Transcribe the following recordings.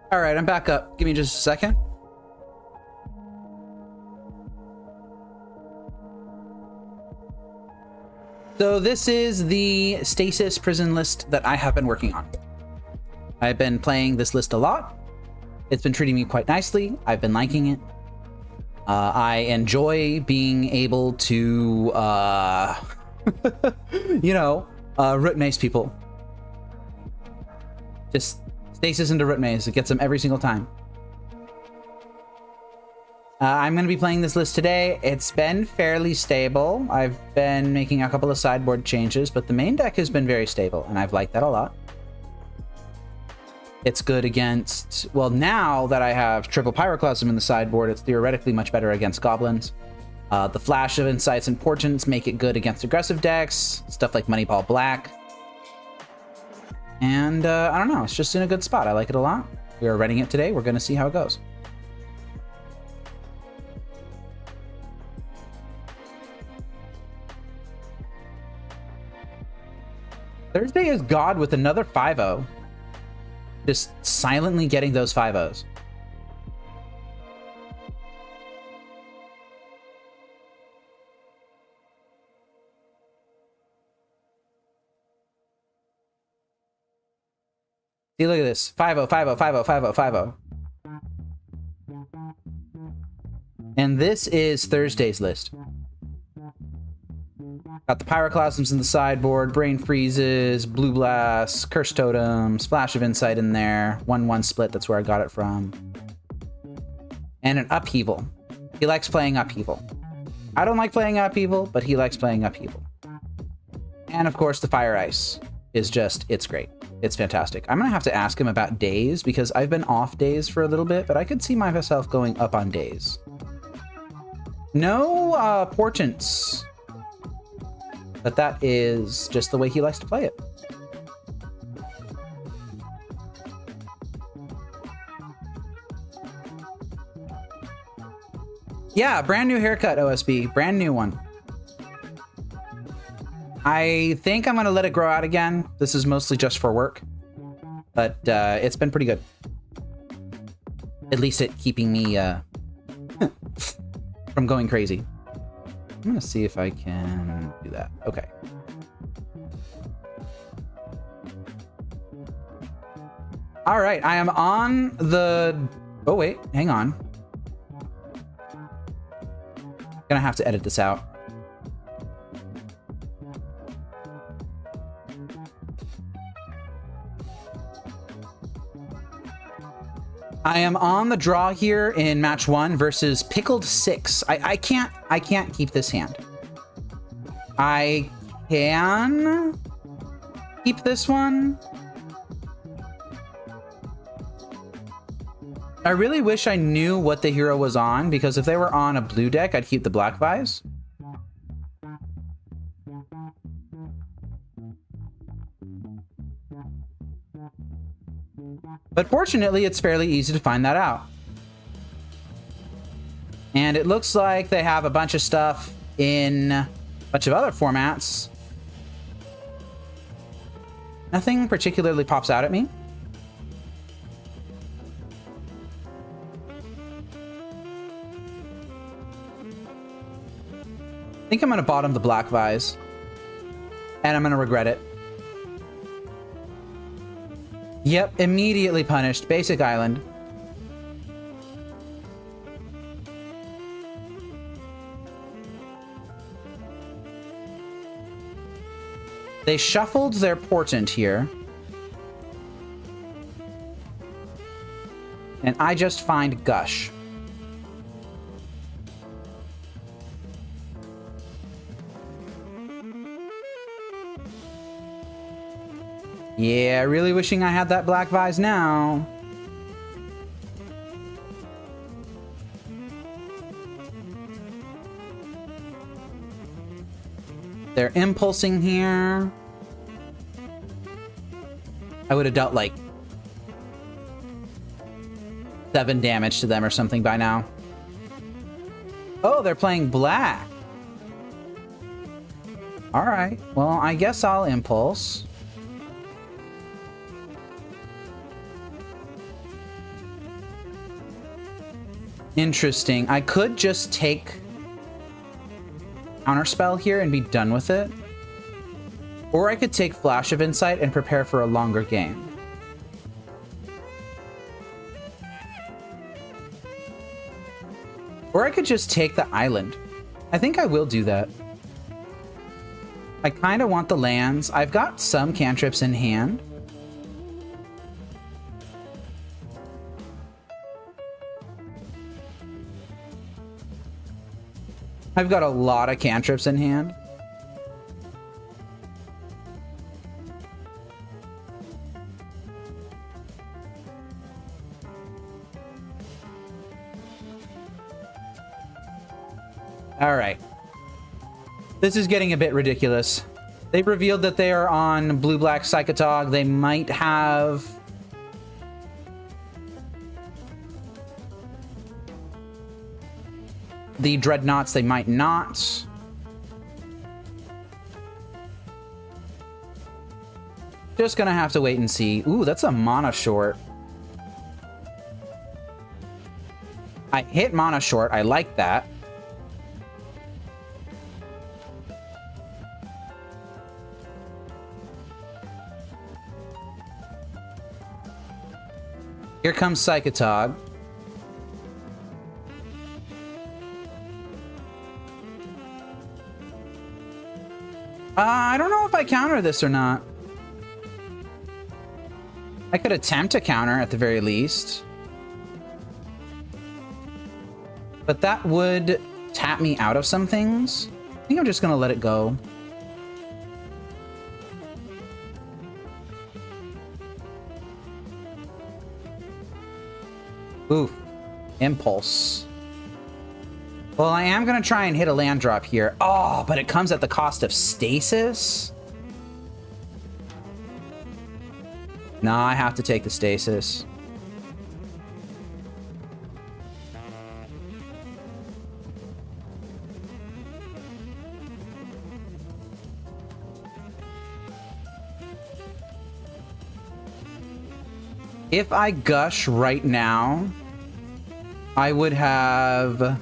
All right, I'm back up. Give me just a second. So this is the Stasis prison list that I have been working on. I've been playing this list a lot. It's been treating me quite nicely. I've been liking it. I enjoy being able to, you know, root maze people. Just Stasis into root maze. It gets them every single time. I'm going to be playing this list today. It's been fairly stable. I've been making a couple of sideboard changes, but the main deck has been very stable, and I've liked that a lot. It's good against... Well, now that I have triple Pyroclasm in the sideboard, it's theoretically much better against goblins. The Flash of Insights and Portents make it good against aggressive decks, stuff like Moneyball Black. And I don't know, it's just in a good spot. I like it a lot. We are running it today. We're going to see how it goes. Thursday is God with another 5-0. Just silently getting those 5-0s. See, look at this. 5-0, 5-0, 5-0, 5-0, 5-0. And this is Thursday's list. Got the Pyroclasms in the sideboard, Brain Freezes, Blue Blasts, Curse Totems, Flash of Insight in there, 1-1 split, that's where I got it from. And an Upheaval. He likes playing Upheaval. I don't like playing Upheaval, but he likes playing Upheaval. And of course, the Fire Ice is just, it's great. It's fantastic. I'm gonna have to ask him about Daze, because I've been off Daze for a little bit, but I could see myself going up on Daze. No Portents. But that is just the way he likes to play it. Yeah, brand new haircut, OSB. Brand new one. I think I'm going to let it grow out again. This is mostly just for work. But it's been pretty good. At least it keeping me from going crazy. I'm gonna see if I can do that. Okay. All right, I am on the... Oh, wait, hang on. Gonna have to edit this out. I am on the draw here in match 1 versus Pickled 6. I can't keep this hand. I can keep this one. I really wish I knew what the hero was on, because if they were on a blue deck, I'd keep the Black Vise. But fortunately, it's fairly easy to find that out. And it looks like they have a bunch of stuff in a bunch of other formats. Nothing particularly pops out at me. I think I'm going to bottom the Black Vise. And I'm going to regret it. Yep, immediately punished. Basic Island. They shuffled their Portent here. And I just find Gush. Yeah, really wishing I had that Black Vise now. They're impulsing here. I would have dealt like 7 damage to them or something by now. Oh, they're playing black. All right, well, I guess I'll impulse. Interesting. I could just take Counterspell here and be done with it. Or I could take Flash of Insight and prepare for a longer game. Or I could just take the island. I think I will do that. I kind of want the lands. I've got some cantrips in hand. I've got a lot of cantrips in hand. All right. This is getting a bit ridiculous. They've revealed that they are on blue-black Psychotog. They might have... the Dreadnoughts, they might not. Just gonna have to wait and see. Ooh, that's a mana short. I hit mana short. I like that. Here comes Psychotog. I don't know if I counter this or not. I could attempt to counter at the very least. But that would tap me out of some things. I think I'm just going to let it go. Ooh, Impulse. Well, I am going to try and hit a land drop here. Oh, but it comes at the cost of Stasis? Nah, I have to take the Stasis. If I Gush right now, I would have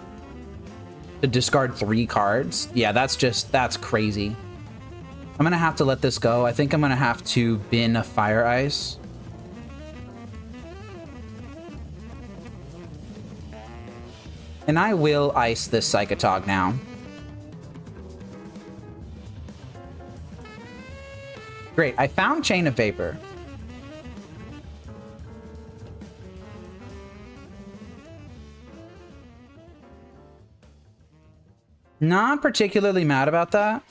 to discard 3 cards. Yeah, that's crazy. I'm gonna have to let this go. I think I'm gonna have to bin a Fire Ice. And I will ice this Psychotog now. Great, I found Chain of Vapor. Not particularly mad about that.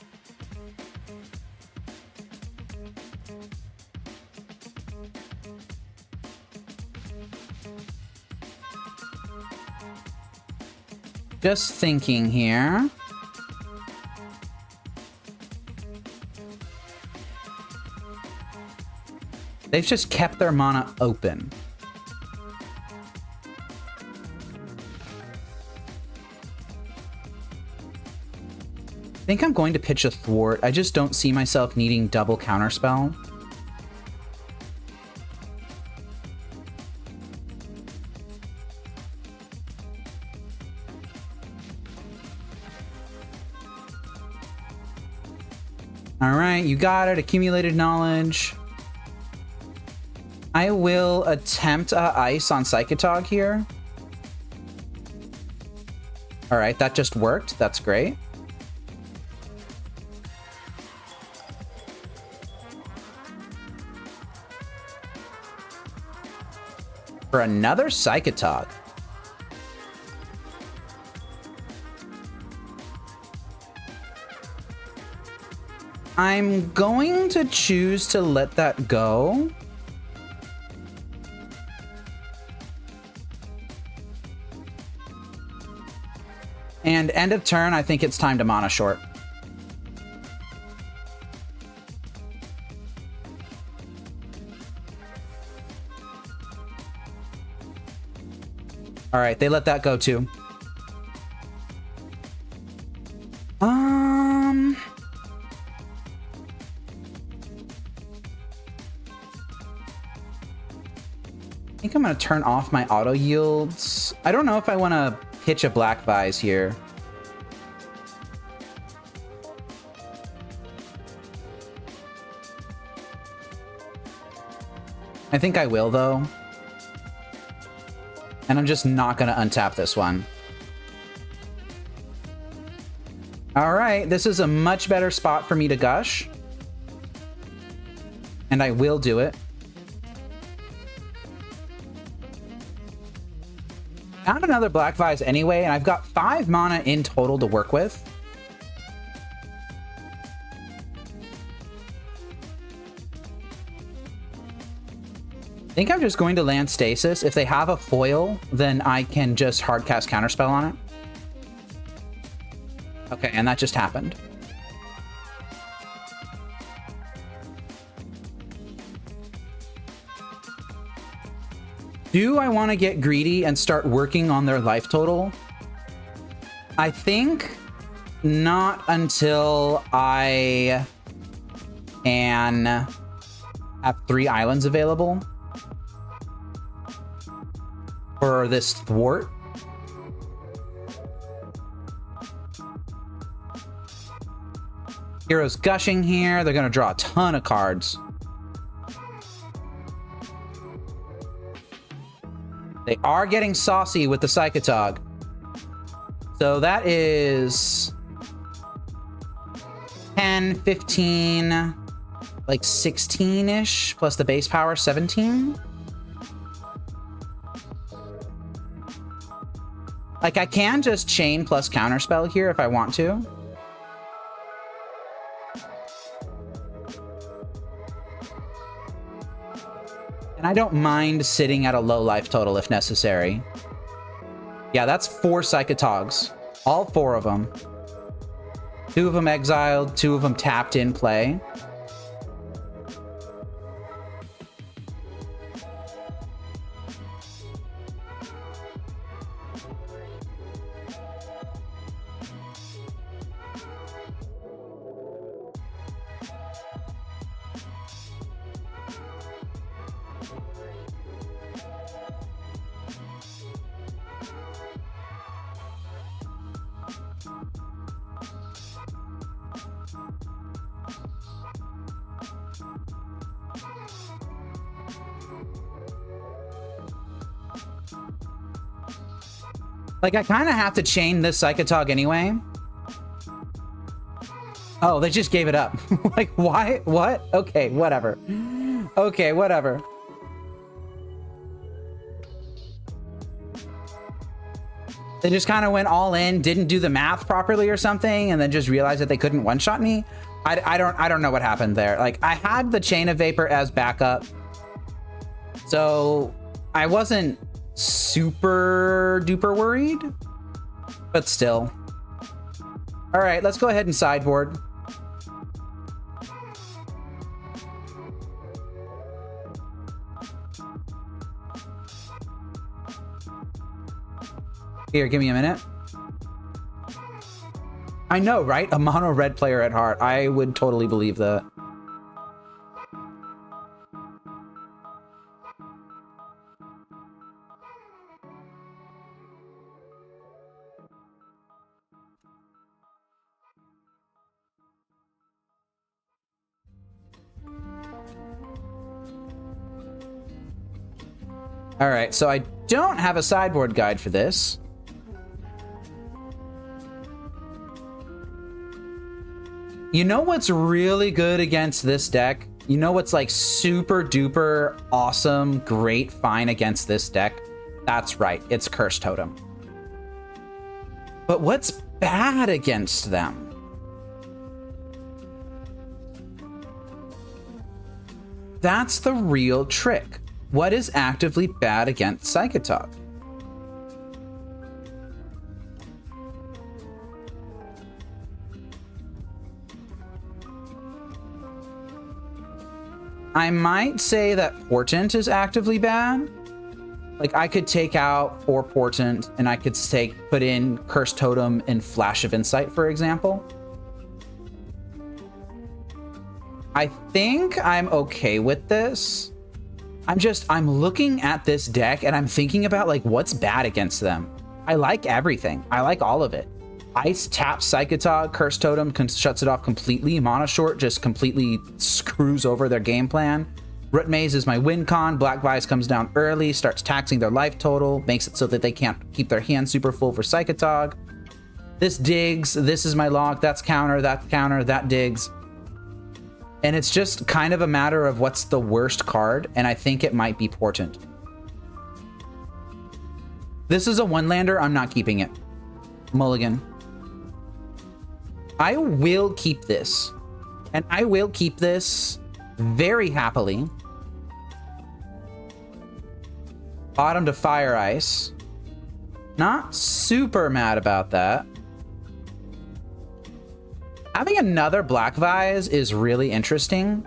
Just thinking here. They've just kept their mana open. I think I'm going to pitch a Thwart. I just don't see myself needing double counterspell. All right, you got it. Accumulated knowledge. I will attempt ice on Psychotog here. All right, that just worked. That's great. For another Psychotog. I'm going to choose to let that go. And end of turn, I think it's time to mana short. All right, they let that go too. I think I'm gonna turn off my auto yields. I don't know if I want to pitch a Black Vise here. I think I will though. And I'm just not going to untap this one. All right, this is a much better spot for me to Gush. And I will do it. Found another Black Vise anyway, and I've got 5 mana in total to work with. I think I'm just going to land Stasis. If they have a foil, then I can just hardcast Counterspell on it. Okay, and that just happened. Do I want to get greedy and start working on their life total? I think not until I can have 3 islands available for this Thwart. Heroes gushing here. They're going to draw a ton of cards. They are getting saucy with the 𝗟𝗑𝗩𝗘. So that is 10, 15, like 16-ish, plus the base power, 17. Like, I can just chain plus counterspell here if I want to. And I don't mind sitting at a low life total if necessary. Yeah, that's 4 𝗟𝗑𝗩𝗘s. All 4 of them. 2 of them exiled, 2 of them tapped in play. Like, I kind of have to chain this 𝗟𝗑𝗩𝗘 anyway. Oh, they just gave it up. Like, why? What? Okay, whatever. Okay, whatever. They just kind of went all in, didn't do the math properly or something, and then just realized that they couldn't one-shot me. I don't know what happened there. Like, I had the Chain of Vapor as backup, so I wasn't super duper worried, but still. All right, let's go ahead and sideboard. Here, give me a minute. I know, right? A mono red player at heart. I would totally believe that. All right, so I don't have a sideboard guide for this. You know what's really good against this deck? You know what's like super duper awesome, great, fine against this deck? That's right, it's Curse Totem. But what's bad against them? That's the real trick. What is actively bad against 𝗟𝗑𝗩𝗘? I might say that Portent is actively bad. Like, I could take out 4 Portent and I could put in Curse Totem and Flash of Insight, for example. I think I'm okay with this. I'm looking at this deck and I'm thinking about, like, what's bad against them. I like everything. I like all of it. Ice taps 𝗟𝗑𝗩𝗘, Curse Totem shuts it off completely. Mono Short just completely screws over their game plan. Root Maze is my win con. Black Vise comes down early, starts taxing their life total, makes it so that they can't keep their hand super full for 𝗟𝗑𝗪𝗘. This digs, this is my lock, that's counter, that digs. And it's just kind of a matter of what's the worst card, and I think it might be Portent. This is a one-lander. I'm not keeping it. Mulligan. I will keep this. And I will keep this very happily. Bottom to Fire Ice. Not super mad about that. Having another Black Vise is really interesting.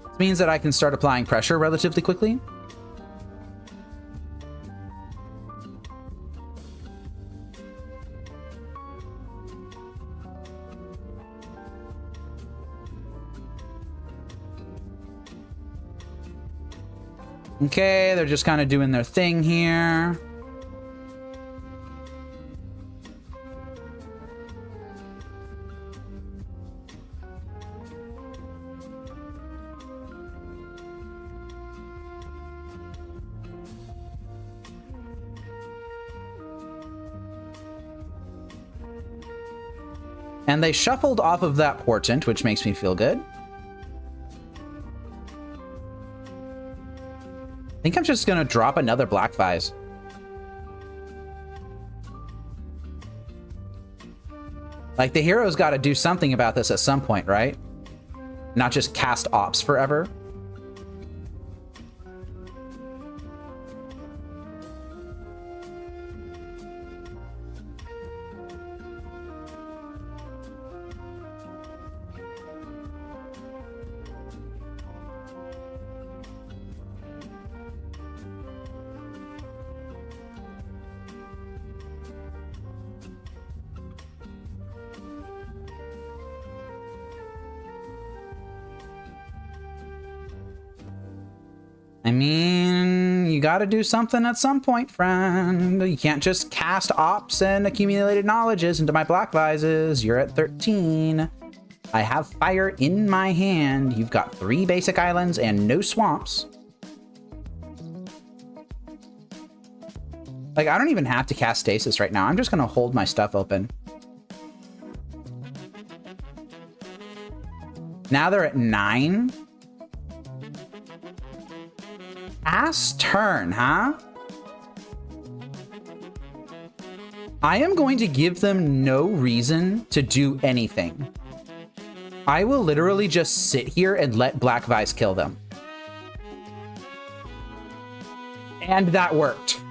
This means that I can start applying pressure relatively quickly. Okay, they're just kind of doing their thing here. And they shuffled off of that portent, which makes me feel good. I think I'm just gonna drop another Black Vise. Like, the hero's got to do something about this at some point, right? Not just cast ops forever. I mean, you gotta do something at some point, friend. You can't just cast ops and accumulated knowledges into my Black Vises. You're at 13. I have fire in my hand. You've got 3 basic islands and no swamps. Like, I don't even have to cast Stasis right now. I'm just gonna hold my stuff open. Now they're at 9. Pass turn, huh? I am going to give them no reason to do anything. I will literally just sit here and let Black Vise kill them. And that worked.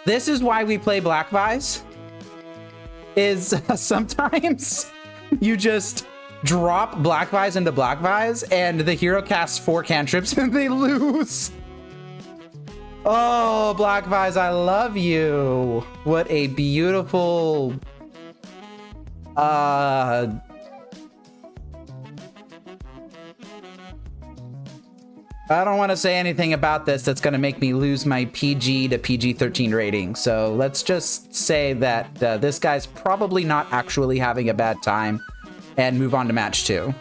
This is why we play Black Vise. Is sometimes you just drop Black Vise into Black Vise and the hero casts 4 cantrips and they lose. Oh, Black Vise, I love you. What a beautiful... I don't want to say anything about this that's going to make me lose my PG to PG-13 rating. So let's just say that this guy's probably not actually having a bad time and move on to match 2.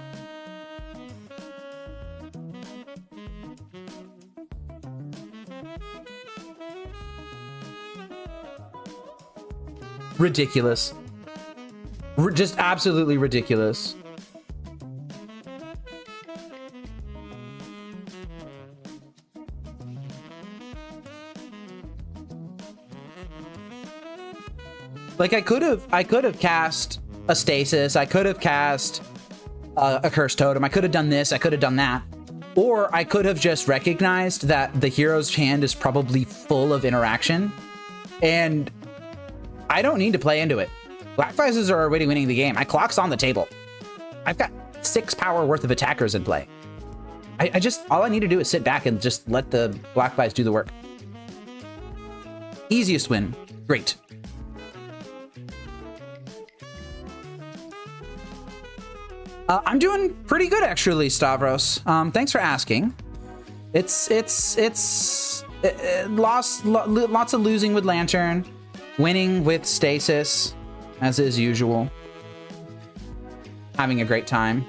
Ridiculous. Just absolutely ridiculous. Like, I could have cast a Stasis, I could have cast a Cursed Totem, I could have done this, I could have done that. Or I could have just recognized that the hero's hand is probably full of interaction, and I don't need to play into it. Black Vises are already winning the game. My clock's on the table. I've got 6 power worth of attackers in play. I just, all I need to do is sit back and just let the Black Vise do the work. Easiest win. Great. I'm doing pretty good, actually, Stavros. Thanks for asking. Lots of losing with Lantern, winning with Stasis, as is usual. Having a great time.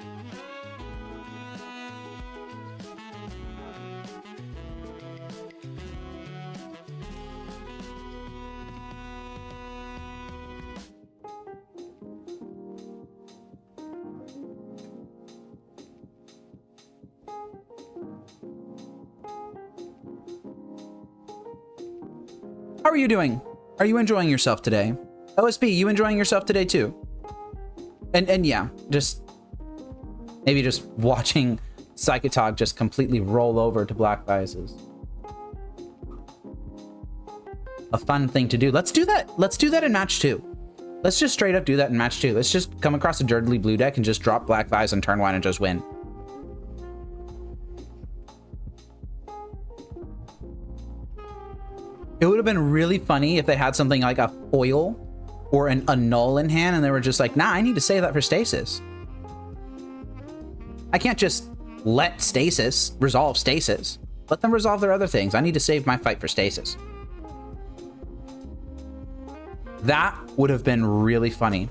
How are you doing? Are you enjoying yourself today? OSB, you enjoying yourself today too? And yeah, just maybe just watching 𝗟𝗓𝗘 just completely roll over to Black Vises. A fun thing to do. Let's do that. Let's do that in match 2. Let's just straight up do that in match 2. Let's just come across a dirtily blue deck and just drop Black Vise on turn 1 and just win. It would have been really funny if they had something like a foil or a null in hand and they were just like, nah, I need to save that for Stasis. I can't just let Stasis resolve Stasis. Let them resolve their other things. I need to save my fight for Stasis. That would have been really funny.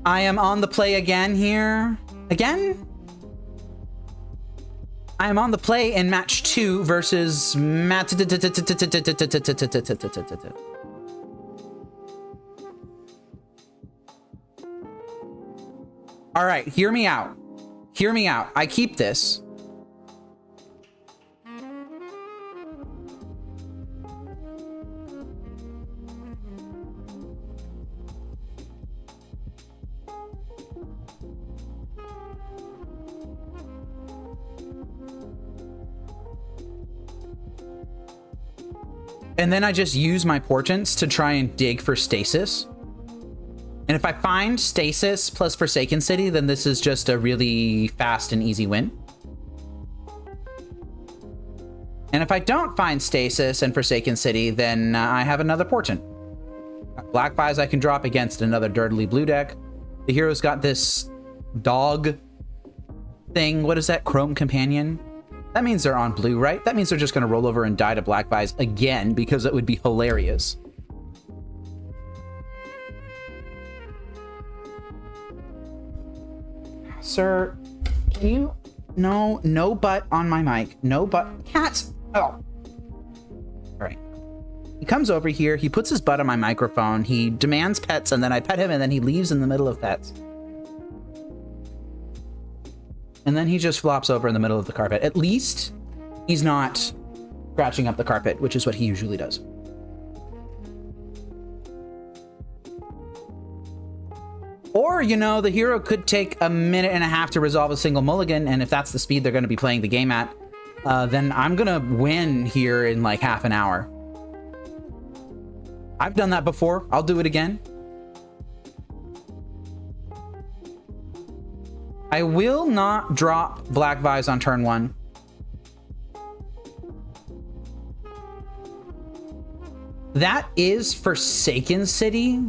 I am on the play again here. Again? I am on the play in match 2 versus All right, hear me out. Hear me out. I keep this. And then I just use my portents to try and dig for Stasis. And if I find Stasis plus Forsaken City, then this is just a really fast and easy win. And if I don't find Stasis and Forsaken City, then I have another portent. Black Vise I can drop against another dirtily blue deck. The hero's got this dog thing. What is that? Chrome Companion? That means they're on blue, right? That means they're just going to roll over and die to Black Vise again because it would be hilarious. Sir, can you... No butt on my mic. No butt. Cats! Oh. All right. He comes over here. He puts his butt on my microphone. He demands pets, and then I pet him, and then he leaves in the middle of pets. And then he just flops over in the middle of the carpet. At least he's not scratching up the carpet, which is what he usually does. Or, you know, the hero could take a minute and a half to resolve a single mulligan, and if that's the speed they're going to be playing the game at, then I'm going to win here in like half an hour. I've done that before. I'll do it again. I will not drop Black Vise on turn 1. That is Forsaken City.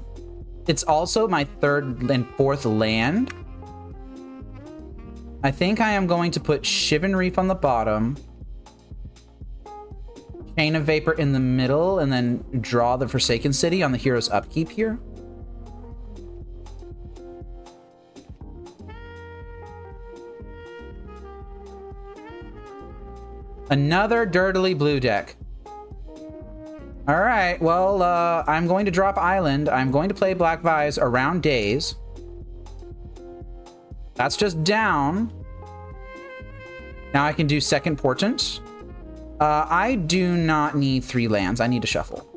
It's also my 3rd and 4th land. I think I am going to put Shivan Reef on the bottom. Chain of Vapor in the middle, and then draw the Forsaken City on the hero's upkeep here. Another dirtily blue deck. All right, well, I'm going to drop Island. I'm going to play Black Vise around Daze. That's just down. Now I can do second portent. I do not need 3 lands. I need to shuffle.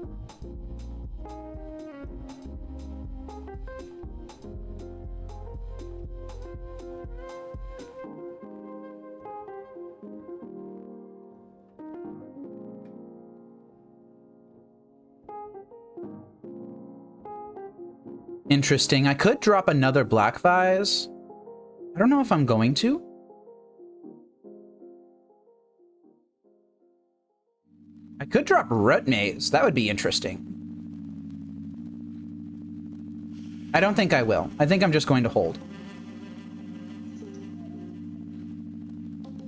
Interesting. I could drop another Black Vise. I don't know if I'm going to. I could drop Root Maze. That would be interesting. I don't think I will. I think I'm just going to hold.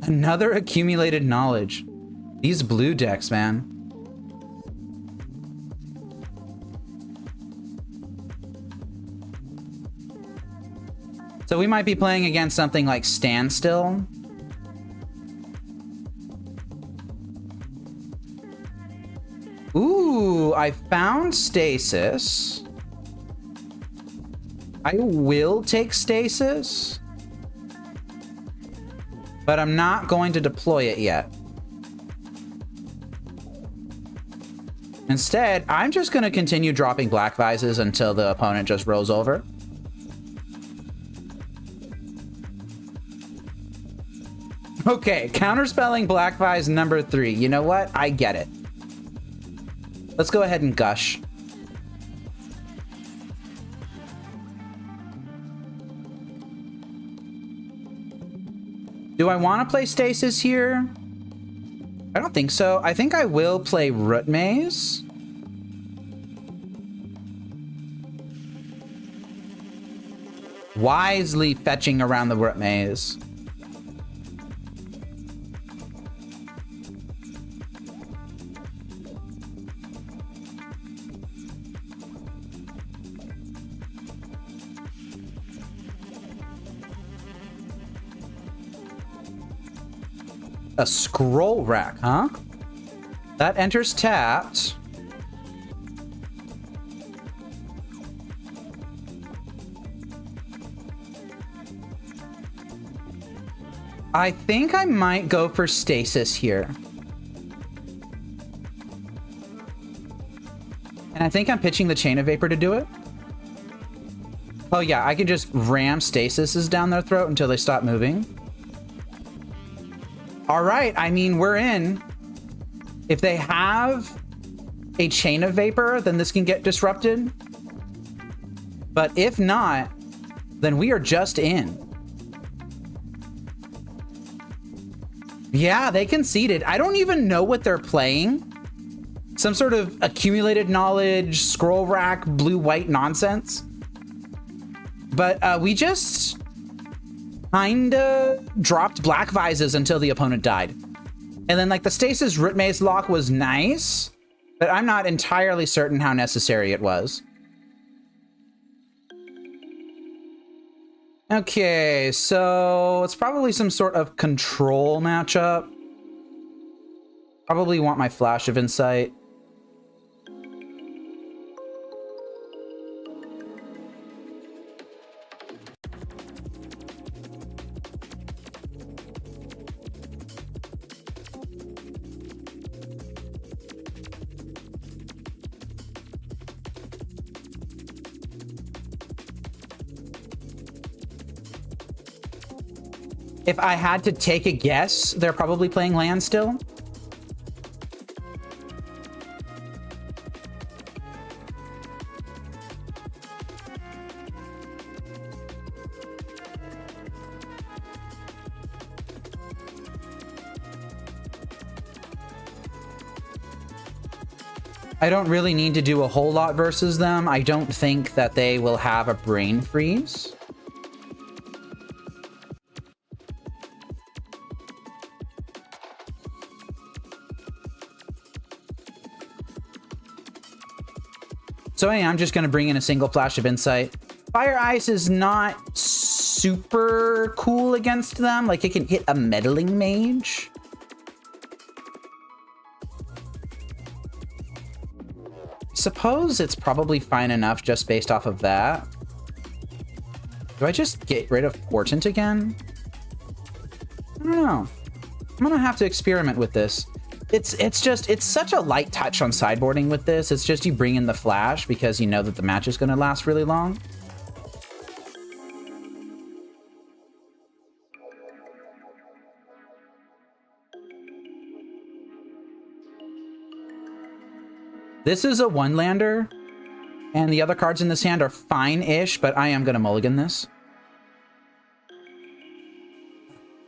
Another accumulated knowledge. These blue decks, man. So we might be playing against something like Standstill. Ooh, I found Stasis. I will take Stasis, but I'm not going to deploy it yet. Instead, I'm just going to continue dropping Black Vises until the opponent just rolls over. Okay, counterspelling Black Vise number 3. You know what? I get it. Let's go ahead and Gush. Do I want to play Stasis here? I don't think so. I think I will play Root Maze. Wisely fetching around the Root Maze. A scroll rack, huh? That enters tapped. I think I might go for Stasis here. And I think I'm pitching the Chain of Vapor to do it. Oh yeah, I can just ram Stasises down their throat until they stop moving. All right, I mean, we're in. If they have a Chain of Vapor, then this can get disrupted. But if not, then we are just in. Yeah, they conceded. I don't even know what they're playing. Some sort of accumulated knowledge, scroll rack, blue-white nonsense. But we just kinda dropped Black Vises until the opponent died. And then like the Stasis Root Maze lock was nice, but I'm not entirely certain how necessary it was. Okay, so it's probably some sort of control matchup. Probably want my Flash of Insight. If I had to take a guess, they're probably playing land still. I don't really need to do a whole lot versus them. I don't think that they will have a brain freeze. So yeah, I'm just going to bring in a single Flash of Insight. Fire Ice is not super cool against them. Like, it can hit a meddling mage. Suppose it's probably fine enough just based off of that. Do I just get rid of Portent again? I don't know. I'm going to have to experiment with this. It's such a light touch on sideboarding with this. It's just you bring in the Flash because you know that the match is going to last really long. This is a one-lander, and the other cards in this hand are fine-ish, but I am going to mulligan this.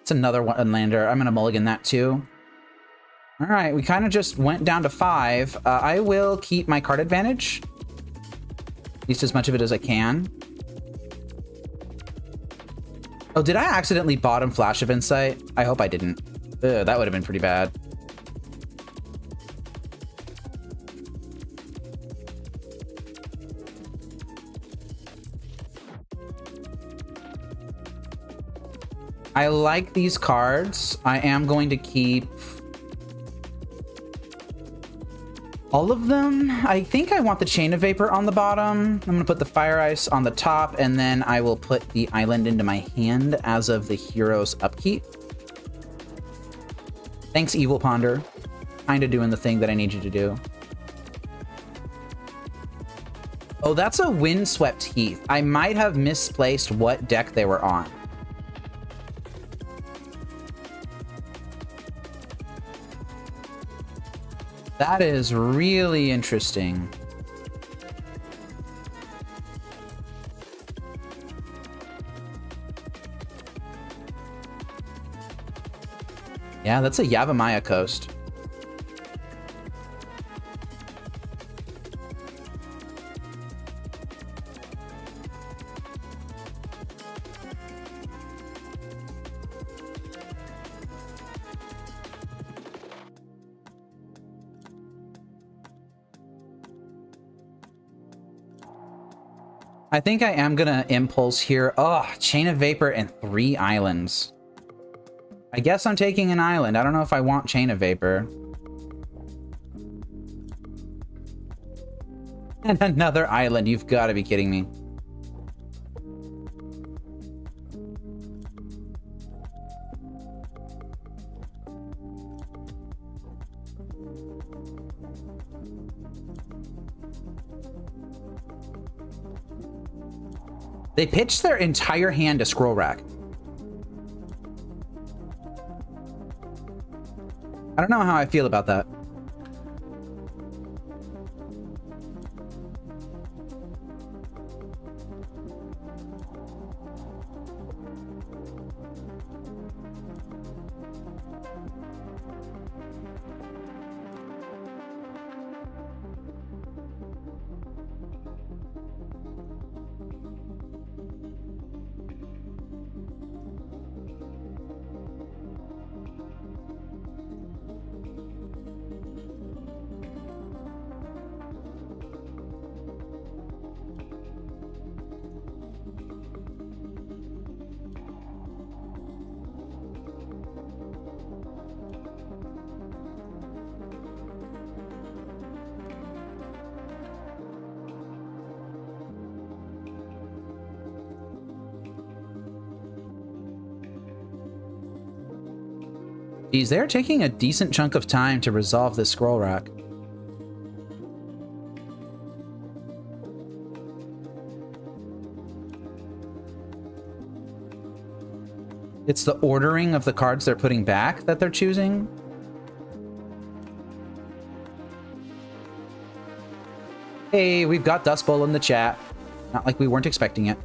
It's another one-lander. I'm going to mulligan that too. All right, we kind of just went down to 5. I will keep my card advantage. At least as much of it as I can. Oh, did I accidentally bottom Flash of Insight? I hope I didn't. Ugh, that would have been pretty bad. I like these cards. I am going to keep All of them? I think I want the Chain of Vapor on the bottom. I'm gonna put the Fire Ice on the top, and then I will put the island into my hand as of the hero's upkeep. Thanks, Evil Ponder. Kinda doing the thing that I need you to do. Oh, that's a Windswept Heath. I might have misplaced what deck they were on. That is really interesting. Yeah, that's a Yavimaya Coast. I think I am gonna Impulse here. Oh, Chain of Vapor and 3 islands. I guess I'm taking an island. I don't know if I want Chain of Vapor. And another island. You've got to be kidding me. They pitched their entire hand to Scroll Rack. I don't know how I feel about that. Geez, they're taking a decent chunk of time to resolve this Scroll Rack. It's the ordering of the cards they're putting back that they're choosing. Hey, we've got Dust Bowl in the chat. Not like we weren't expecting it.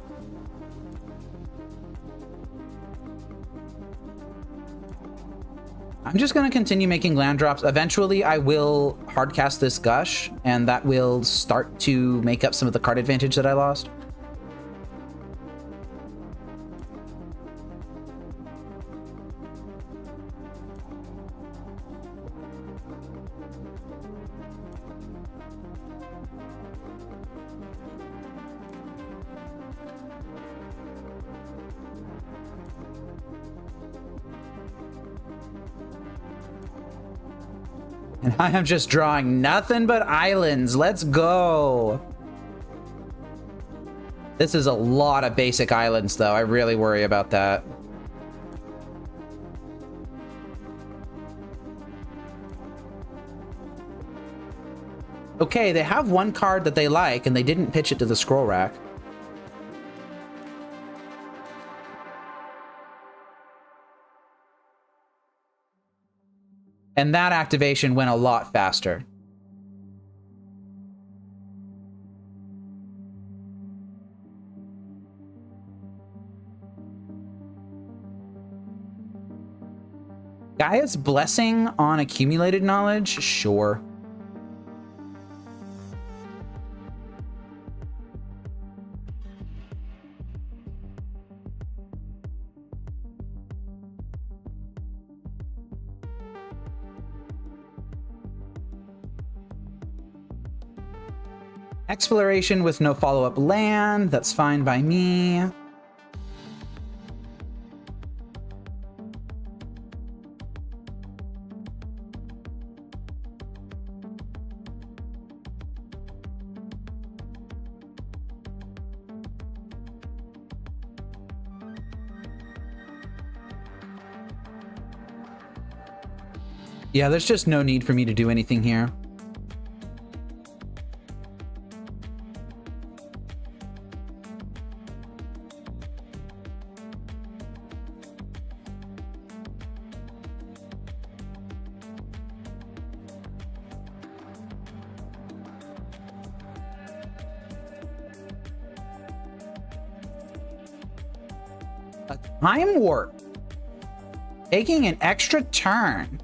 I'm just going to continue making land drops. Eventually, I will hardcast this Gush, and that will start to make up some of the card advantage that I lost. And I am just drawing nothing but islands. Let's go. This is a lot of basic islands, though. I really worry about that. Okay, they have one card that they like, and they didn't pitch it to the Scroll Rack. And that activation went a lot faster. Gaia's Blessing on accumulated knowledge? Sure. Exploration with no follow-up land. That's fine by me. Yeah, there's just no need for me to do anything here. A time warp. Taking an extra turn.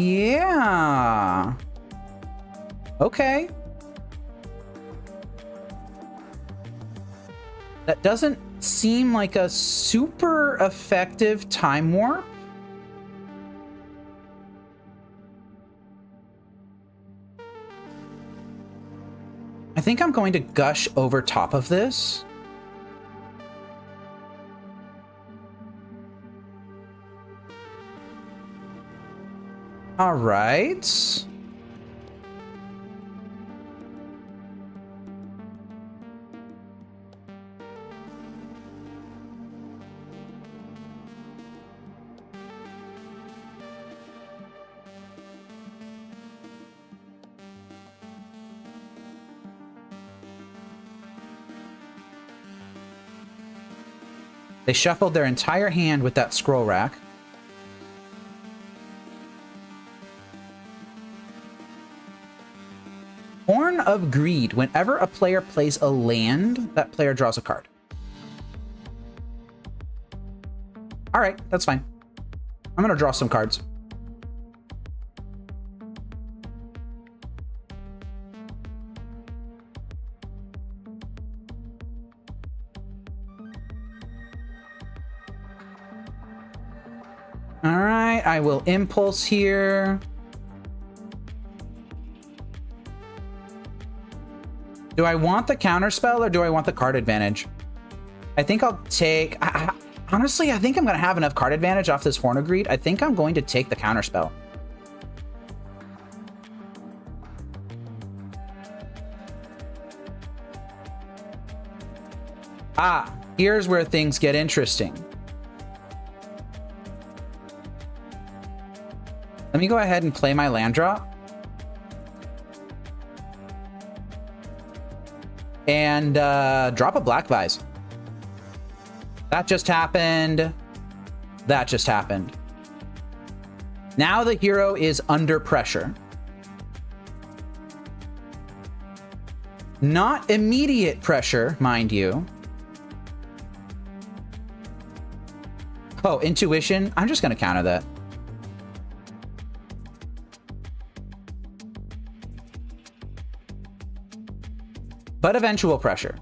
Yeah. Okay. That doesn't seem like a super effective time warp. I think I'm going to gush over top of this. All right. They shuffled their entire hand with that scroll rack. Horn of Greed. Whenever a player plays a land, that player draws a card. All right, that's fine. I'm going to draw some cards. All right, I will impulse here. Do I want the counterspell or do I want the card advantage? I think I'll take... honestly, I think I'm going to have enough card advantage off this Horn of Greed. I think I'm going to take the counterspell. Ah, here's where things get interesting. Let me go ahead and play my land drop. And drop a Black Vise. That just happened. That just happened. Now the hero is under pressure. Not immediate pressure, mind you. Oh, intuition. I'm just going to counter that. But eventual pressure.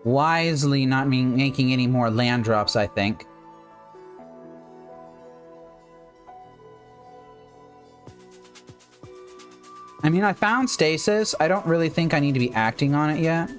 Wisely not making any more land drops, I think. I mean, I found Stasis. I don't really think I need to be acting on it yet.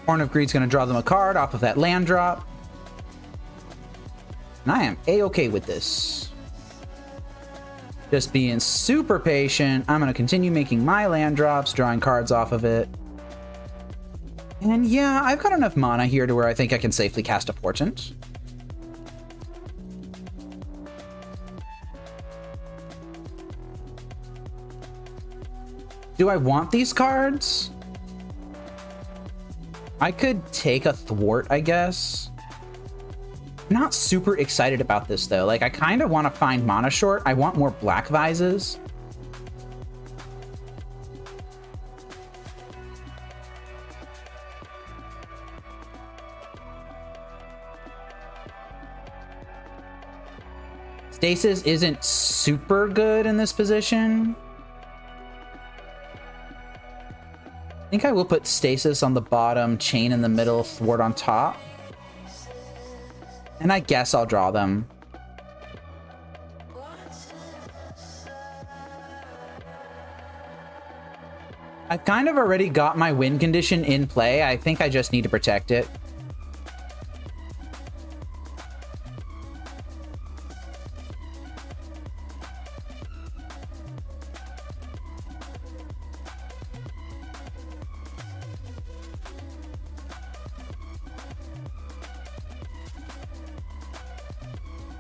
Horn of Greed's going to draw them a card off of that land drop. And I am A-okay with this. Just being super patient. I'm going to continue making my land drops, drawing cards off of it. And yeah, I've got enough mana here to where I think I can safely cast a Portent. Do I want these cards? I could take a Thwart, I guess. Not super excited about this though. Like I kind of want to find mana short. I want more Black Vises. Stasis isn't super good in this position. I think I will put Stasis on the bottom, Chain in the middle, Thwart on top. And I guess I'll draw them. I've kind of already got my win condition in play. I think I just need to protect it.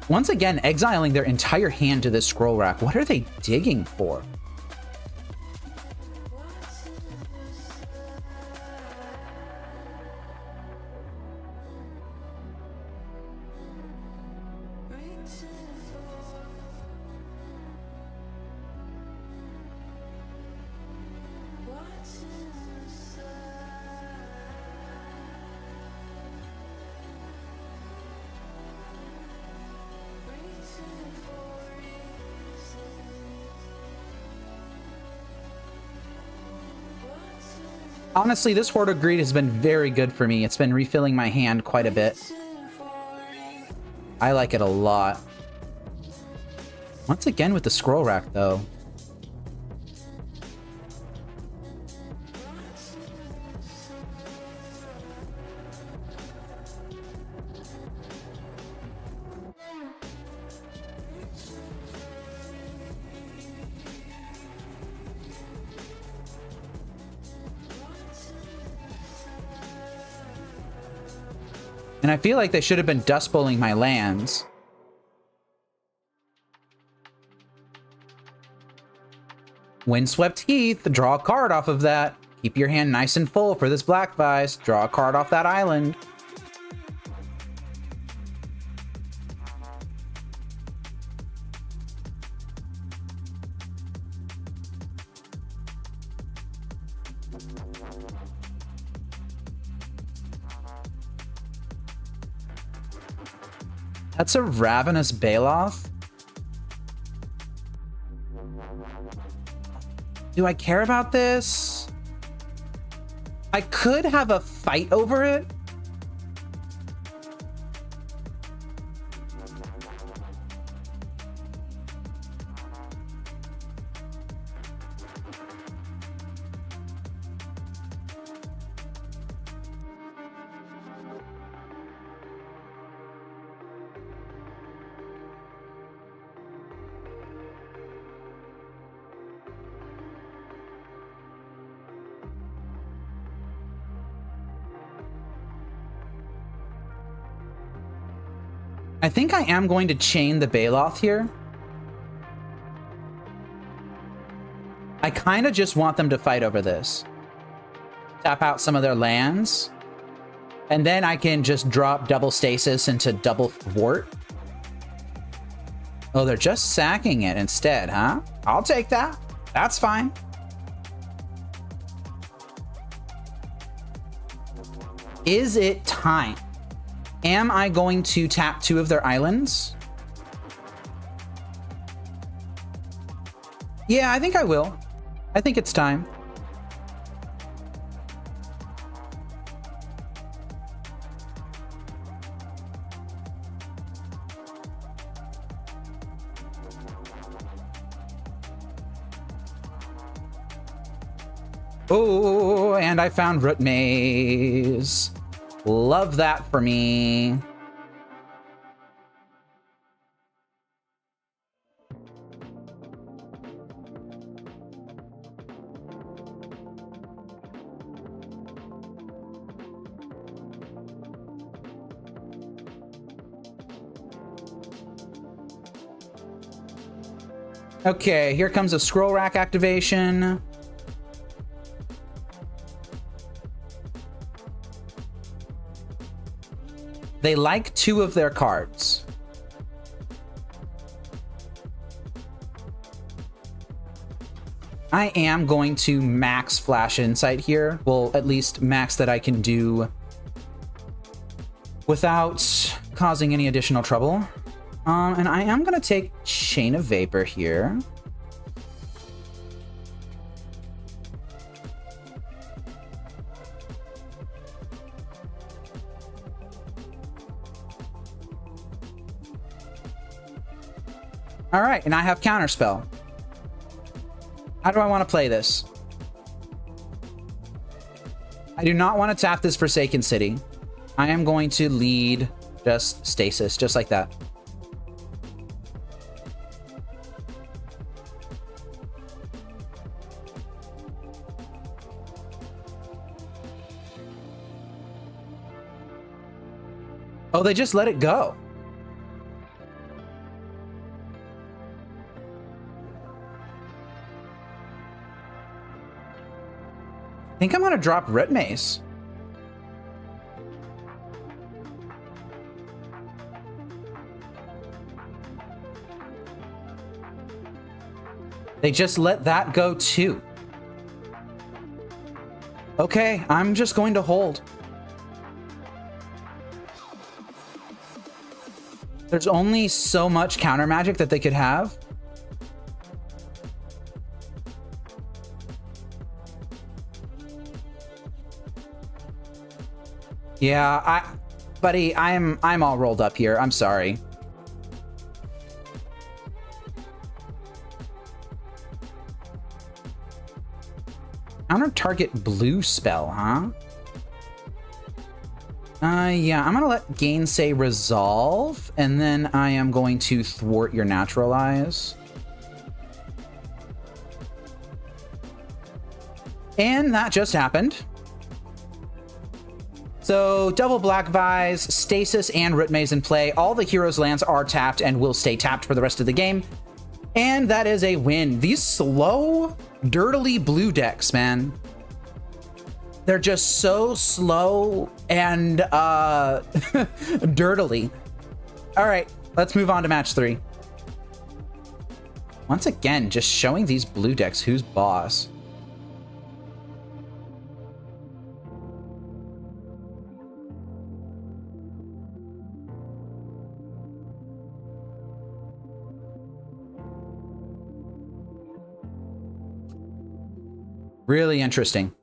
Once again, exiling their entire hand to this scroll rack. What are they digging for? Honestly, this Horde of Greed has been very good for me. It's been refilling my hand quite a bit. I like it a lot. Once again with the scroll rack, though. And I feel like they should have been dust bowling my lands. Windswept Heath, draw a card off of that. Keep your hand nice and full for this Black Vise. Draw a card off that island. That's a Ravenous Baloth. Do I care about this? I could have a fight over it. I think I am going to chain the Baloth here. I kind of just want them to fight over this. Tap out some of their lands. And then I can just drop double Stasis into double Thwart. Oh, they're just sacking it instead, huh? I'll take that. That's fine. Is it time? Am I going to tap two of their islands? Yeah, I think I will. I think it's time. Oh, and I found Root Maze. Love that for me. Okay, here comes a scroll rack activation. They like 2 of their cards. I am going to max Flash Insight here. Well, at least max that I can do without causing any additional trouble. And I am going to take Chain of Vapor here. All right, and I have Counterspell. How do I want to play this? I do not want to tap this Forsaken City. I am going to lead just Stasis, just like that. Oh, they just let it go. I think I'm going to drop Root Maze. They just let that go too. Okay, I'm just going to hold. There's only so much counter magic that they could have. Yeah, buddy, I'm all rolled up here. I'm sorry. Counter target blue spell, huh? Yeah, I'm gonna let Gainsay resolve, and then I am going to thwart your Naturalize. And that just happened. So, double Black Vise, Stasis, and Root Maze in play. All the heroes' lands are tapped and will stay tapped for the rest of the game. And that is a win. These slow, dirtily blue decks, man. They're just so slow and dirtily. All right, let's move on to match 3. Once again, just showing these blue decks who's boss. Really interesting.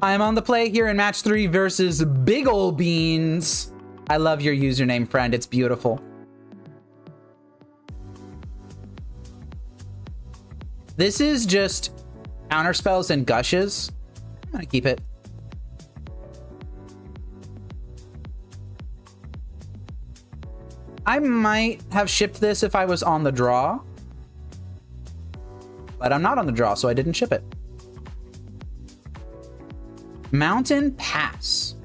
I'm on the play here in match 3 versus Big Ol' Beans. I love your username, friend. It's beautiful. This is just counter spells and gushes. I'm gonna keep it. I might have shipped this if I was on the draw, but I'm not on the draw, so I didn't ship it. Mountain Pass.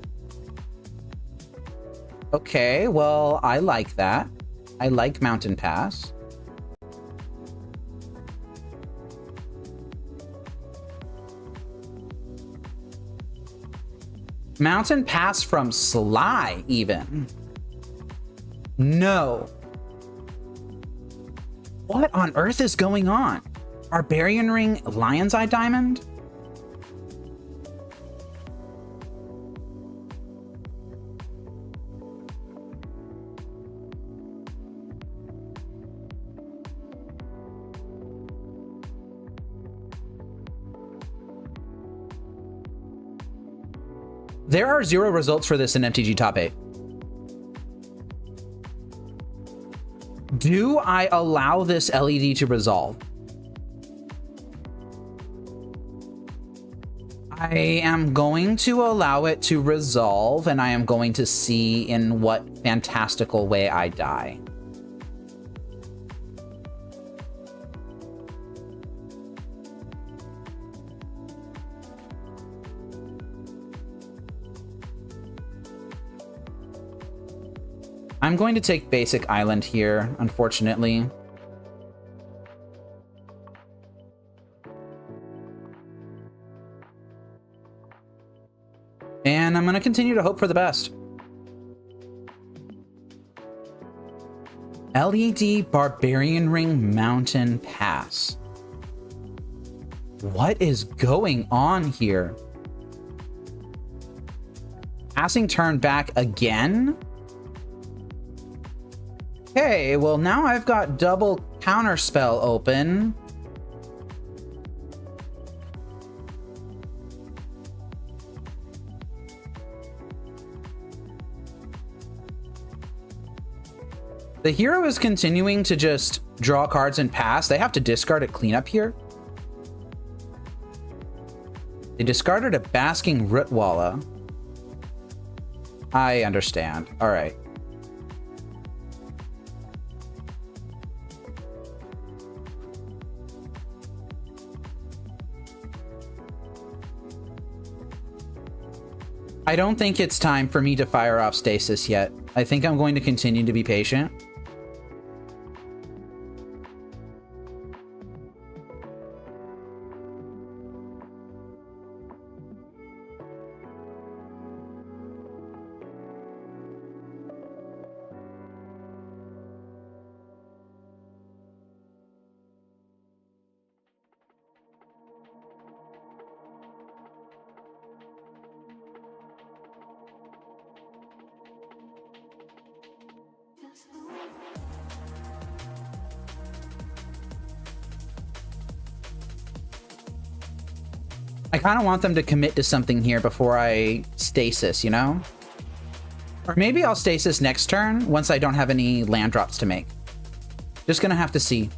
Okay, well, I like that. I like Mountain Pass. Mountain Pass from Sly, even. No. What on earth is going on? Barbarian Ring, Lion's Eye Diamond? There are 0 results for this in MTG Top 8. Do I allow this LED to resolve? I am going to allow it to resolve, and I am going to see in what fantastical way I die. I'm going to take basic island here, unfortunately. And I'm going to continue to hope for the best. LED Barbarian Ring Mountain Pass. What is going on here? Passing turn back again? Okay, well now I've got double counterspell open. The hero is continuing to just draw cards and pass. They have to discard a cleanup here. They discarded a Basking Rootwalla. I understand. All right. I don't think it's time for me to fire off Stasis yet. I think I'm going to continue to be patient. I kind of want them to commit to something here before I stasis, you know? Or maybe I'll stasis next turn once I don't have any land drops to make. Just gonna have to see.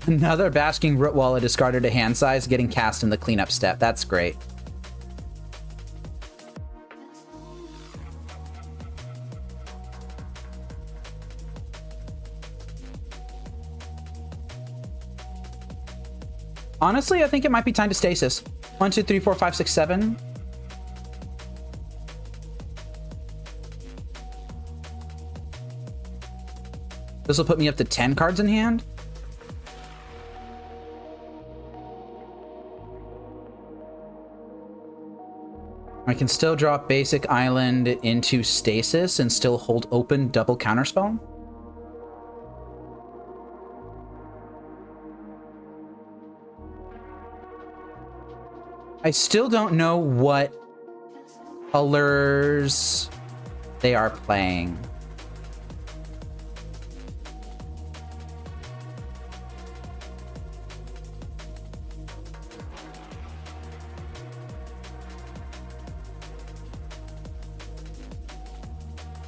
Another Basking Rootwalla discarded a hand size, getting cast in the cleanup step. That's great. Honestly, I think it might be time to stasis. 1, 2, 3, 4, 5, 6, 7. This will put me up to 10 cards in hand. I can still drop basic island into stasis and still hold open double counterspell. I still don't know what colors they are playing.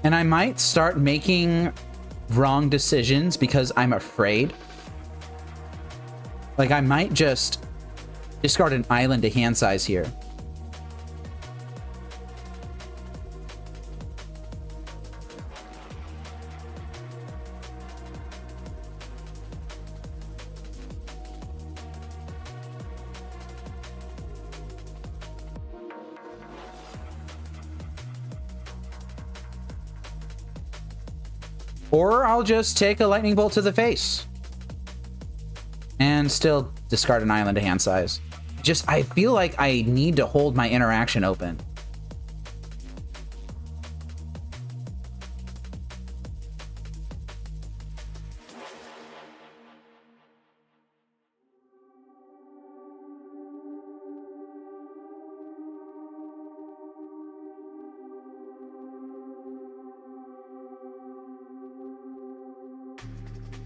And I might start making wrong decisions because I'm afraid. Like, I might just discard an island to hand size here. Or I'll just take a lightning bolt to the face and still discard an island to hand size. Just, I feel like I need to hold my interaction open.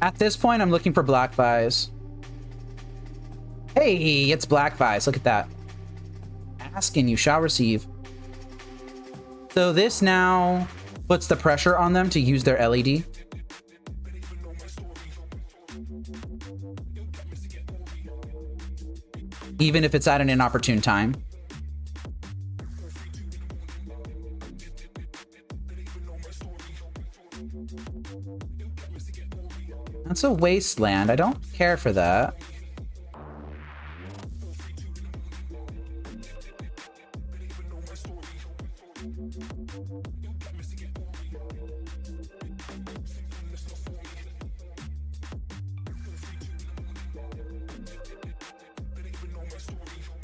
At this point, I'm looking for Black Vise. Hey, it's Black Vise. Look at that. Ask and you shall receive. So this now puts the pressure on them to use their LED. Even if it's at an inopportune time. That's a wasteland. I don't care for that.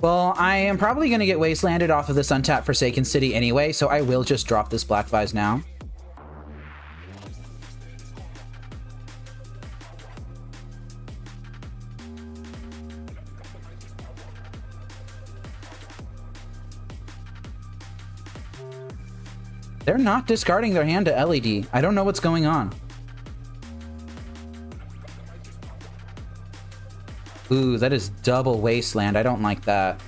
Well, I am probably going to get wastelanded off of this untapped Forsaken City anyway, so I will just drop this Black Vise now. They're not discarding their hand to LED. I don't know what's going on. Ooh, that is double wasteland. I don't like that.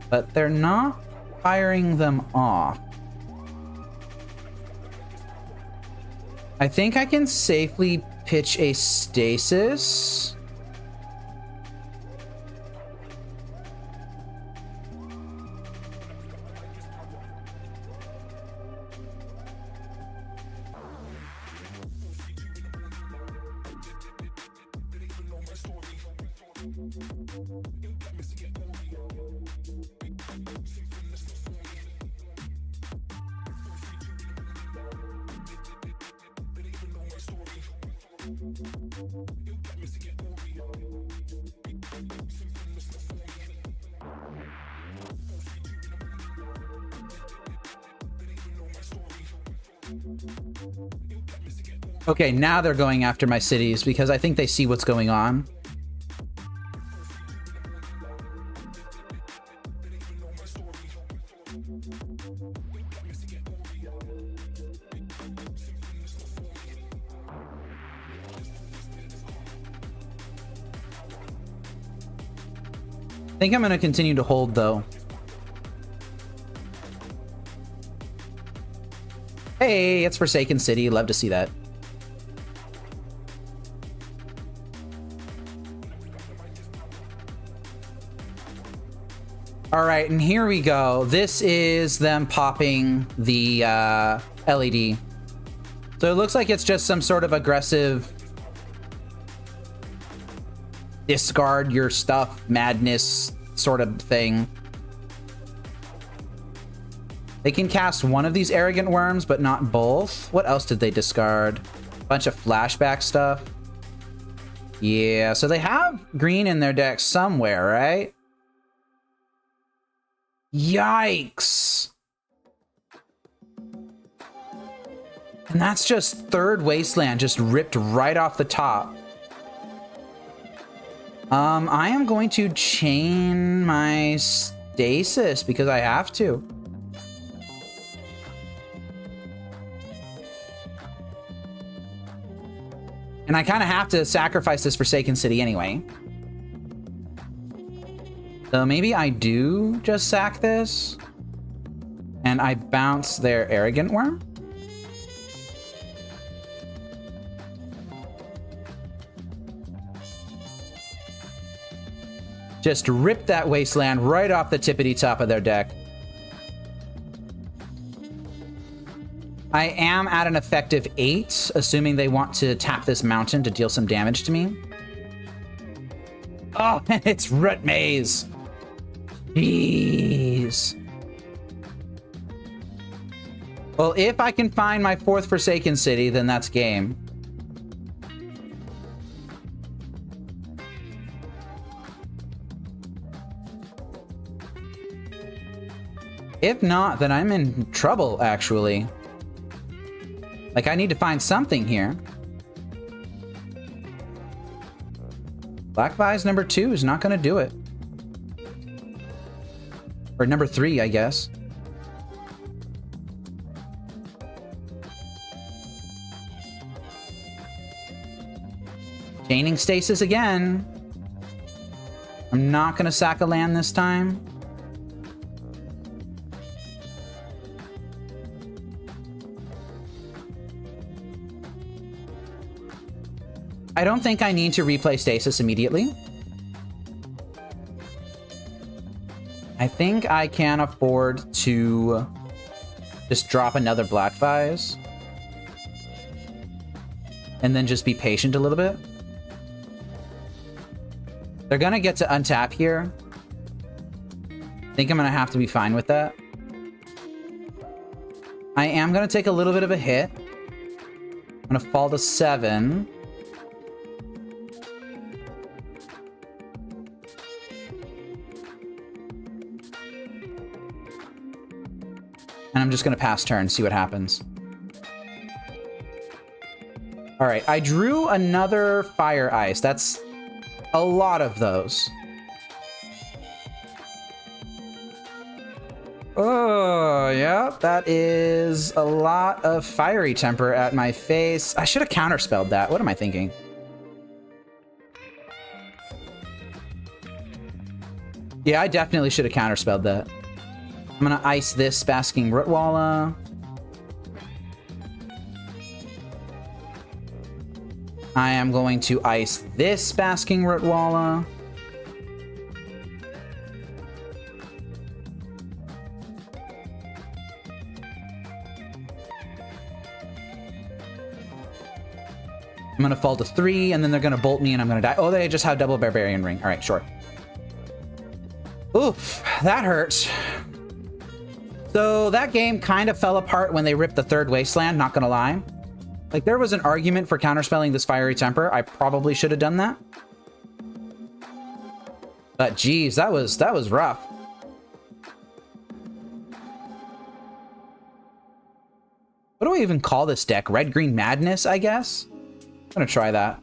But they're not firing them off. I think I can safely pitch a Stasis. Okay, now they're going after my cities because I think they see what's going on. I think I'm going to continue to hold, though. Hey, it's Forsaken City. Love to see that. All right, and here we go. This is them popping the LED. So it looks like it's just some sort of aggressive discard your stuff madness sort of thing. They can cast one of these arrogant worms, but not both. What else did they discard? Bunch of flashback stuff. Yeah, so they have green in their deck somewhere, right? Yikes. And that's just third wasteland, just ripped right off the top. I am going to chain my Stasis because I have to. And I kind of have to sacrifice this Forsaken City anyway. So maybe I do just sack this. And I bounce their Arrogant Worm. Just rip that wasteland right off the tippity top of their deck. I am at an effective 8, assuming they want to tap this mountain to deal some damage to me. Oh, it's Root Maze. Jeez. Well, if I can find my 4th Forsaken City, then that's game. If not, then I'm in trouble, actually. Like, I need to find something here. Black Vise number 2 is not going to do it. Or number 3, I guess. Chaining Stasis again. I'm not going to sack a land this time. I don't think I need to replay Stasis immediately. I think I can afford to just drop another Black Vise. and then just be patient a little bit. They're gonna get to untap here. I think I'm gonna have to be fine with that. I am gonna take a little bit of a hit. I'm gonna fall to 7. And I'm just gonna pass turn, see what happens. All right, I drew another fire ice. That's a lot of those. Oh, yeah, that is a lot of fiery temper at my face. I should have counterspelled that. What am I thinking? Yeah, I definitely should have counterspelled that. I'm gonna ice this Basking Rootwalla. I am going to ice this Basking Rootwalla. I'm gonna fall to 3, and then they're gonna bolt me, and I'm gonna die. Oh, they just have double Barbarian Ring. All right, sure. Oof, that hurt. So that game kind of fell apart when they ripped the 3rd Wasteland, not gonna lie. Like, there was an argument for counterspelling this Fiery Temper. I probably should have done that. But geez, that was rough. What do I even call this deck? Red-Green Madness, I guess? I'm gonna try that.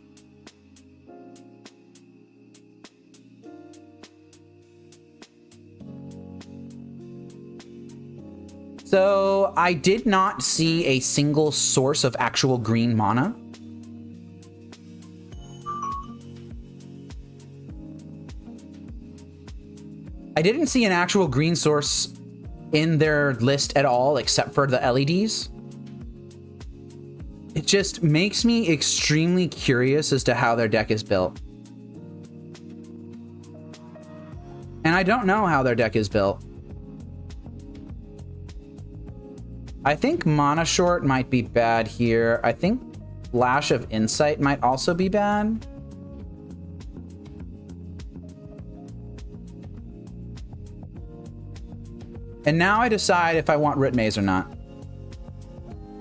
So I did not see a single source of actual green mana. I didn't see an actual green source in their list at all, except for the LEDs. It just makes me extremely curious as to how their deck is built. And I don't know how their deck is built. I think Mana Short might be bad here. I think Flash of Insight might also be bad. And now I decide if I want Root Maze or not.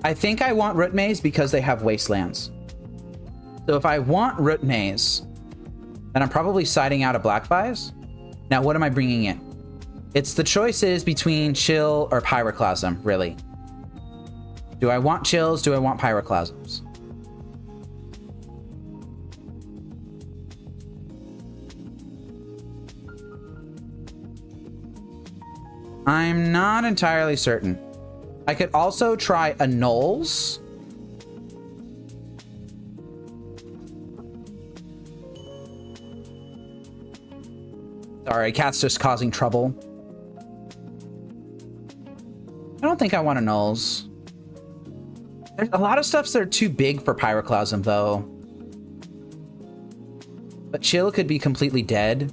I think I want Root Maze because they have Wastelands. So if I want Root Maze, then I'm probably siding out a Black Vise. Now, what am I bringing in? It's the choices between Chill or Pyroclasm, really. Do I want Chills? Do I want Pyroclasms? I'm not entirely certain. I could also try Annuls. Sorry, cat's just causing trouble. I don't think I want Annuls. There's a lot of stuffs that are too big for Pyroclasm, though. But Chill could be completely dead.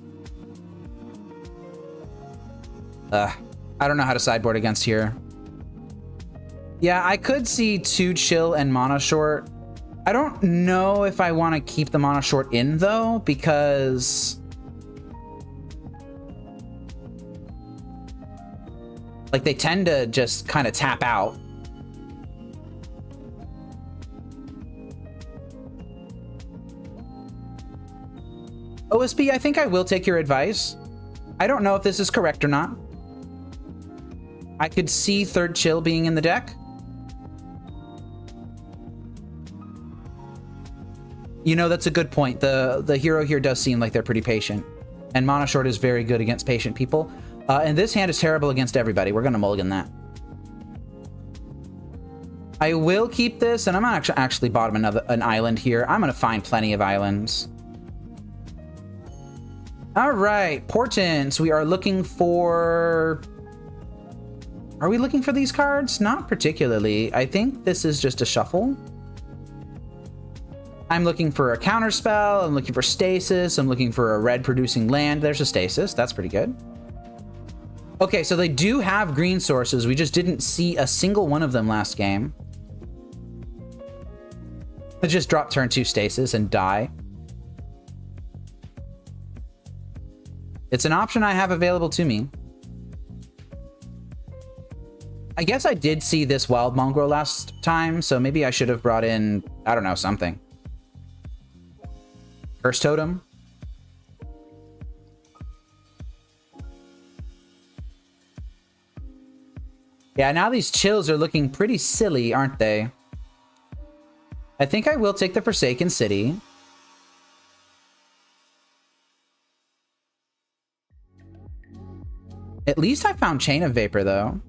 I don't know how to sideboard against here. Yeah, I could see 2 Chill and Mana Short. I don't know if I want to keep the Mana Short in, though, because... like, they tend to just kind of tap out. OSB, I think I will take your advice. I don't know if this is correct or not. I could see 3rd Chill being in the deck. You know, that's a good point. The hero here does seem like they're pretty patient. And Mana Short is very good against patient people. And this hand is terrible against everybody. We're going to mulligan that. I will keep this, and I'm going to actually bottom an island here. I'm going to find plenty of islands. All right, Portents. We are looking for... Are we looking for these cards? Not particularly. I think this is just a shuffle. I'm looking for a counterspell. I'm looking for Stasis. I'm looking for a red producing land. There's a Stasis. That's pretty good. Okay, so they do have green sources. We just didn't see a single one of them last game. Just drop turn 2 Stasis and die. It's an option I have available to me. I guess I did see this Wild Mongrel last time, so maybe I should have brought in, I don't know, something. Curse Totem. Yeah, now these chills are looking pretty silly, aren't they? I think I will take the Forsaken City. At least I found Chain of Vapor, though.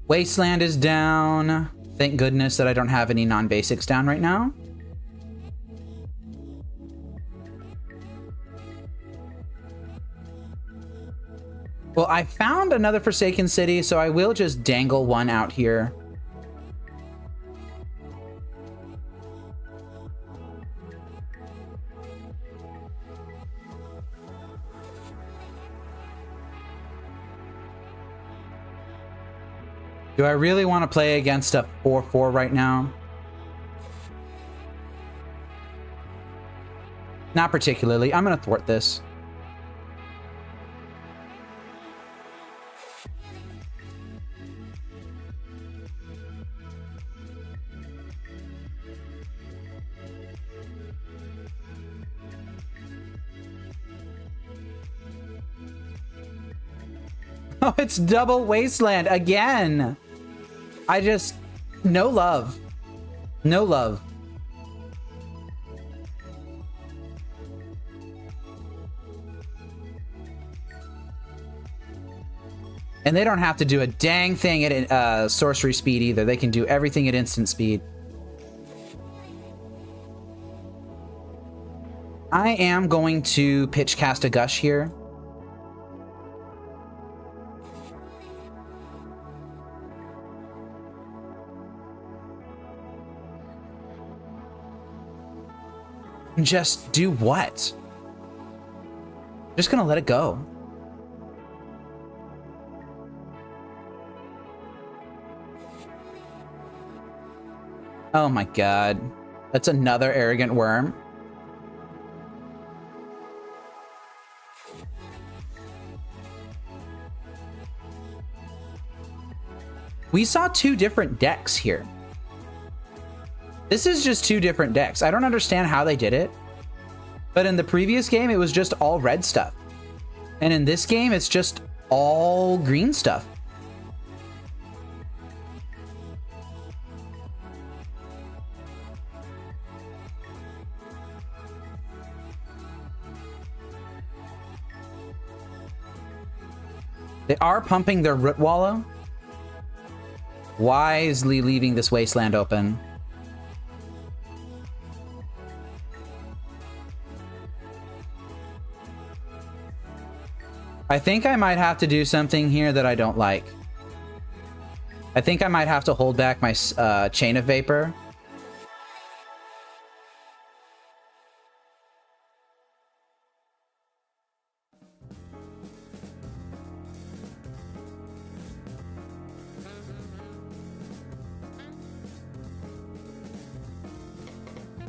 Wasteland is down. Thank goodness that I don't have any non-basics down right now. Well, I found another Forsaken City, so I will just dangle one out here. Do I really want to play against a 4/4 right now? Not particularly. I'm going to thwart this. Oh, it's double Wasteland again. I just... no love. No love. And they don't have to do a dang thing at sorcery speed either. They can do everything at instant speed. I am going to pitch cast a Gush here. Just do what? Just gonna let it go. Oh my god. That's another arrogant worm. We saw two different decks here. This is just two different decks. I don't understand how they did it. But in the previous game, it was just all red stuff. And in this game, it's just all green stuff. They are pumping their Root Wallow. Wisely leaving this wasteland open. I think I might have to do something here that I don't like. I think I might have to hold back my Chain of Vapor.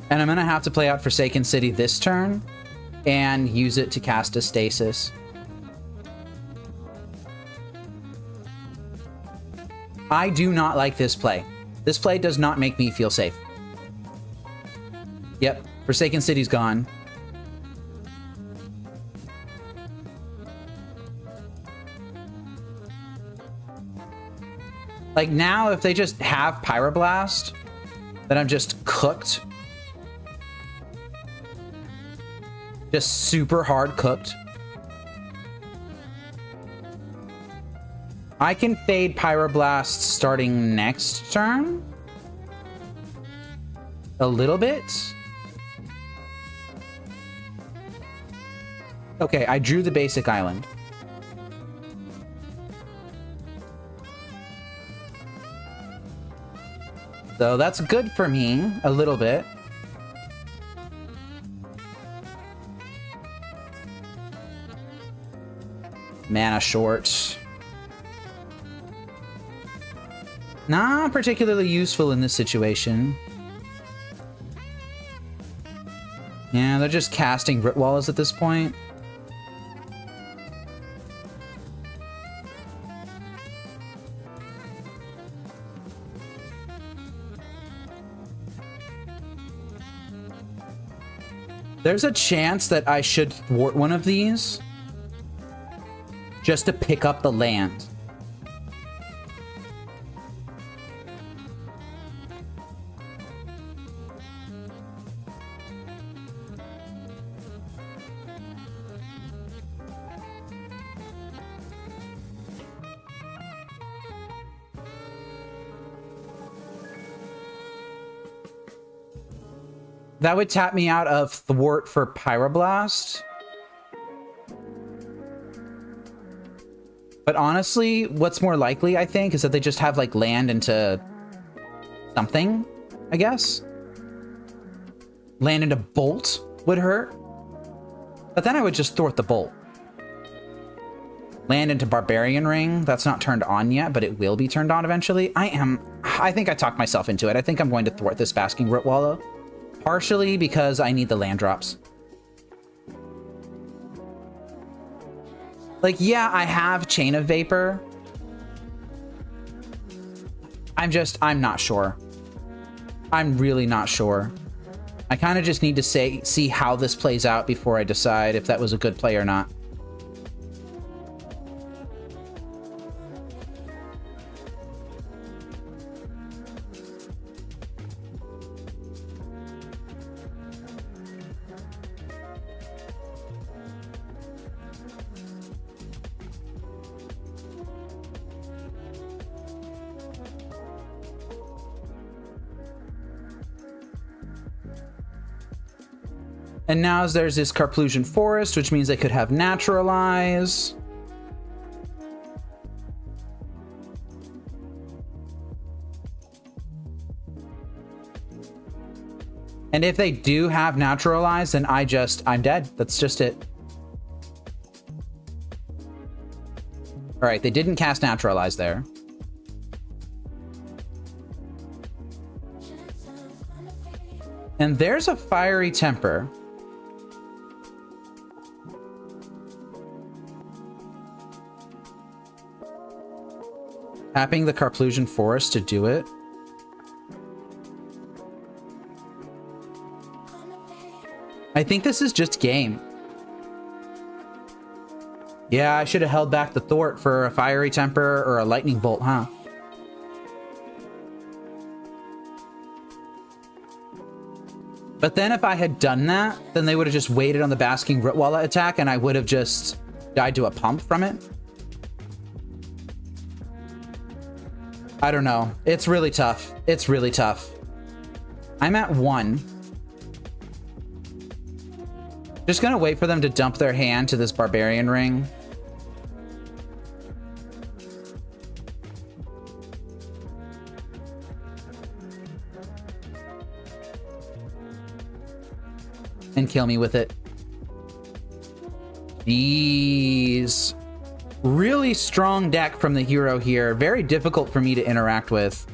And I'm going to have to play out Forsaken City this turn and use it to cast a Stasis. I do not like this play. This play does not make me feel safe. Yep, Forsaken City's gone. Like now, if they just have Pyroblast, then I'm just cooked. Just super hard cooked. I can fade Pyroblast starting next turn. A little bit. Okay, I drew the basic island. So that's good for me, a little bit. Mana short. Not particularly useful in this situation. Yeah, they're just casting Ritwallas at this point. There's a chance that I should thwart one of these just to pick up the land. That would tap me out of Thwart for Pyroblast. But honestly, what's more likely, I think, is that they just have, like, land into something, I guess. Land into Bolt would hurt. But then I would just Thwart the Bolt. Land into Barbarian Ring. That's not turned on yet, but it will be turned on eventually. I think I talked myself into it. I think I'm going to Thwart this Basking Ritwalla. Partially because I need the land drops. Like, yeah, I have Chain of Vapor. I'm not sure. I'm really not sure. I kind of just need to see how this plays out before I decide if that was a good play or not. And now there's this Carplusian Forest, which means they could have Naturalize. And if they do have Naturalize, then I'm dead. That's just it. All right, they didn't cast Naturalize there. And there's a Fiery Temper. Tapping the Carplusian Forest to do it. I think this is just game. Yeah, I should have held back the Thwart for a Fiery Temper or a Lightning Bolt, huh? But then if I had done that, then they would have just waited on the Basking Ritwalla attack and I would have just died to a pump from it. I don't know. It's really tough. It's really tough. I'm at 1. Just gonna wait for them to dump their hand to this Barbarian Ring. And kill me with it. Jeez. Really strong deck from the hero here. Very difficult for me to interact with.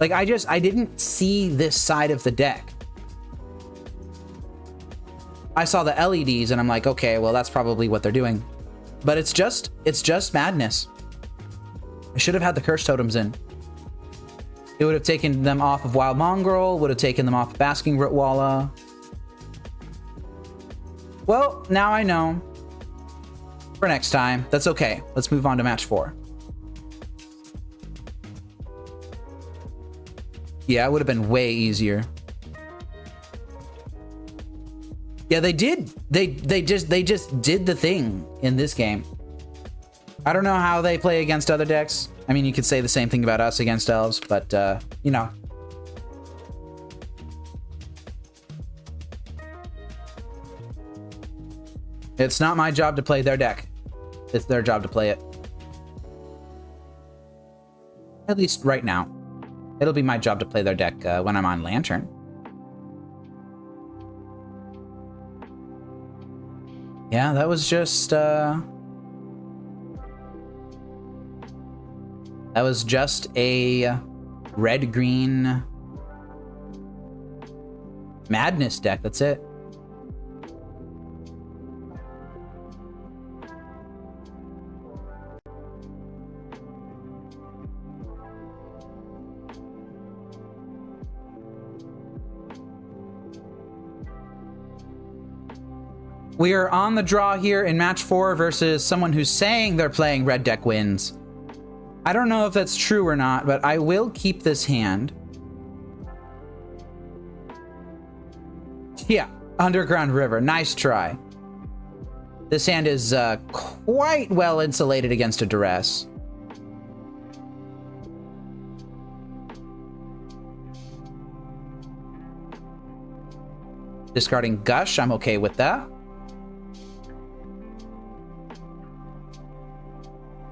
Like, I didn't see this side of the deck. I saw the LEDs and I'm like, okay, well, that's probably what they're doing. But it's just madness. I should have had the Curse Totems in. It would have taken them off of Wild Mongrel, would have taken them off of Basking Ritwalla. Well, now I know. For next time. That's okay. Let's move on to match 4. Yeah, it would have been way easier. Yeah, they did. They just did the thing in this game. I don't know how they play against other decks. I mean, you could say the same thing about us against elves, but, you know. It's not my job to play their deck. It's their job to play it. At least right now. It'll be my job to play their deck when I'm on Lantern. Yeah, that was just... that was just a red-green madness deck. That's it. We are on the draw here in match 4 versus someone who's saying they're playing red deck wins. I don't know if that's true or not, but I will keep this hand. Yeah, Underground River. Nice try. This hand is quite well insulated against a duress. Discarding Gush, I'm okay with that.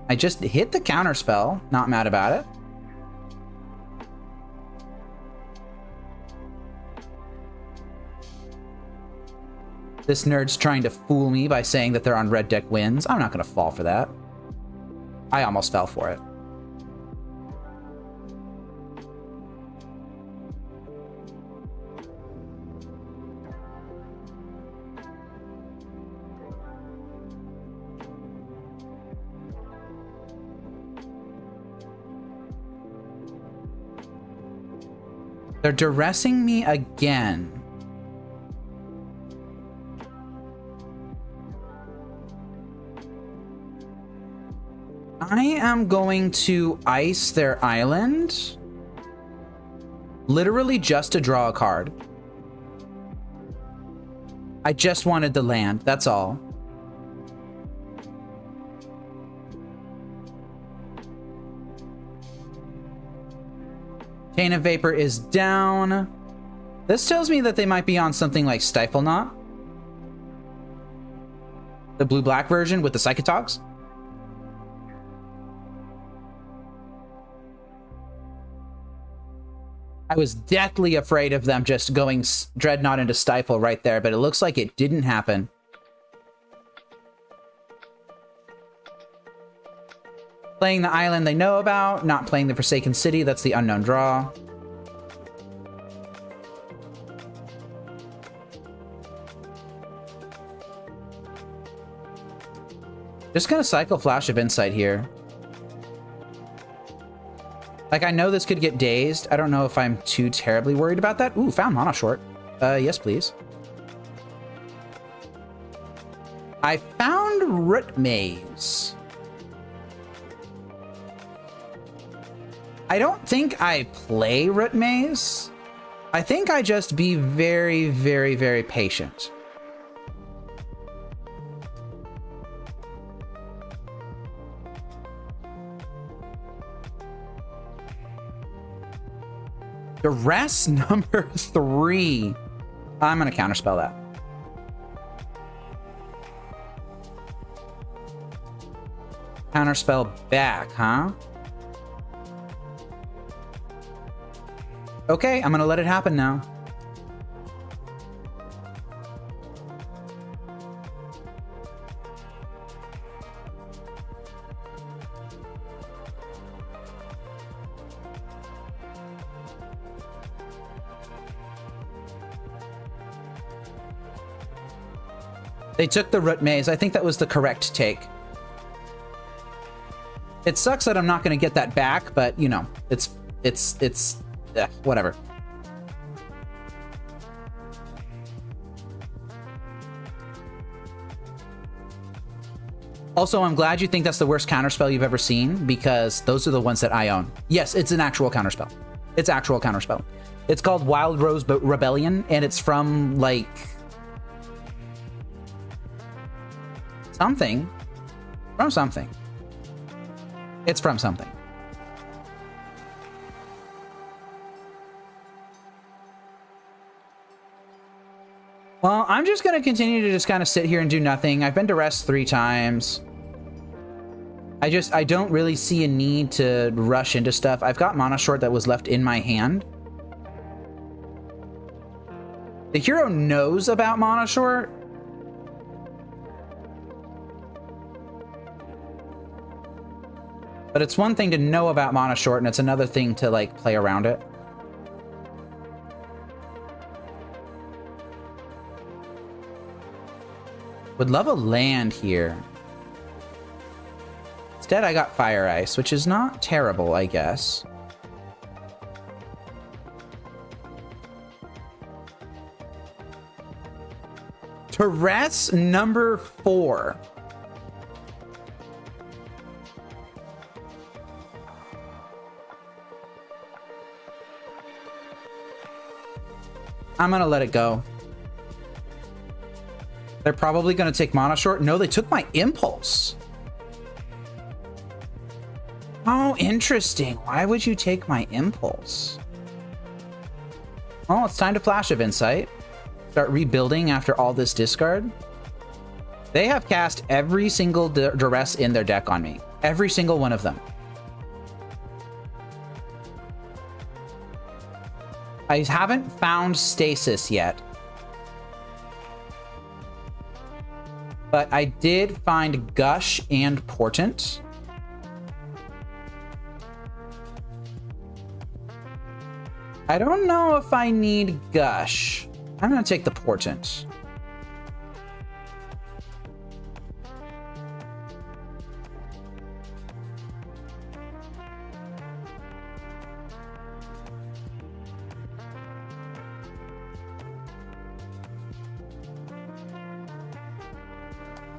I just hit the counterspell. Not mad about it. This nerd's trying to fool me by saying that they're on red deck wins. I'm not going to fall for that. I almost fell for it. They're duressing me again. I am going to ice their island. Literally just to draw a card. I just wanted the land, that's all. Chain of Vapor is down. This tells me that they might be on something like Stifle Knot. The blue-black version with the Psychotogs. I was deathly afraid of them just going Dreadnought into Stifle right there, but it looks like it didn't happen. Playing the island they know about, not playing the Forsaken City, that's the unknown draw. Just gonna cycle Flash of Insight here. Like, I know this could get dazed. I don't know if I'm too terribly worried about that. Ooh, found Mana Short. Yes, please. I found Root Maze. I don't think I play Root Maze. I think I just be very, very, very patient. Duress number 3. I'm gonna counterspell that. Counterspell back, huh? Okay, I'm gonna let it happen now. They took the Root Maze. I think that was the correct take. It sucks that I'm not going to get that back, but, you know, it's whatever. Also, I'm glad you think that's the worst counterspell you've ever seen, because those are the ones that I own. Yes, it's an actual counterspell. It's actual counterspell. It's called Wild Rose Rebellion, and it's from, like... something. From something. It's from something. Well, I'm just going to continue to just kind of sit here and do nothing. I've been to rest 3 times. I don't really see a need to rush into stuff. I've got Mana Short that was left in my hand. The hero knows about Mana Short. But it's one thing to know about Mana Short, and it's another thing to, like, play around it. Would love a land here. Instead, I got Fire Ice, which is not terrible, I guess. Tourette's number 4. I'm gonna let it go. They're probably gonna take Mana Short. No, they took my Impulse. Oh, interesting. Why would you take my Impulse? Oh, it's time to Flash of Insight. Start rebuilding after all this discard. They have cast every single duress in their deck on me. Every single one of them. I haven't found Stasis yet. But I did find Gush and Portent. I don't know if I need Gush. I'm going to take the Portent.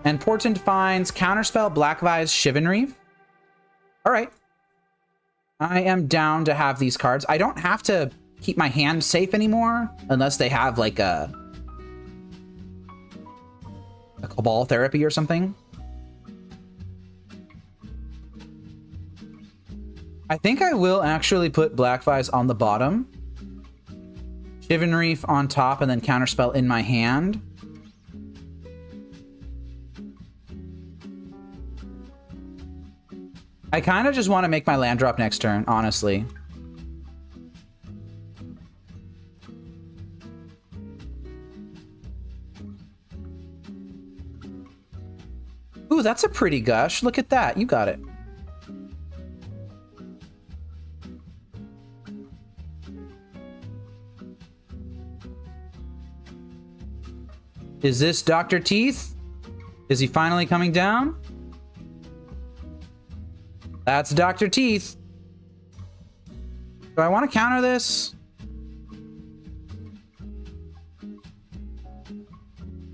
And Portent finds Counterspell, Black Vise, Chivalry. All right. I am down to have these cards. I don't have to keep my hand safe anymore unless they have like a Cabal Therapy or something. I think I will actually put Black Vise on the bottom, Chivalry on top, and then Counterspell in my hand. I kind of just want to make my land drop next turn, honestly. Ooh, that's a pretty Gush. Look at that. You got it. Is this Dr. Teeth? Is he finally coming down? That's Dr. Teeth. Do I want to counter this?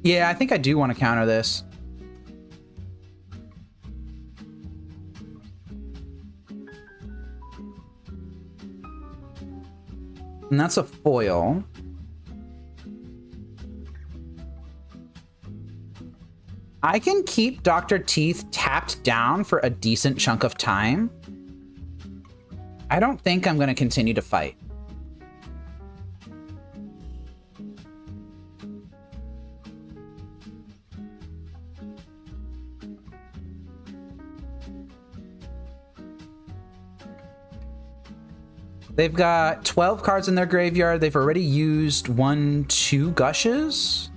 Yeah, I think I do want to counter this. And that's a foil. I can keep Dr. Teeth tapped down for a decent chunk of time. I don't think I'm going to continue to fight. They've got 12 cards in their graveyard. They've already used 2 Gushes.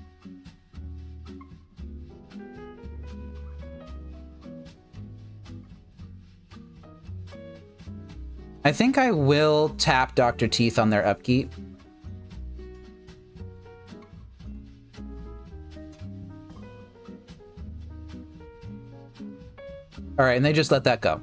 I think I will tap Dr. Teeth on their upkeep. All right, and they just let that go.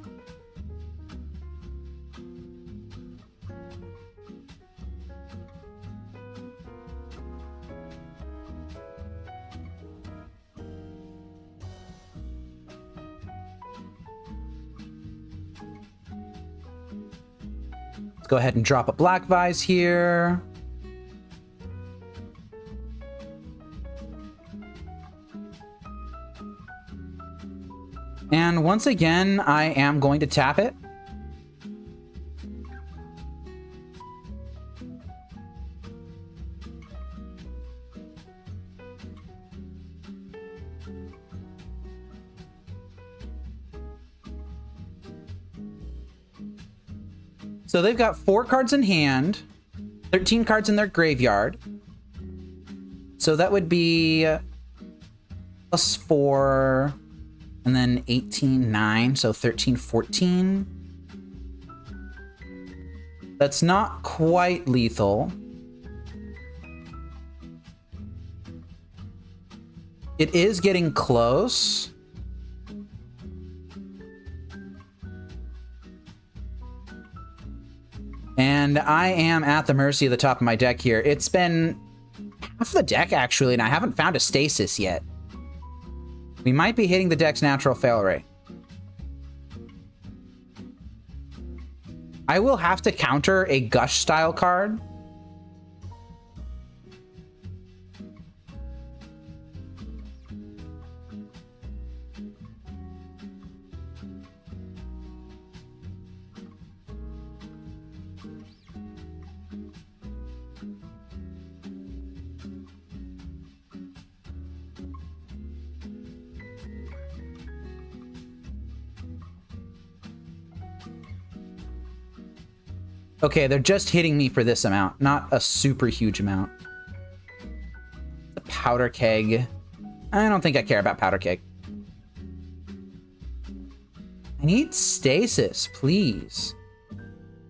Let's go ahead and drop a Black Vise here. And once again, I am going to tap it. So they've got 4 cards in hand, 13 cards in their graveyard. So that would be +4, and then 18, 9, so 13, 14. That's not quite lethal. It is getting close. And I am at the mercy of the top of my deck here. It's been half the deck, actually, and I haven't found a Stasis yet. We might be hitting the deck's natural fail rate. I will have to counter a Gush-style card. Okay, they're just hitting me for this amount, not a super huge amount. The powder keg. I don't think I care about powder keg. I need stasis, please.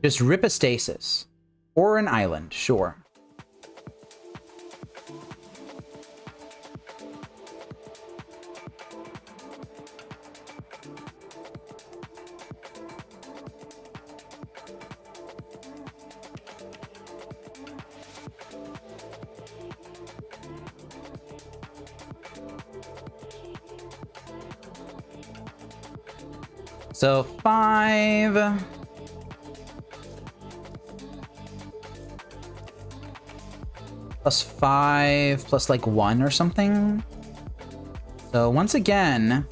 Just rip a stasis. Or an island, sure. So 5. +5 plus like 1 or something. So once again,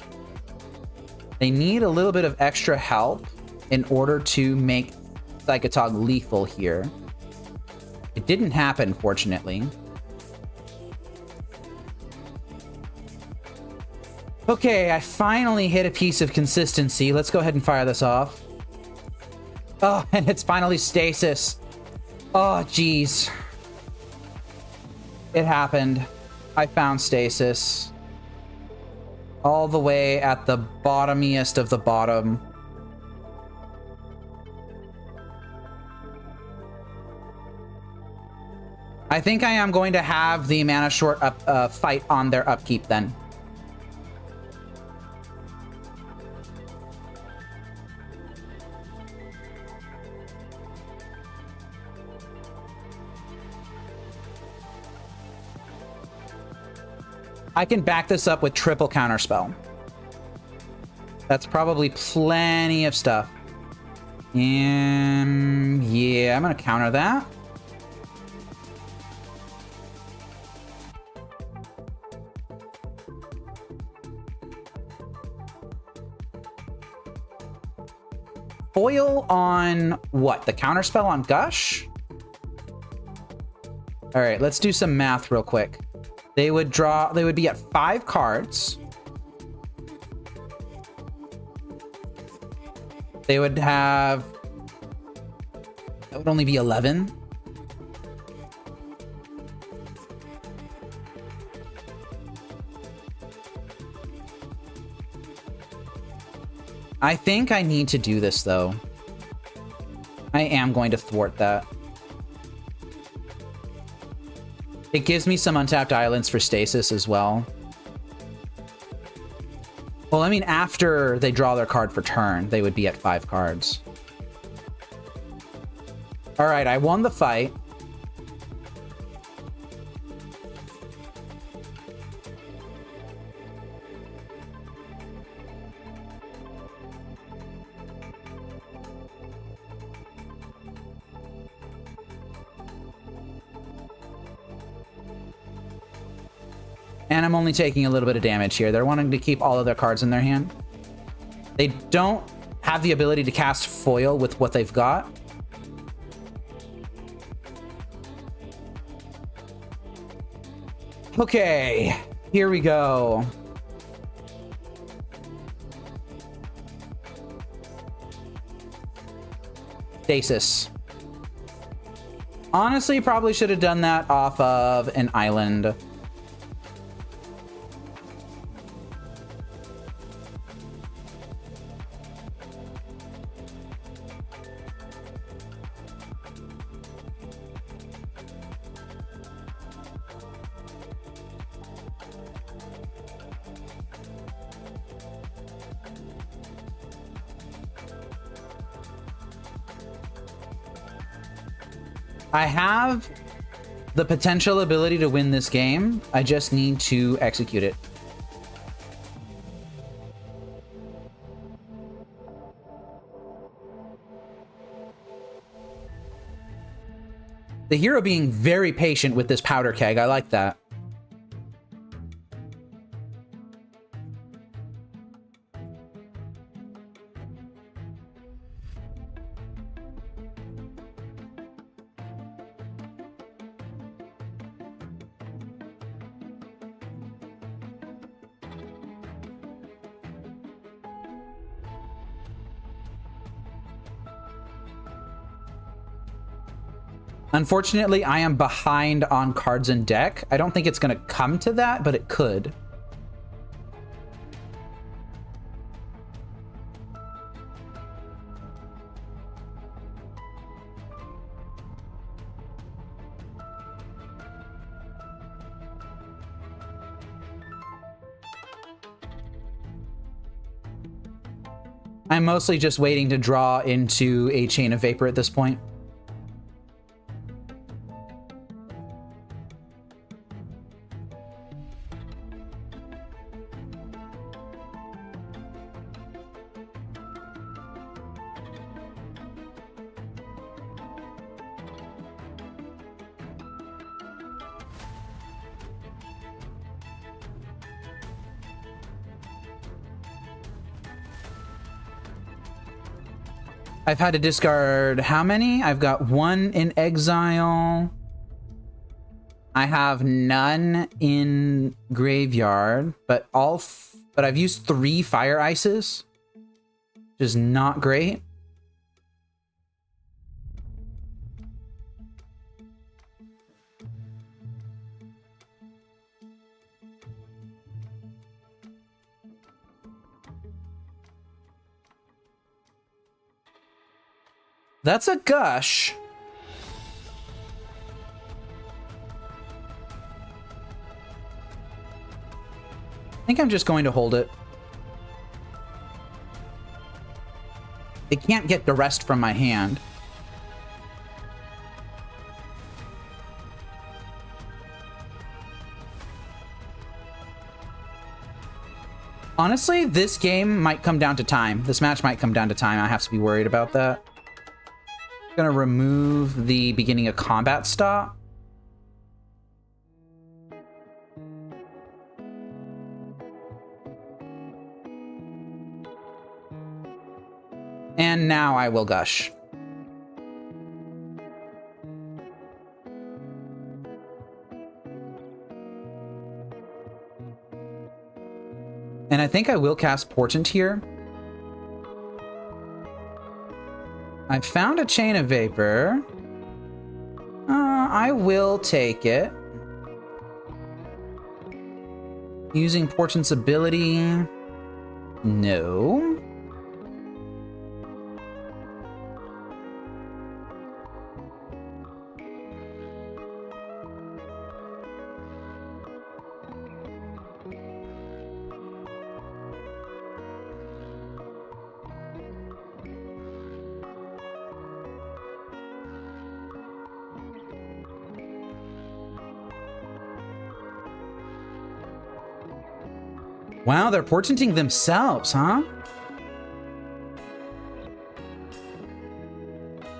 they need a little bit of extra help in order to make Psychotog lethal here. It didn't happen, fortunately. Okay, I finally hit a piece of consistency. Let's go ahead and fire this off. Oh, and it's finally stasis. Oh, geez. It happened. I found stasis. All the way at the bottomiest of the bottom. I think I am going to have the mana short fight on their upkeep then. I can back this up with triple counterspell. That's probably plenty of stuff. And yeah, I'm gonna counter that. Foil on what? The counterspell on Gush? All right, let's do some math real quick. They would be at 5 cards. They would have, that would only be 11. I think I need to do this though. I am going to thwart that. It gives me some untapped islands for stasis as well. Well, I mean, after they draw their card for turn, they would be at 5 cards. All right, I won the fight. And I'm only taking a little bit of damage here. They're wanting to keep all of their cards in their hand. They don't have the ability to cast foil with what they've got. Okay, here we go. Stasis. Honestly, probably should have done that off of an island. I have the potential ability to win this game. I just need to execute it. The hero being very patient with this powder keg. I like that. Unfortunately, I am behind on cards in deck. I don't think it's going to come to that, but it could. I'm mostly just waiting to draw into a Chain of Vapor at this point. I've had to discard how many? I've got 1 in exile. I have none in graveyard, but I've used 3 fire ices, which is not great. That's a Gush. I think I'm just going to hold it. It can't get the rest from my hand. Honestly, this game might come down to time. This match might come down to time. I have to be worried about that. Gonna remove the beginning of combat stop. And now I will Gush. And I think I will cast Portent here. I found a Chain of Vapor. I will take it. Using Portent's ability. No. Wow, they're portenting themselves, huh?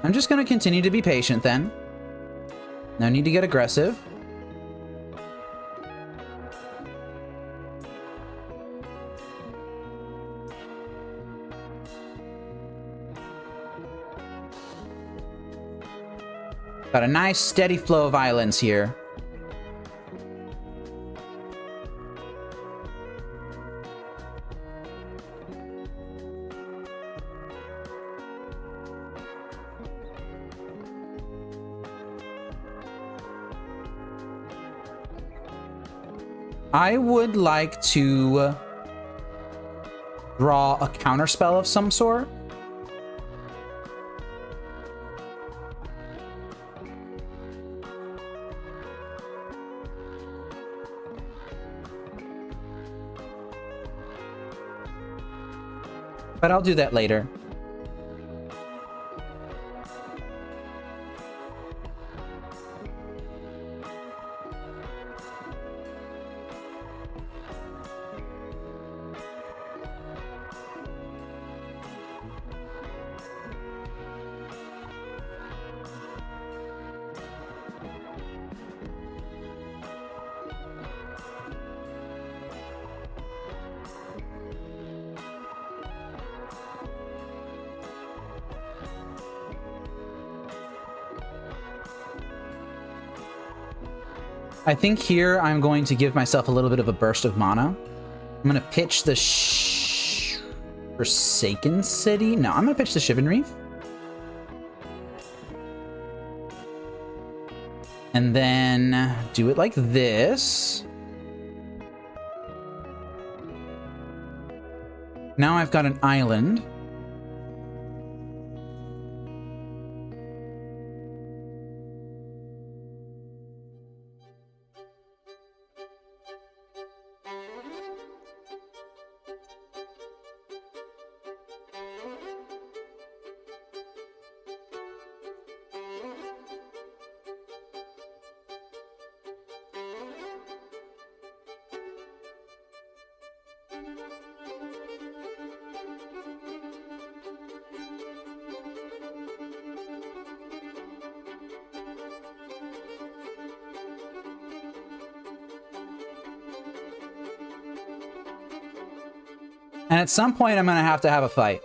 I'm just going to continue to be patient then. No need to get aggressive. Got a nice steady flow of islands here. I would like to draw a counterspell of some sort. But I'll do that later. I think here I'm going to give myself a little bit of a burst of mana. I'm going to pitch the Forsaken City. No, I'm going to pitch the Shivan Reef. And then do it like this. Now I've got an island. And at some point, I'm going to have a fight.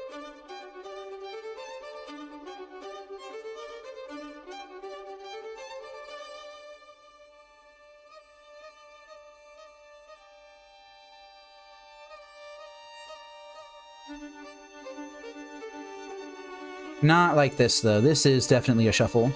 Not like this, though. This is definitely a shuffle.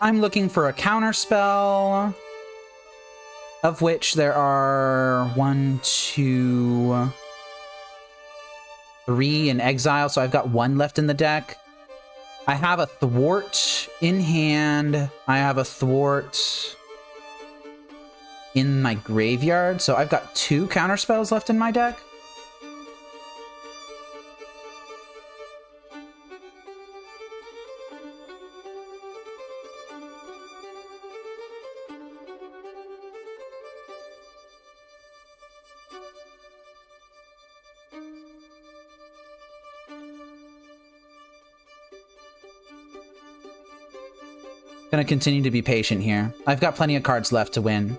I'm looking for a counterspell, of which there are 1, 2, 3 in exile, so I've got 1 left in the deck. I have a Thwart in hand. I have a Thwart in my graveyard, so I've got 2 counterspells left in my deck. Gonna continue to be patient here. I've got plenty of cards left to win.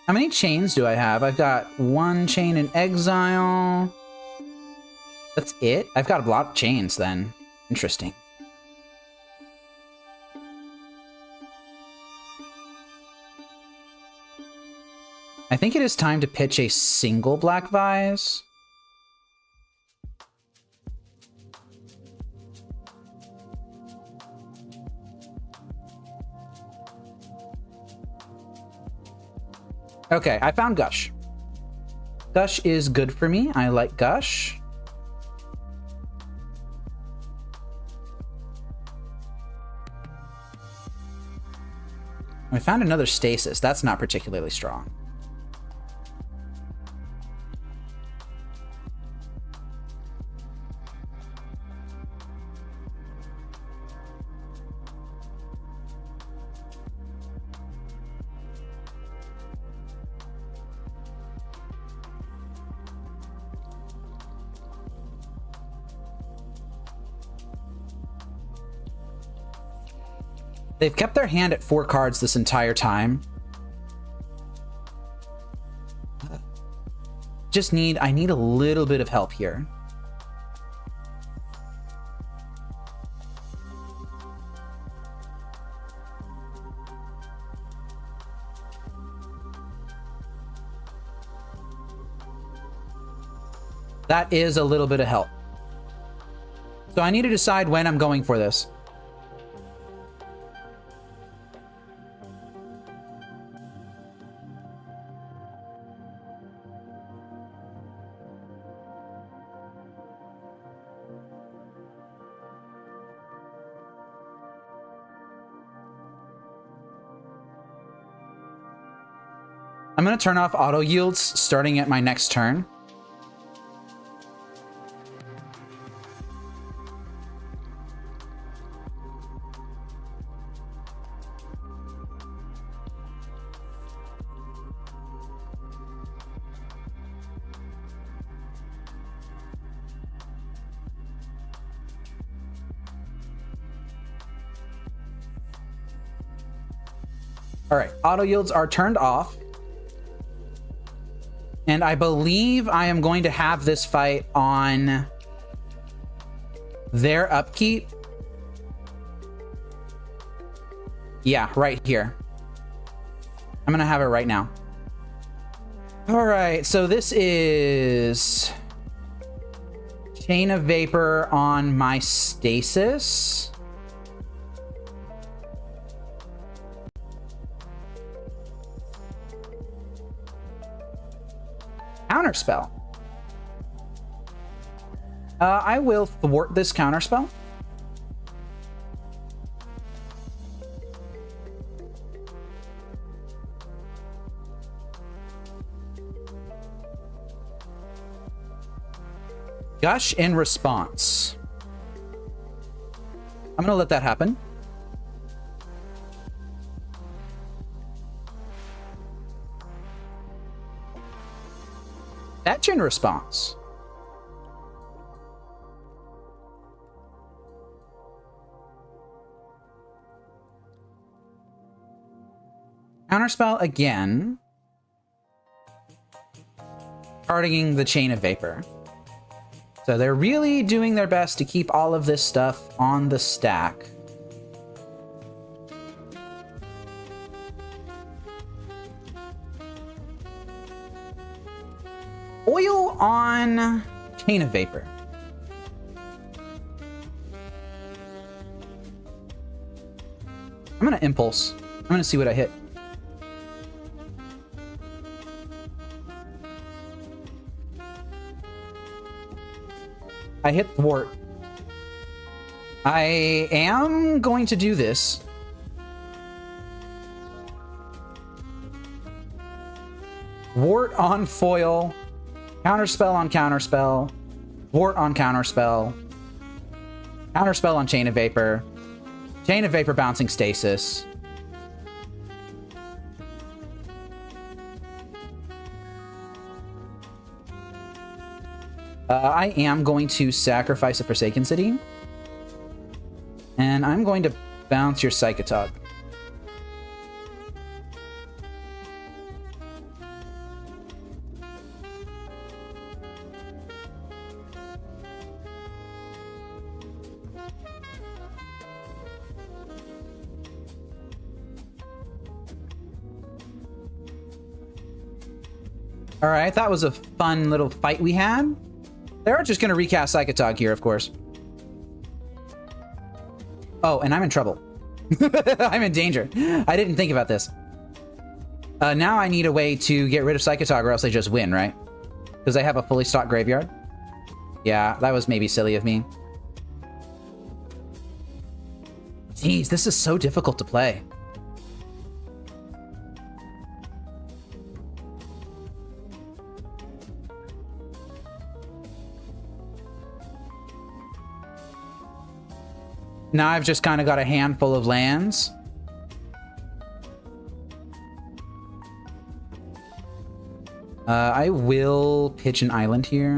How many chains do I have? I've got 1 chain in exile. That's it? I've got a lot of chains then. Interesting. I think it is time to pitch a single Black Vise. Okay, I found Gush. Gush is good for me. I like Gush. I found another Stasis. That's not particularly strong. They've kept their hand at 4 cards this entire time. I need a little bit of help here. That is a little bit of help. So I need to decide when I'm going for this. I'm going to turn off auto yields starting at my next turn. All right, auto yields are turned off. And I believe I am going to have this fight on their upkeep. Yeah, right here. I'm going to have it right now. All right, so this is Chain of Vapor on my Stasis. Counterspell. I will thwart this counterspell. Gush in response. I'm gonna let that happen. Fetch in response. Counterspell again. Targeting the Chain of Vapor. So they're really doing their best to keep all of this stuff on the stack. Oil on Chain of Vapor. I'm gonna impulse. I'm gonna see what I hit. I hit Thwart. I am going to do this. Thwart on foil. Counterspell on counterspell. Thwart on counterspell. Counterspell on Chain of Vapor. Chain of Vapor bouncing Stasis. I am going to sacrifice a Forsaken City. And I'm going to bounce your Psychotog. All right, that was a fun little fight we had. They're just going to recast Psychotog here, of course. Oh, and I'm in trouble. I'm in danger. I didn't think about this. Now I need a way to get rid of Psychotog or else they just win, right? Because I have a fully stocked graveyard. Yeah, that was maybe silly of me. Jeez, this is so difficult to play. Now I've just kind of got a handful of lands. I will pitch an island here.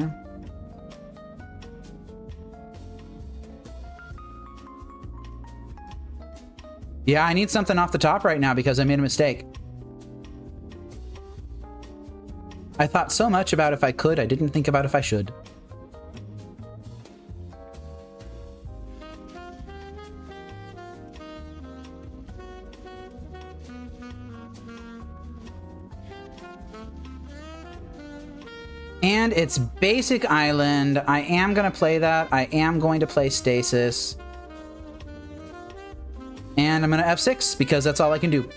Yeah, I need something off the top right now because I made a mistake. I thought so much about if I could, I didn't think about if I should. And it's basic island. I am going to play that. I am going to play Stasis. And I'm going to F6 because that's all I can do.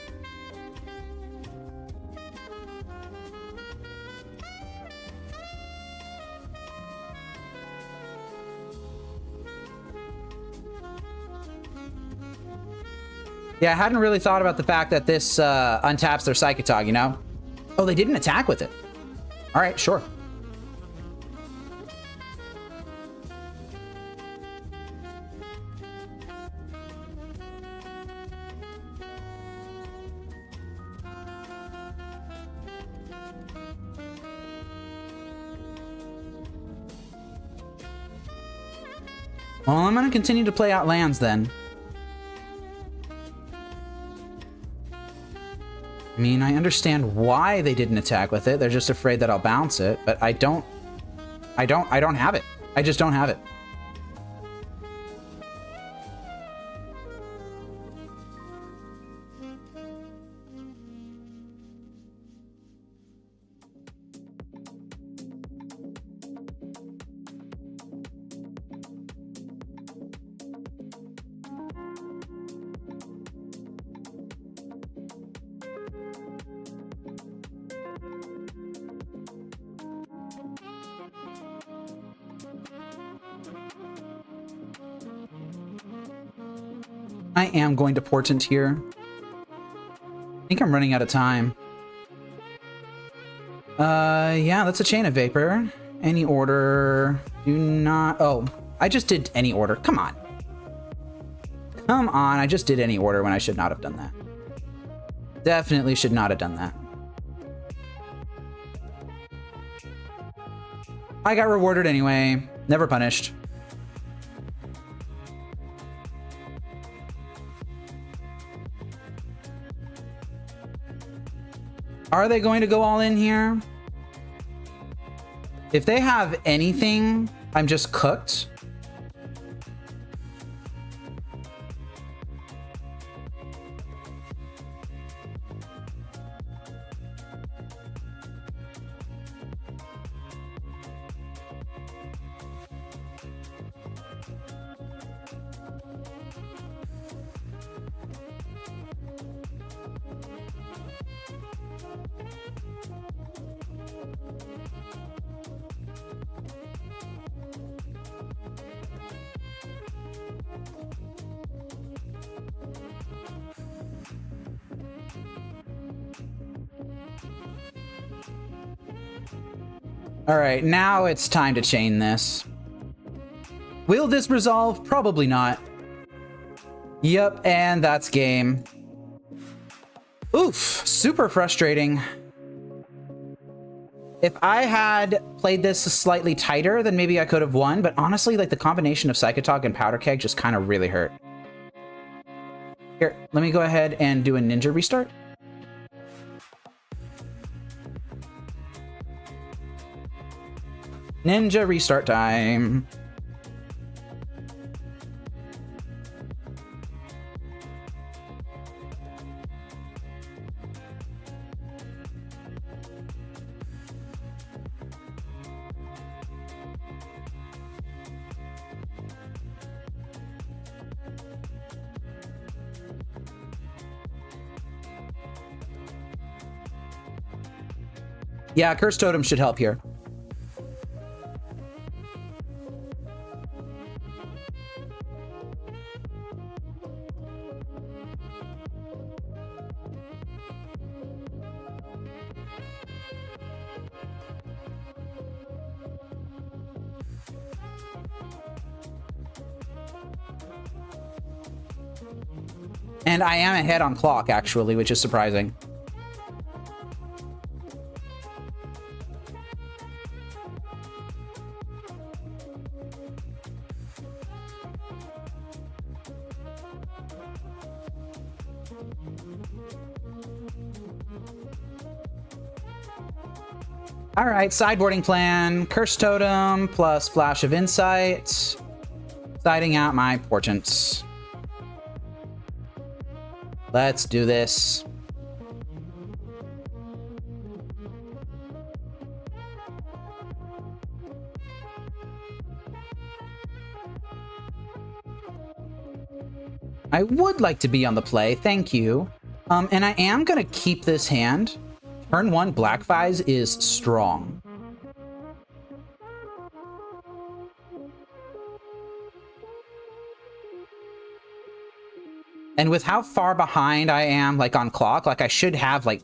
Yeah, I hadn't really thought about the fact that this untaps their Psychotog, you know? Oh, they didn't attack with it. All right, sure. Well, I'm going to continue to play out lands then. I mean, I understand why they didn't attack with it. They're just afraid that I'll bounce it, but I don't have it. I just don't have it. I am going to Portent here. I think I'm running out of time. Yeah, that's a Chain of Vapor. Any order. Do not... Oh, I just did any order. Come on. Come on, I just did any order when I should not have done that. Definitely should not have done that. I got rewarded anyway. Never punished. Are they going to go all in here? If they have anything, I'm just cooked. All right, now it's time to chain this. Will this resolve? Probably not. Yep, and that's game. Oof, super frustrating. If I had played this slightly tighter, then maybe I could have won, but honestly, like the combination of Psychotog and Powder Keg just kind of really hurt. Here, let me go ahead and do a ninja restart. Ninja restart time. Yeah, Curse Totem should help here. And I am ahead on clock, actually, which is surprising. All right, sideboarding plan. Curse Totem plus Flash of Insight. Siding out my portents. Let's do this. I would like to be on the play, thank you. And I am gonna keep this hand. Turn 1 Black Vise is strong. And with how far behind I am, like on clock, like I should have like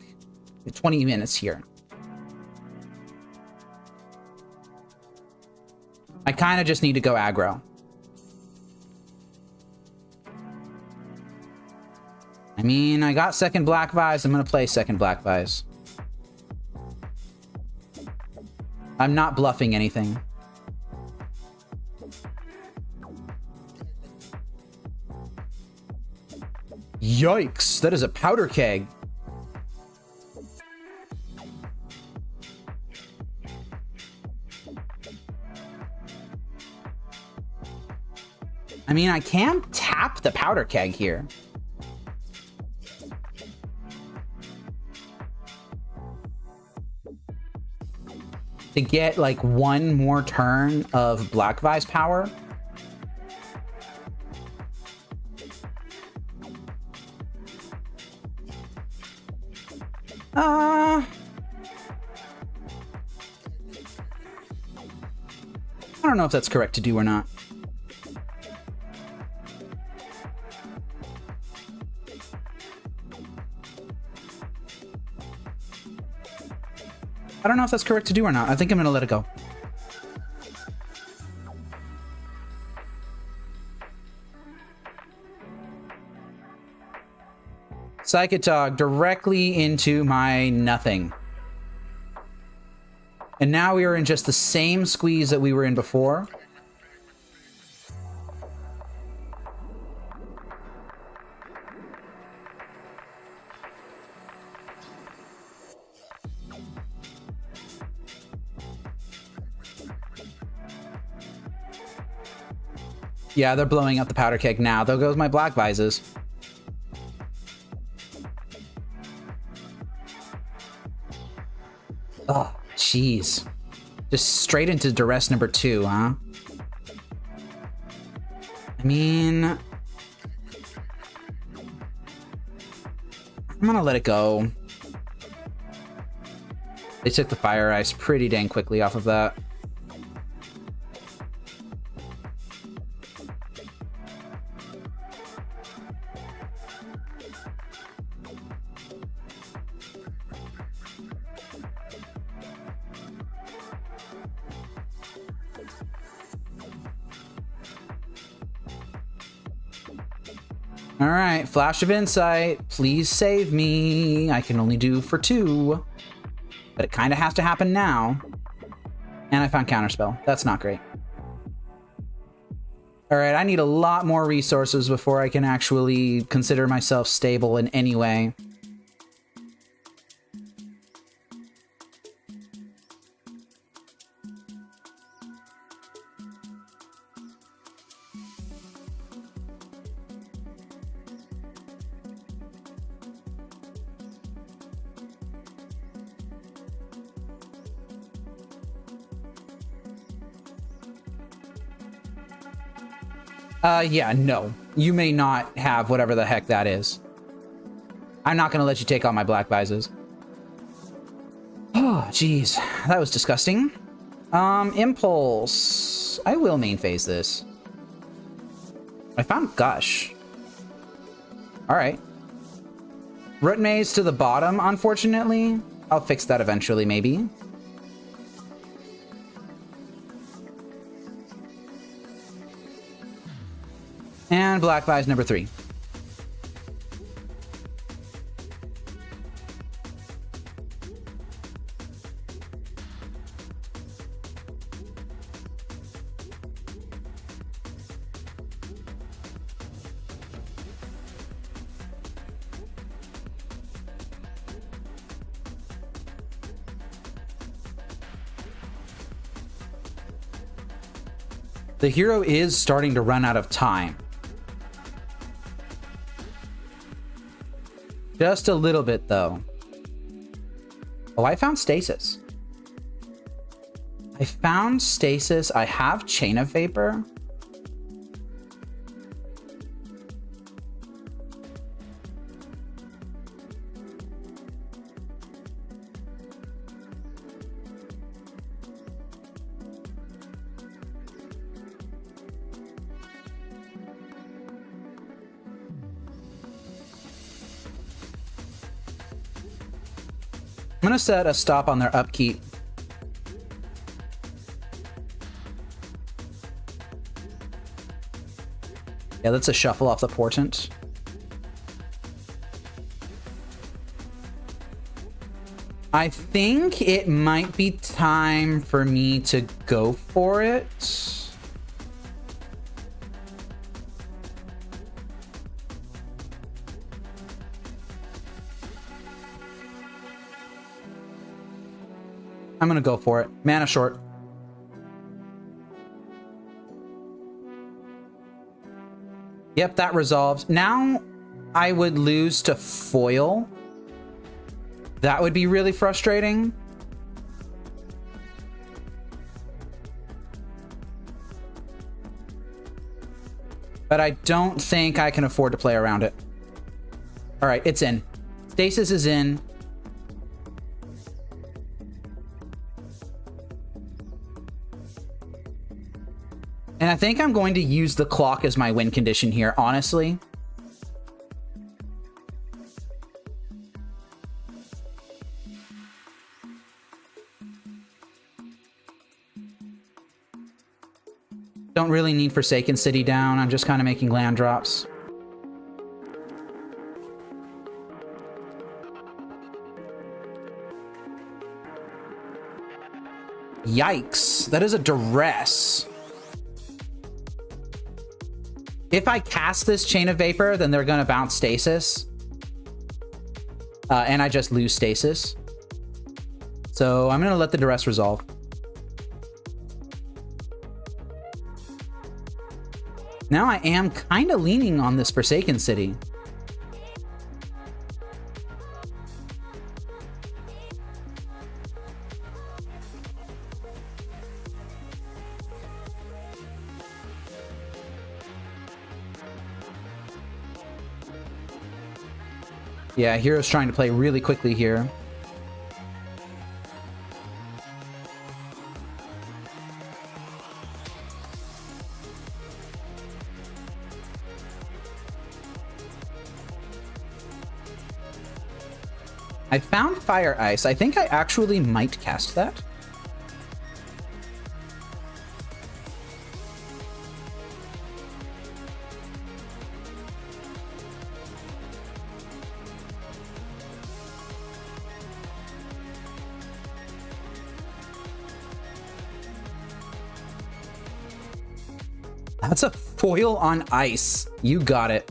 20 minutes here. I kind of just need to go aggro. I mean, I got second Black Vise. I'm going to play second Black Vise. I'm not bluffing anything. Yikes, that is a powder keg. I mean, I can tap the powder keg here. To get like one more turn of Black Vise power. I don't know if that's correct to do or not. I don't know if that's correct to do or not. I think I'm gonna let it go. Psychotog directly into my nothing. And now we are in just the same squeeze that we were in before. Yeah, they're blowing up the powder keg now. There goes my Black Vises. Oh, jeez. Just straight into duress number 2, huh? I mean, I'm gonna let it go. They took the fire ice pretty dang quickly off of that. All right, Flash of Insight. Please save me. I can only do for 2. But it kind of has to happen now. And I found Counterspell. That's not great. All right, I need a lot more resources before I can actually consider myself stable in any way. Yeah, no. You may not have whatever the heck that is. I'm not gonna let you take all my Black Vises. Oh, jeez. That was disgusting. Impulse. I will main phase this. I found Gush. Alright. Root Maze to the bottom, unfortunately. I'll fix that eventually, maybe. And Black Vise number 3. The hero is starting to run out of time. Just a little bit, though. Oh, I found Stasis. I found Stasis. I have Chain of Vapor. I'm gonna set a stop on their upkeep. Yeah, that's a shuffle off the portent. I think it might be time for me to go for it. I'm gonna go for it. Mana short. Yep, that resolved. Now I would lose to foil. That would be really frustrating. But I don't think I can afford to play around it. All right, it's in. Stasis is in. And I think I'm going to use the clock as my win condition here, honestly. Don't really need Forsaken City down. I'm just kind of making land drops. Yikes. That is a duress. If I cast this Chain of Vapor, then they're going to bounce Stasis. And I just lose Stasis. So I'm going to let the duress resolve. Now I am kind of leaning on this Forsaken City. Yeah, Hero's trying to play really quickly here. I found Fire Ice. I think I actually might cast that. That's a foil on ice. You got it.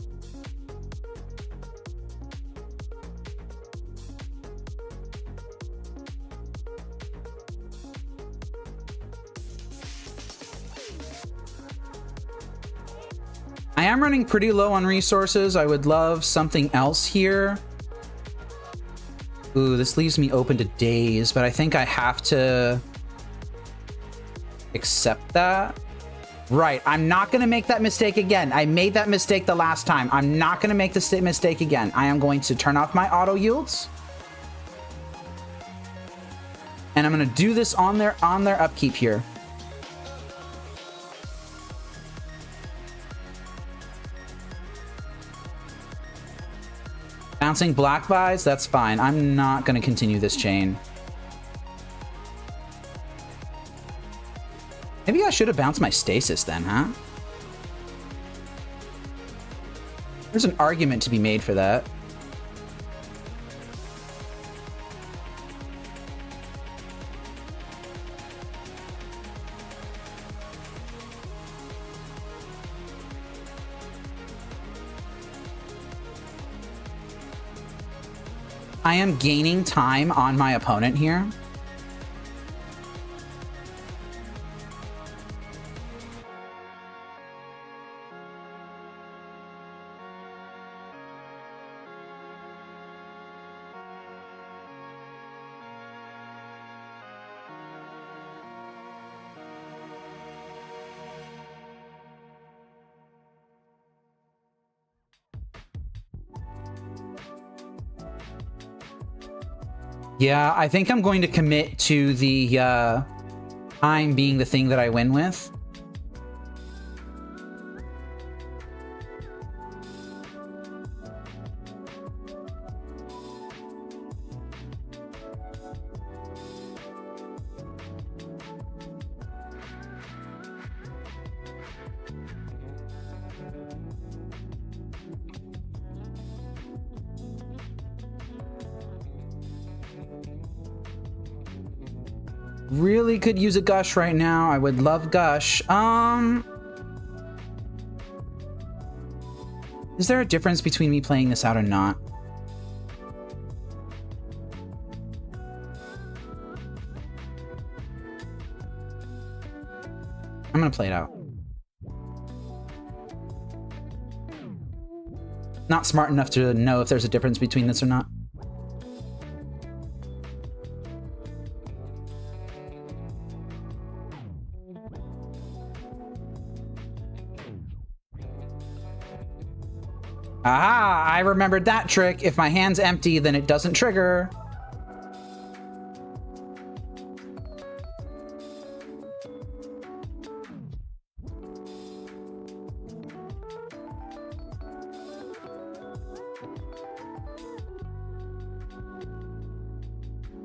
I am running pretty low on resources. I would love something else here. Ooh, this leaves me open to Daze, but I think I have to accept that. Right, I'm not going to make that mistake again. I made that mistake the last time. I'm not going to make the mistake again. I am going to turn off my auto yields. And I'm going to do this on their upkeep here. Bouncing Black Vise, that's fine. I'm not going to continue this chain. Maybe I should have bounced my Stasis then, huh? There's an argument to be made for that. I am gaining time on my opponent here. Yeah, I think I'm going to commit to the time being the thing that I win with. Really could use a Gush right now. I would love Gush. Is there a difference between me playing this out or not? I'm gonna play it out. Not smart enough to know if there's a difference between this or not. Aha! I remembered that trick. If my hand's empty, then it doesn't trigger.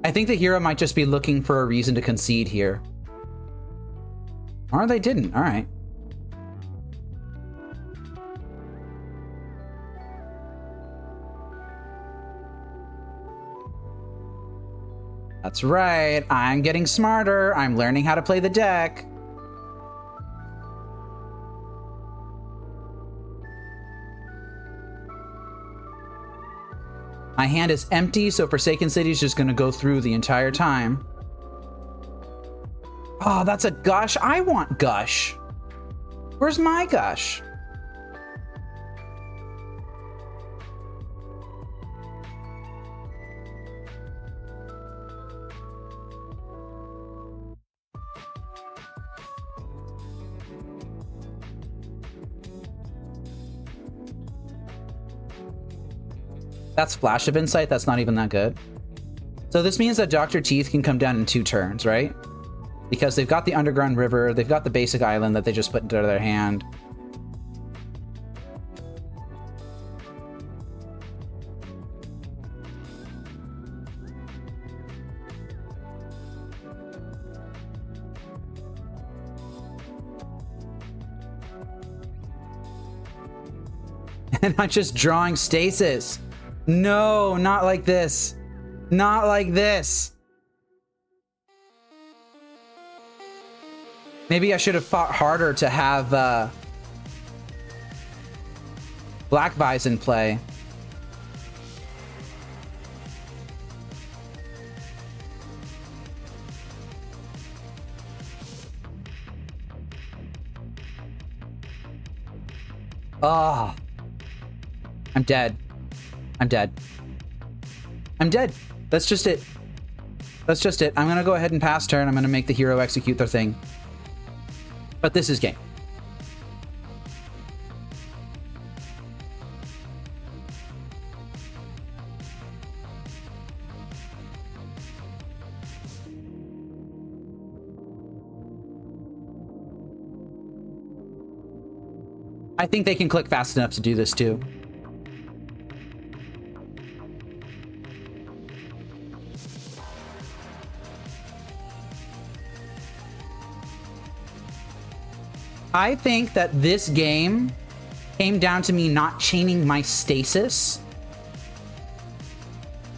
I think the hero might just be looking for a reason to concede here. Or they didn't. All right. That's right. I'm getting smarter. I'm learning how to play the deck. My hand is empty, so Forsaken City is just going to go through the entire time. Oh, that's a Gush. I want Gush. Where's my Gush? That's Flash of Insight. That's not even that good. So this means that Dr. Teeth can come down in 2 turns, right? Because they've got the Underground River, they've got the basic island that they just put into their hand. And I'm just drawing Stasis. No, not like this. Not like this. Maybe I should have fought harder to have Black Vise in play. Ah, I'm dead. I'm dead. I'm dead. That's just it. That's just it. I'm gonna go ahead and pass turn. I'm gonna make the hero execute their thing. But this is game. I think they can click fast enough to do this too. I think that this game came down to me not chaining my Stasis.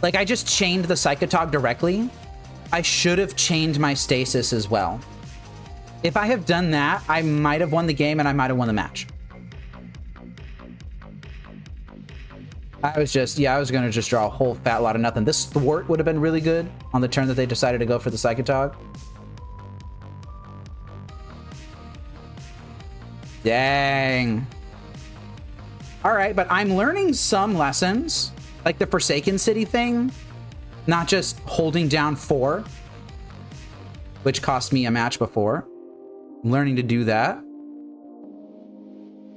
Like, I just chained the Psychotog directly. I should have chained my Stasis as well. If I have done that, I might have won the game and I might have won the match. I was going to just draw a whole fat lot of nothing. This Thwart would have been really good on the turn that they decided to go for the Psychotog. Dang. All right, but I'm learning some lessons, like the Forsaken City thing, not just holding down 4, which cost me a match before. I'm learning to do that.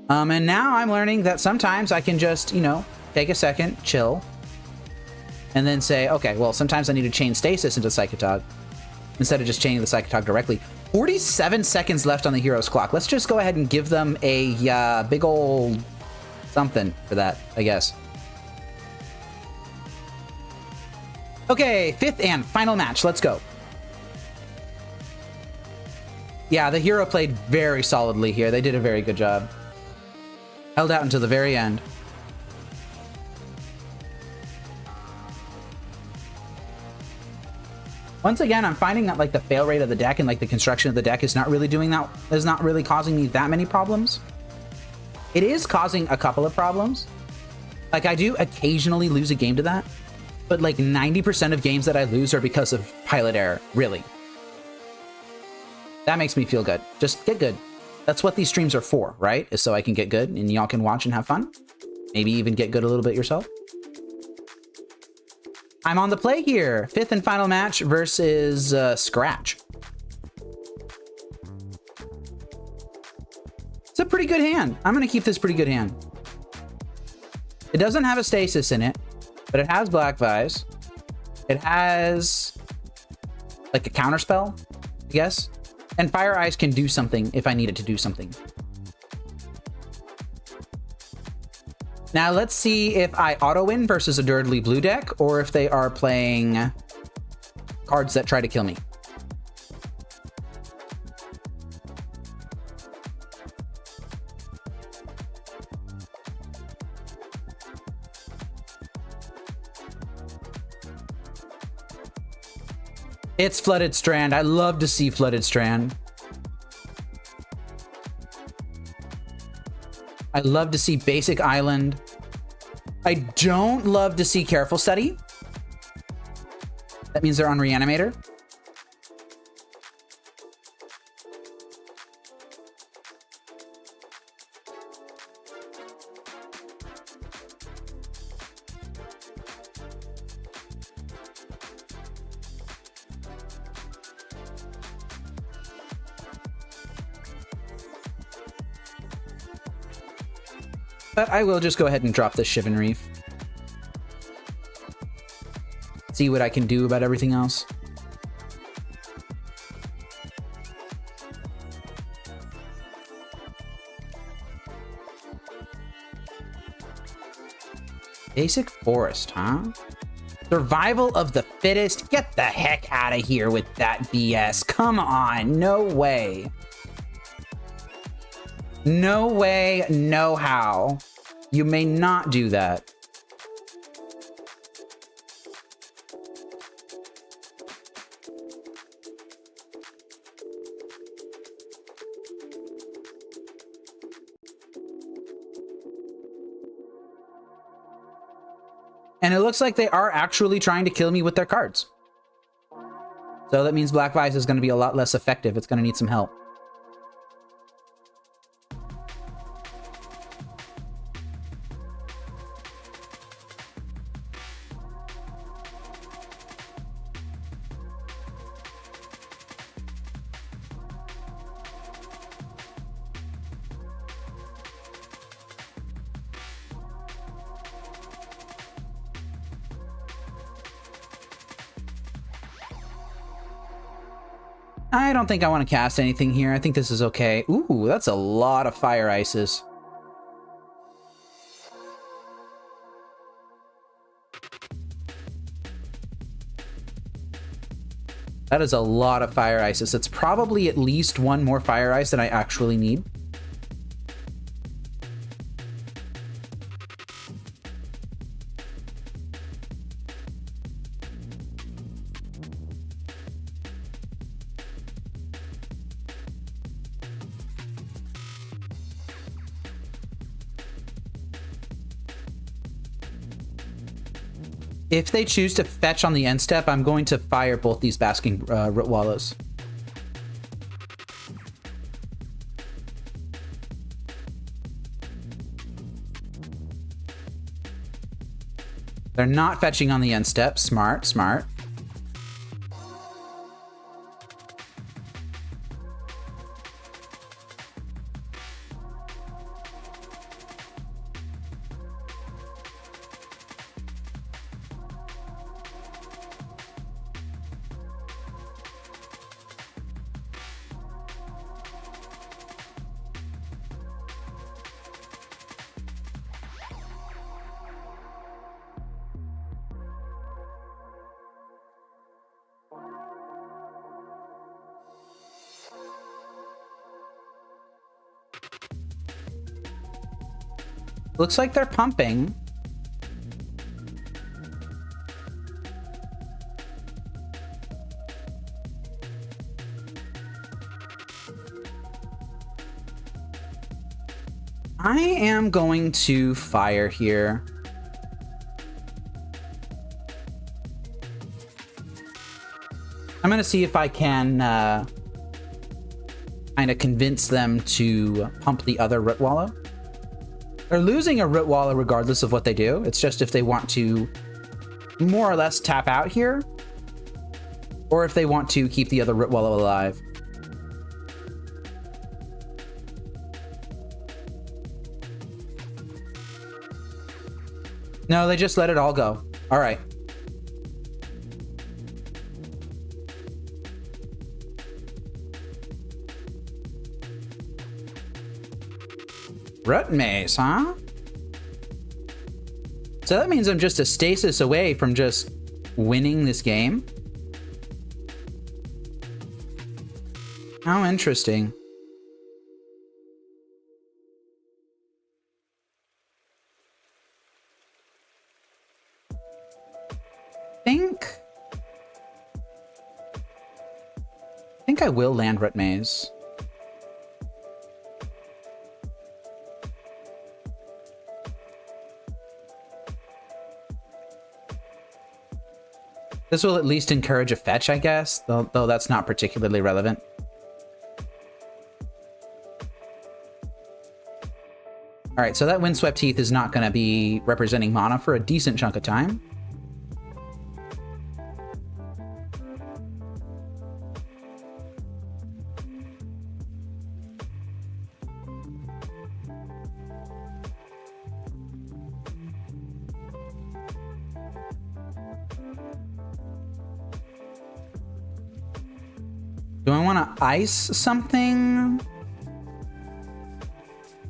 And now I'm learning that sometimes I can just, you know, take a second, chill, and then say, okay, well, sometimes I need to chain Stasis into Psychotog instead of just chaining the Psychotog directly. 47 seconds left on the hero's clock. Let's just go ahead and give them a big old something for that, I guess. Okay, 5th and final match. Let's go. Yeah, the hero played very solidly here. They did a very good job. Held out until the very end. Once again, I'm finding that like the fail rate of the deck and like the construction of the deck is not really doing that, is not really causing me that many problems. It is causing a couple of problems. Like I do occasionally lose a game to that, but like 90% of games that I lose are because of pilot error, really. That makes me feel good. Just get good. That's what these streams are for, right? Is so I can get good and y'all can watch and have fun. Maybe even get good a little bit yourself. I'm on the play here. 5th and final match versus Scratch. It's a pretty good hand. I'm going to keep this pretty good hand. It doesn't have a Stasis in it, but it has Black Vise. It has like a counterspell, I guess. And Fire Eyes can do something if I need it to do something. Now let's see if I auto-win versus a Dirtly Blue deck, or if they are playing cards that try to kill me. It's Flooded Strand. I love to see Flooded Strand. I love to see Basic Island. I don't love to see Careful Study. That means they're on Reanimator. But I will just go ahead and drop this Shivan Reef. See what I can do about everything else. Basic Forest, huh? Survival of the fittest? Get the heck out of here with that BS. Come on, no way. No way, no how. You may not do that. And it looks like they are actually trying to kill me with their cards. So that means Black Vise is going to be a lot less effective. It's going to need some help. I don't think I want to cast anything here. I think this is okay. Ooh, that's a lot of Fire Ices. That is a lot of Fire Ices. It's probably at least one more Fire Ice than I actually need. If they choose to fetch on the end step, I'm going to fire both these Basking Root Wallows. They're not fetching on the end step. Smart, smart. Looks like they're pumping. I am going to fire here. I'm going to see if I can kind of convince them to pump the other Root Wallow. They're losing a Root Wallow regardless of what they do. It's just if they want to more or less tap out here, or if they want to keep the other Root Wallow alive. No, they just let it all go. All right. Root Maze, huh? So that means I'm just a stasis away from just winning this game. How interesting. I think I will land Root Maze. This will at least encourage a fetch, I guess, though that's not particularly relevant. All right, so that Windswept Heath is not going to be representing mana for a decent chunk of time. Do I want to ice something?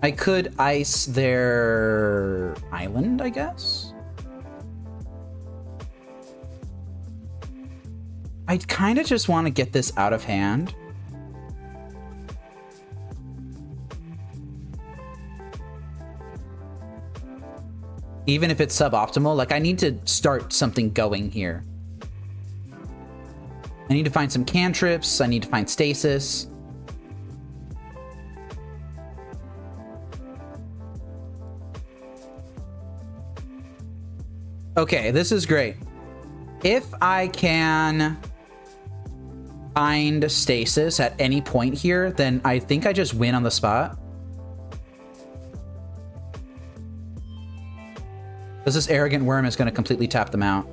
I could ice their island, I guess. I kind of just want to get this out of hand. Even if it's suboptimal, like I need to start something going here. I need to find some cantrips. I need to find stasis. Okay, this is great. If I can find stasis at any point here, then I think I just win on the spot. Because this arrogant worm is going to completely tap them out.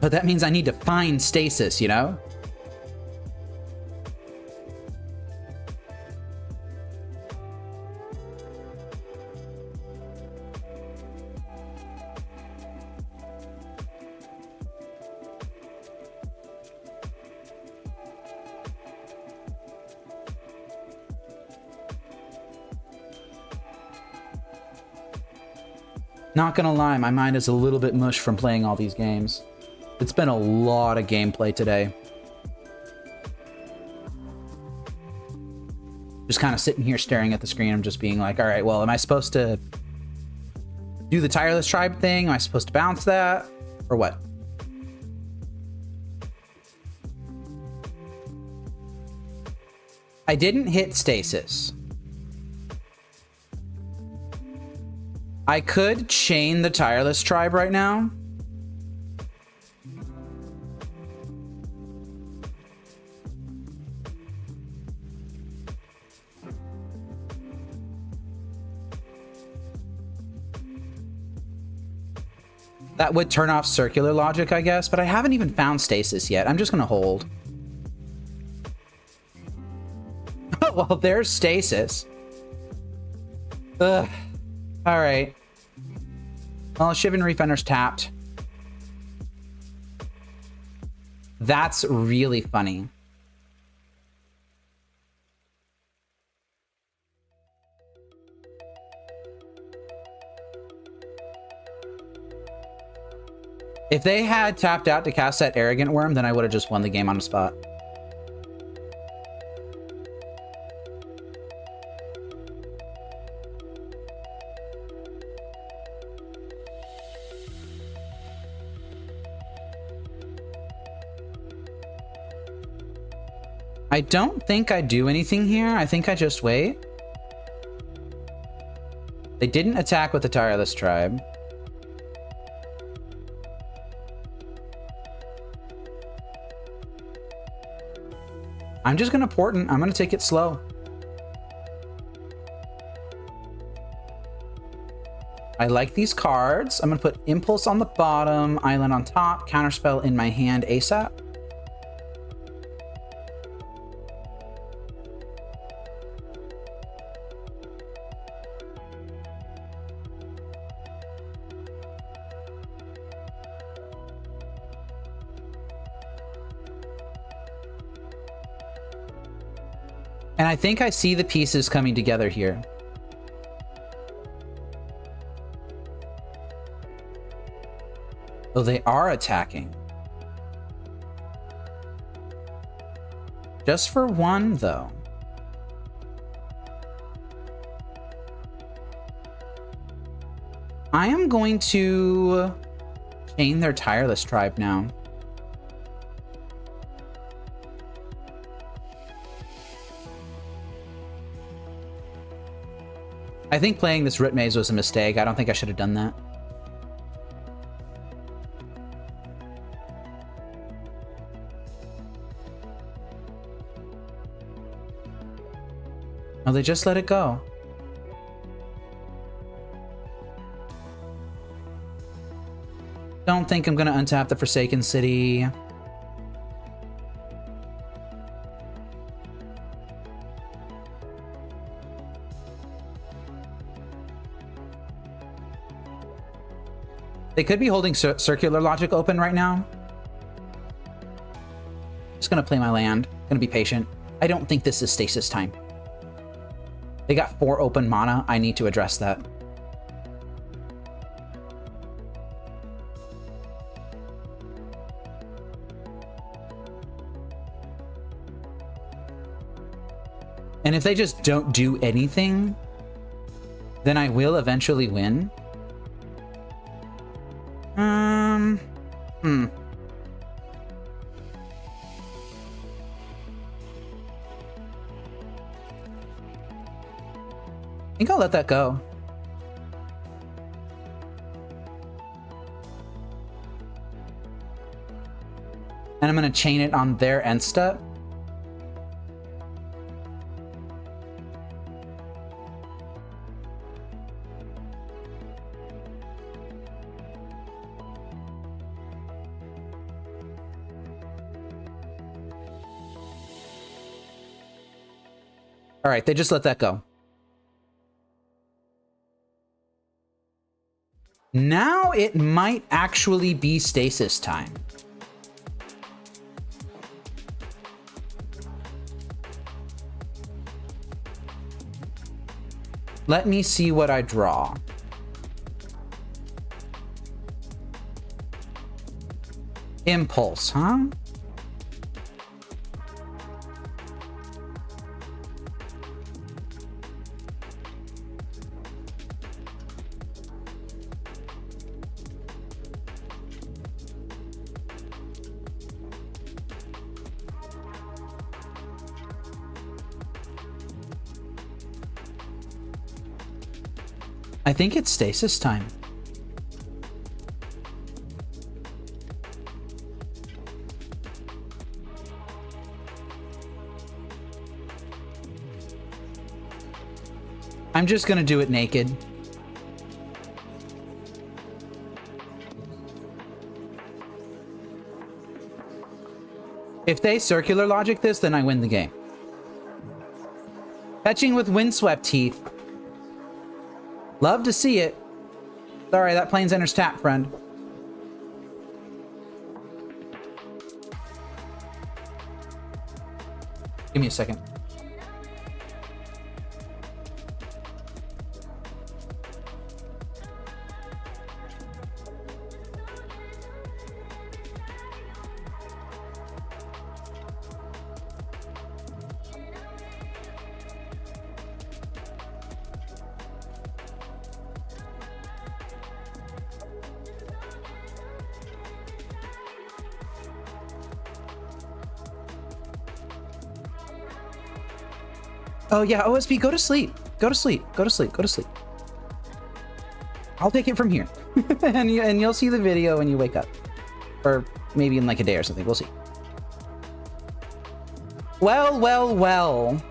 But that means I need to find stasis, you know? Not gonna lie, my mind is a little bit mush from playing all these games. It's been a lot of gameplay today. Just kind of sitting here staring at the screen. I'm just being like, all right, well, am I supposed to do the tireless tribe thing? Am I supposed to bounce that? Or what? I didn't hit stasis. I could chain the tireless tribe right now. That would turn off circular logic, I guess, but I haven't even found stasis yet. I'm just gonna hold. Oh, well, there's stasis. Ugh. All right. Well, Shivan Refender's tapped. That's really funny. If they had tapped out to cast that Arrogant Worm, then I would have just won the game on the spot. I don't think I do anything here. I think I just wait. They didn't attack with the Tireless Tribe. I'm just gonna Portent. I'm gonna take it slow. I like these cards. I'm gonna put Impulse on the bottom, Island on top, Counterspell in my hand ASAP. And I think I see the pieces coming together here. Oh, they are attacking. Just for one, though. I am going to chain their Tireless Tribe now. I think playing this Root Maze was a mistake. I don't think I should have done that. Oh, they just let it go. Don't think I'm gonna untap the Forsaken City. They could be holding Circular Logic open right now. Just gonna play my land. Gonna be patient. I don't think this is Stasis time. They got 4 open mana. I need to address that. And if they just don't do anything, then I will eventually win. I think I'll let that go. And I'm going to chain it on their end step. All right, they just let that go. Now it might actually be Stasis time. Let me see what I draw. Impulse, huh? I think it's Stasis time. I'm just gonna do it naked. If they Circular Logic this, then I win the game. Fetching with Windswept Teeth. Love to see it. Sorry, that Plains enters tap, friend. Give me a second. Oh yeah, OSB, go to sleep. Go to sleep. Go to sleep. Go to sleep. I'll take it from here. and you'll see the video when you wake up. Or maybe in like a day or something. We'll see. Well, well, well.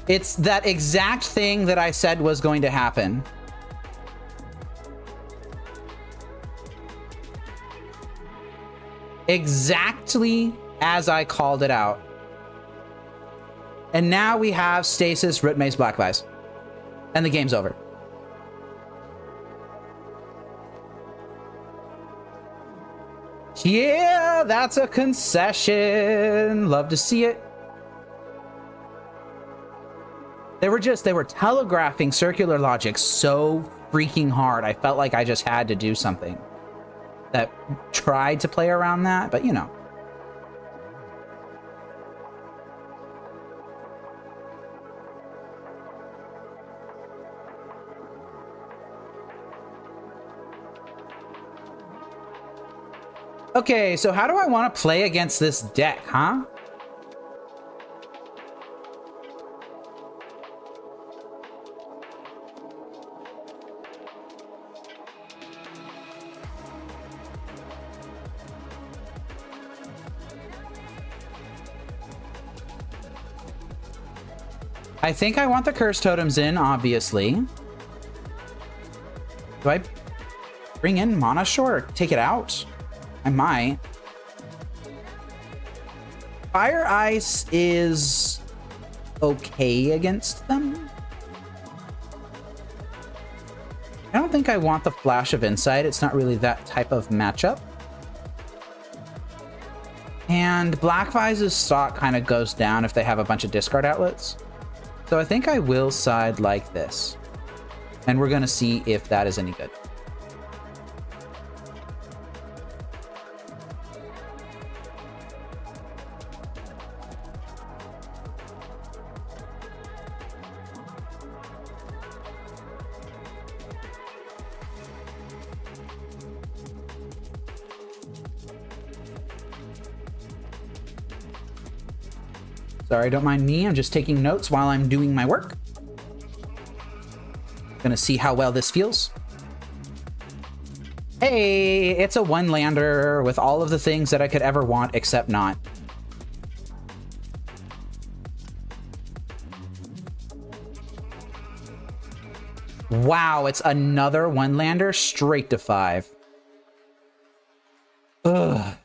It's that exact thing that I said was going to happen. Exactly as I called it out. And now we have Stasis, Root Mace, Black Vise. And the game's over. Yeah, that's a concession. Love to see it. They were telegraphing circular logic so freaking hard. I felt like I just had to do something that tried to play around that, but you know. Okay, so how do I want to play against this deck, huh? I think I want the curse totems in, obviously. Do I bring in Mana Shore or take it out? I might. Fire Ice is okay against them. I don't think I want the Flash of Insight. It's not really that type of matchup. And Black Vise's stock kind of goes down if they have a bunch of discard outlets. So I think I will side like this. And we're going to see if that is any good. Sorry, don't mind me. I'm just taking notes while I'm doing my work. Gonna see how well this feels. Hey, it's a one-lander with all of the things that I could ever want except not. Wow, it's another one-lander straight to 5. Ugh.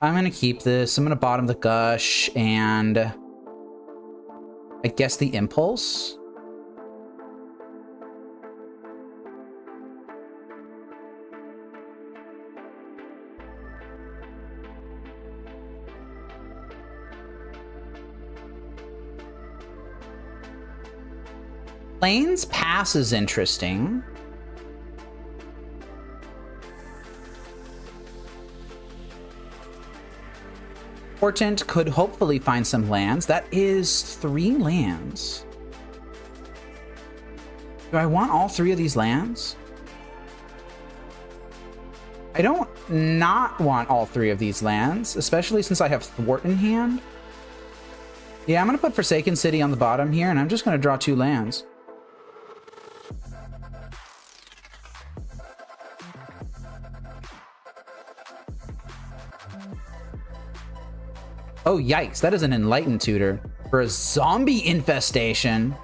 I'm gonna keep this. I'm gonna bottom the Gush and I guess the Impulse. Lane's Pass is interesting. Portent could hopefully find some lands. That is 3 lands. Do I want all 3 of these lands? I don't not want all 3 of these lands, especially since I have Thwart in hand. Yeah, I'm going to put Forsaken City on the bottom here, and I'm just going to draw 2 lands. Oh, yikes. That is an Enlightened Tutor for a zombie infestation.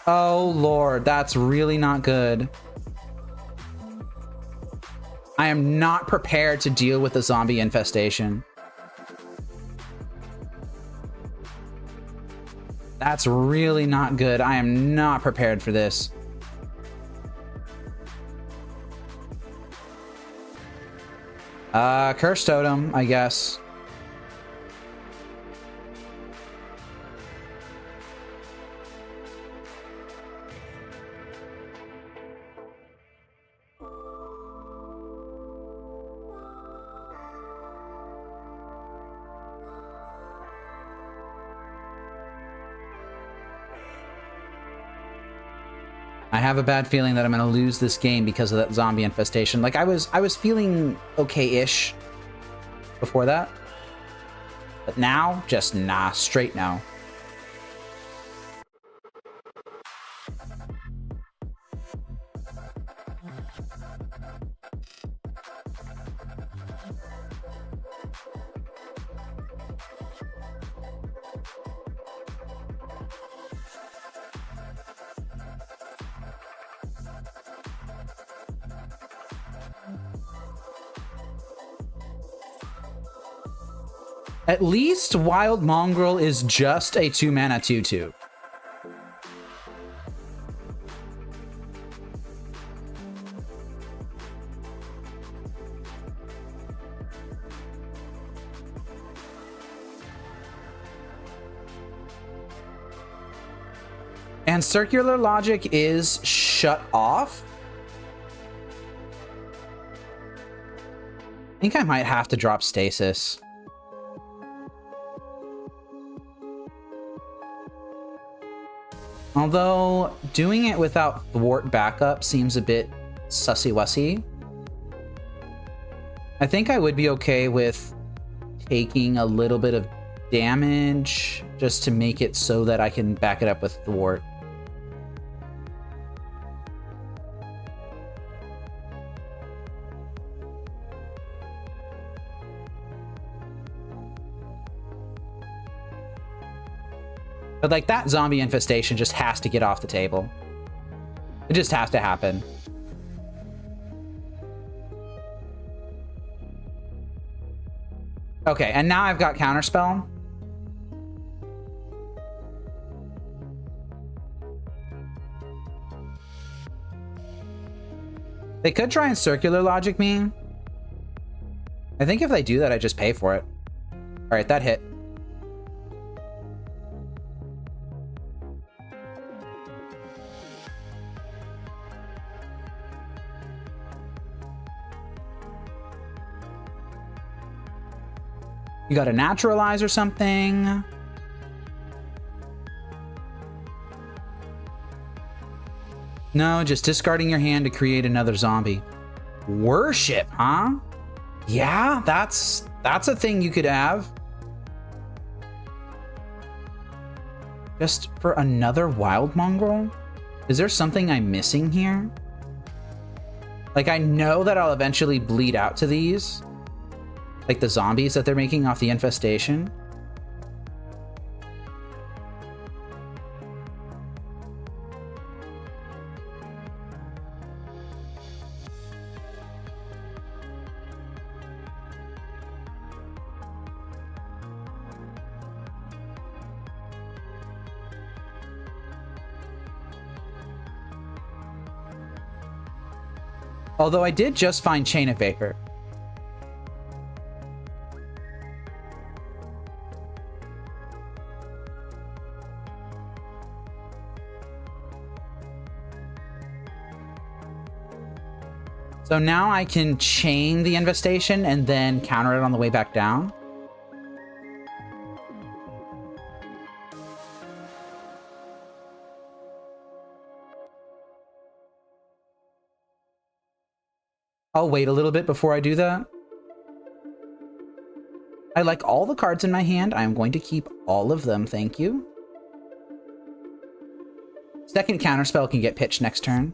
Oh, Lord. That's really not good. I am not prepared to deal with the zombie infestation. That's really not good. I am not prepared for this. Curse Totem, I guess. I have a bad feeling that I'm going to lose this game because of that zombie infestation. Like I was feeling okay-ish before that. But now, just nah, straight no. At least Wild Mongrel is just a 2-mana 2/2. And Circular Logic is shut off. I think I might have to drop Stasis. Although, doing it without Thwart backup seems a bit sussy-wussy. I think I would be okay with taking a little bit of damage just to make it so that I can back it up with Thwart. But like that zombie infestation just has to get off the table. It just has to happen. Okay, and now I've got Counterspell. They could try and Circular Logic me. I think if they do that, I just pay for it. All right, that hit. You got to naturalize or something. No, just discarding your hand to create another zombie. Worship, huh? Yeah, that's a thing you could have. Just for another Wild Mongrel? Is there something I'm missing here? Like, I know that I'll eventually bleed out to these. Like the zombies that they're making off the infestation. Although I did just find Chain of Vapor. So now I can chain the infestation and then counter it on the way back down. I'll wait a little bit before I do that. I like all the cards in my hand. I'm going to keep all of them, thank you. Second counterspell can get pitched next turn.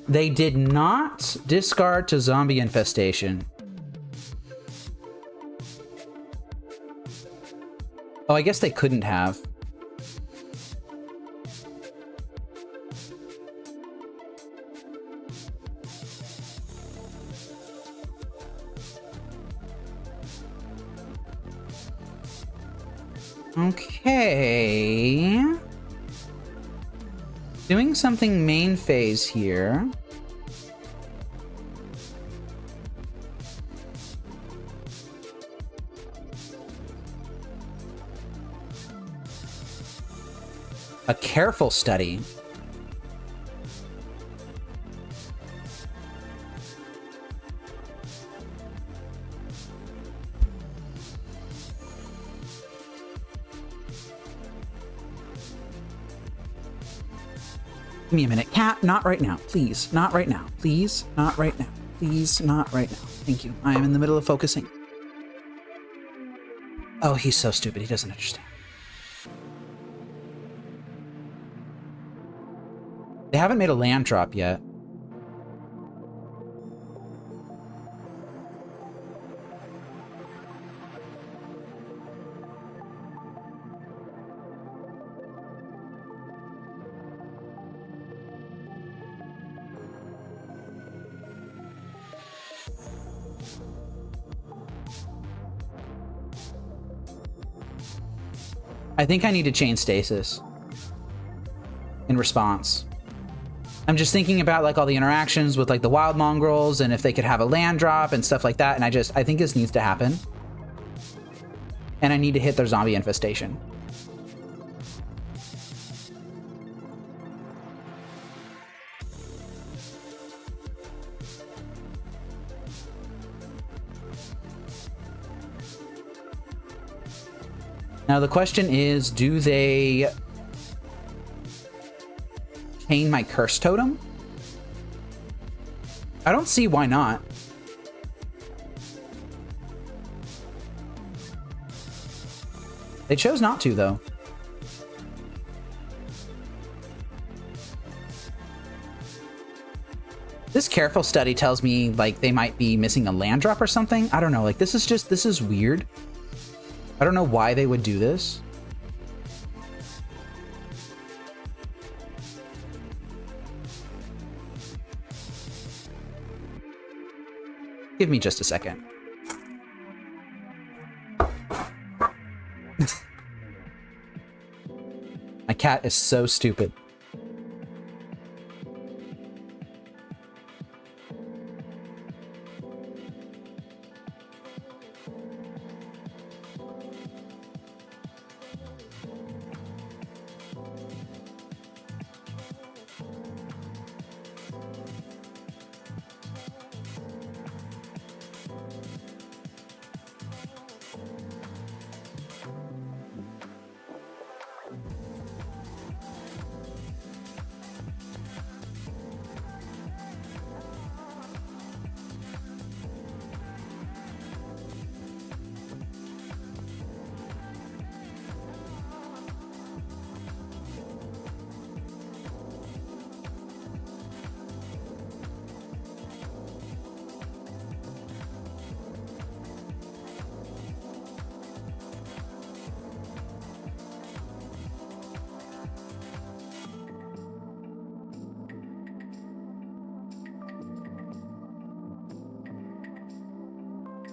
They did not discard to zombie infestation. Oh, I guess they couldn't have. Okay. Doing something main phase here. A careful study. Give me a minute. Cat, not right now. Please, not right now. Please, not right now. Please, not right now. Thank you. I am in the middle of focusing. Oh, he's so stupid. He doesn't understand. They haven't made a land drop yet. I think I need to chain Stasis in response. I'm just thinking about like all the interactions with like the wild mongrels and if they could have a land drop and stuff like that. And I think this needs to happen. And I need to hit their zombie infestation. Now the question is, do they chain my curse totem? I don't see why not. They chose not to, though. This careful study tells me like they might be missing a land drop or something. I don't know. Like this is weird. I don't know why they would do this. Give me just a second. My cat is so stupid.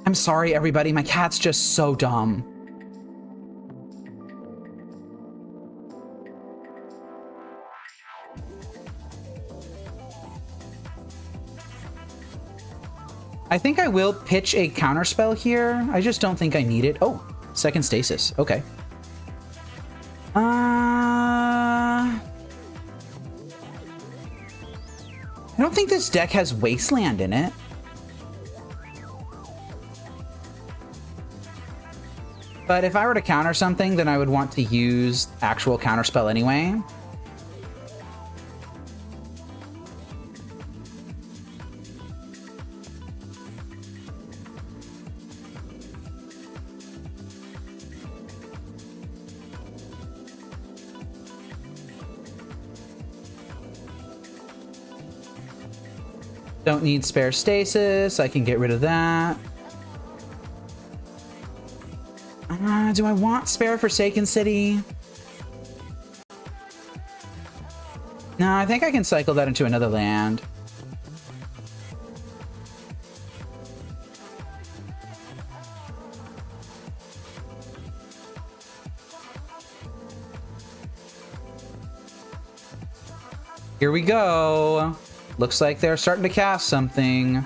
I'm sorry, everybody. My cat's just so dumb. I think I will pitch a counterspell here. I just don't think I need it. Oh, second stasis. Okay. I don't think this deck has Wasteland in it. But if I were to counter something, then I would want to use actual counterspell anyway. Don't need spare stasis. I can get rid of that. Do I want spare Forsaken City? No, I think I can cycle that into another land. Here we go. Looks like they're starting to cast something.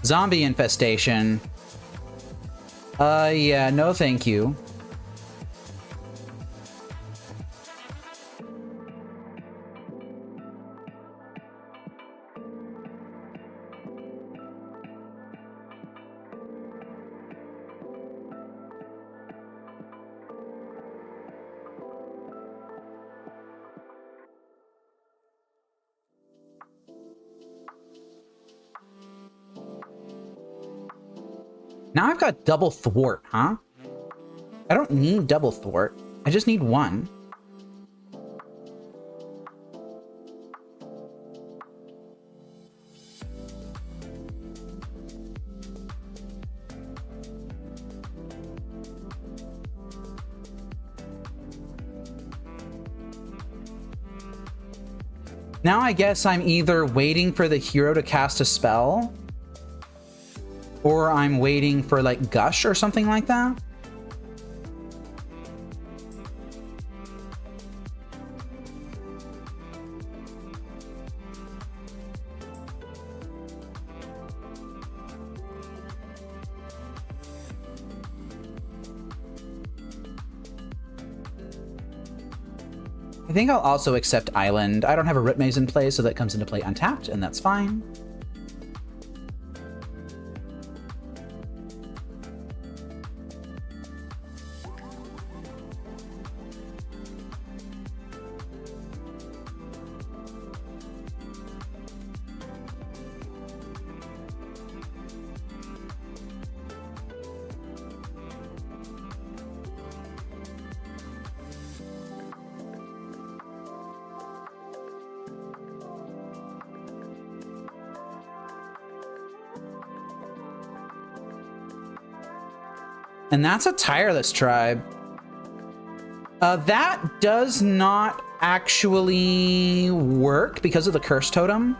Zombie infestation. Yeah, no thank you. Now I've got double Thwart, huh? I don't need double Thwart. I just need one. Now I guess I'm either waiting for the hero to cast a spell, or I'm waiting for like Gush or something like that. I think I'll also accept Island. I don't have a Rip Maze in play, so that comes into play untapped, and that's fine. And that's a tireless tribe. That does not actually work because of the curse totem.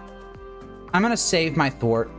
I'm gonna save my Thwart.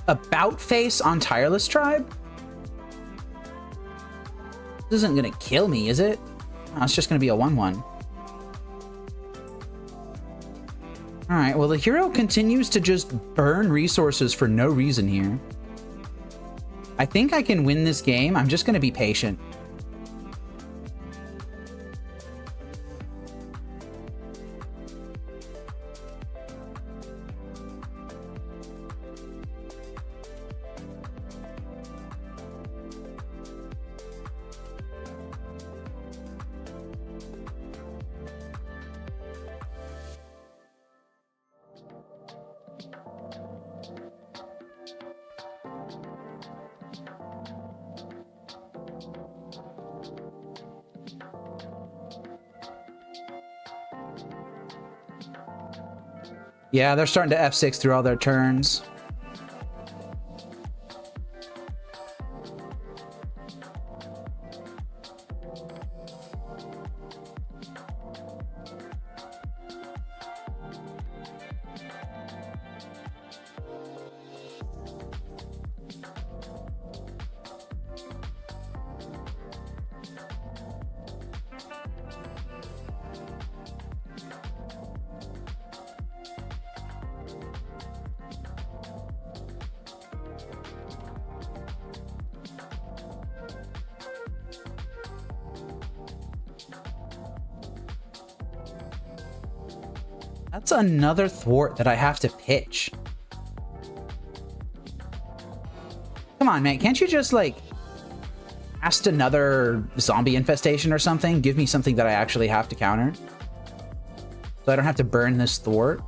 About face on Tireless Tribe? This isn't gonna kill me, is it? Oh, it's just gonna be a 1/1. Alright, well the hero continues to just burn resources for no reason here. I think I can win this game. I'm just gonna be patient. Yeah, they're starting to F6 through all their turns. That's another Thwart that I have to pitch. Come on, man. Can't you just, like, cast another zombie infestation or something? Give me something that I actually have to counter. So I don't have to burn this Thwart.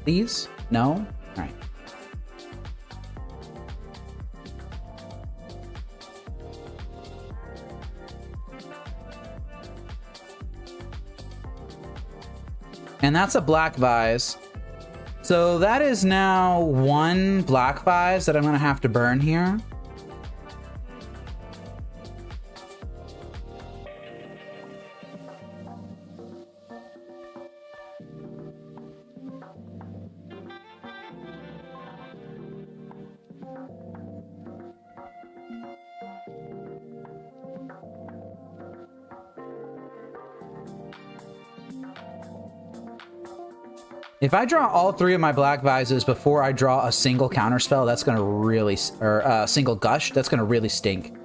Please? No? All right. And that's a Black Vise. So that is now one Black Vise that I'm going to have to burn here. If I draw all 3 of my Black Vises before I draw a single counterspell, that's going to really... Or a single Gush, that's going to really stink.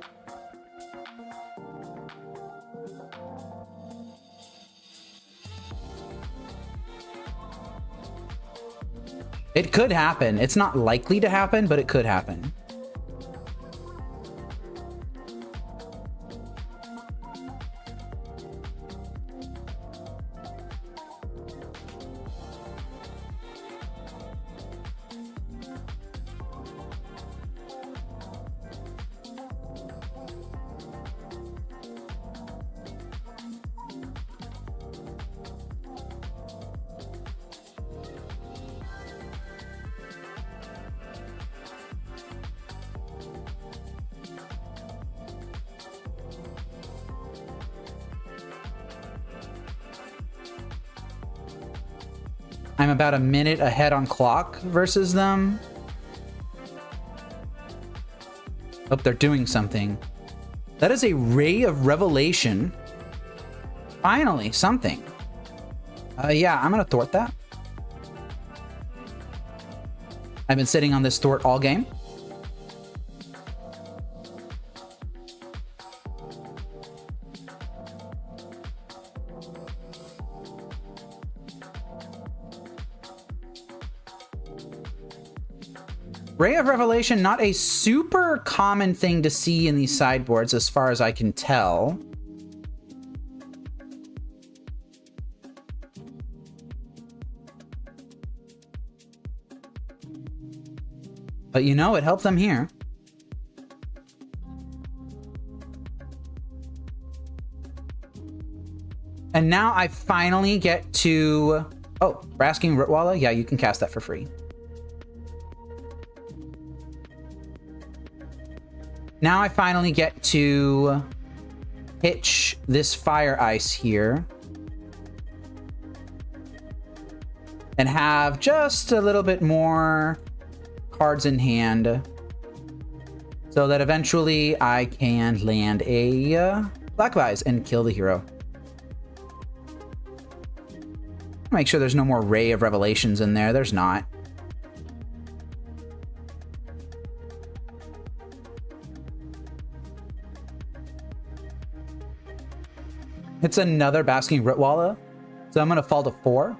It could happen. It's not likely to happen, but it could happen. I'm about a minute ahead on clock versus them. Oh, they're doing something. That is a Ray of Revelation. Finally, something. Yeah, I'm gonna thwart that. I've been sitting on this thwart all game. Ray of Revelation, not a super common thing to see in these sideboards as far as I can tell. But you know, it helped them here. And now I finally get to... Oh, Brasking Rootwalla? Yeah, you can cast that for free. Now I finally get to hitch this Fire Ice here and have just a little bit more cards in hand so that eventually I can land a Black Vise and kill the hero. Make sure there's no more Ray of Revelations in there. There's not. It's another Basking Rootwalla, so I'm going to fall to 4.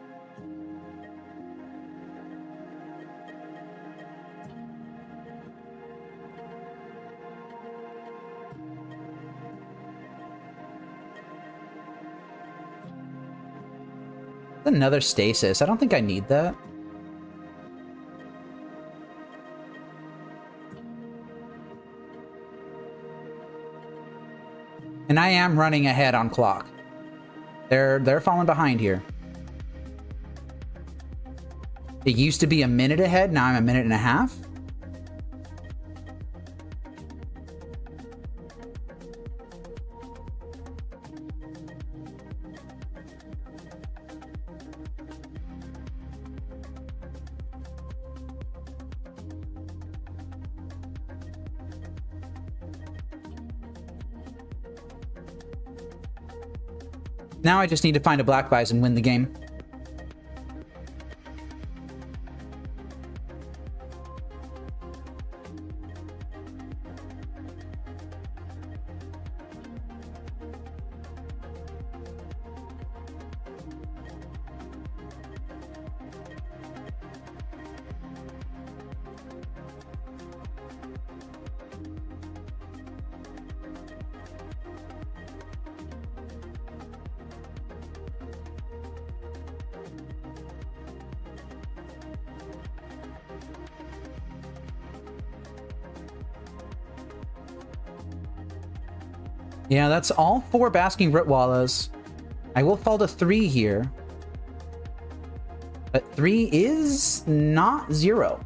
Another Stasis. I don't think I need that. And I am running ahead on clock. They're falling behind here. It used to be a minute ahead, now I'm a minute and a half. Now I just need to find a Black Vise and win the game. Yeah, that's all 4 Basking Rootwallas. I will fall to 3 here. But 3 is not 0.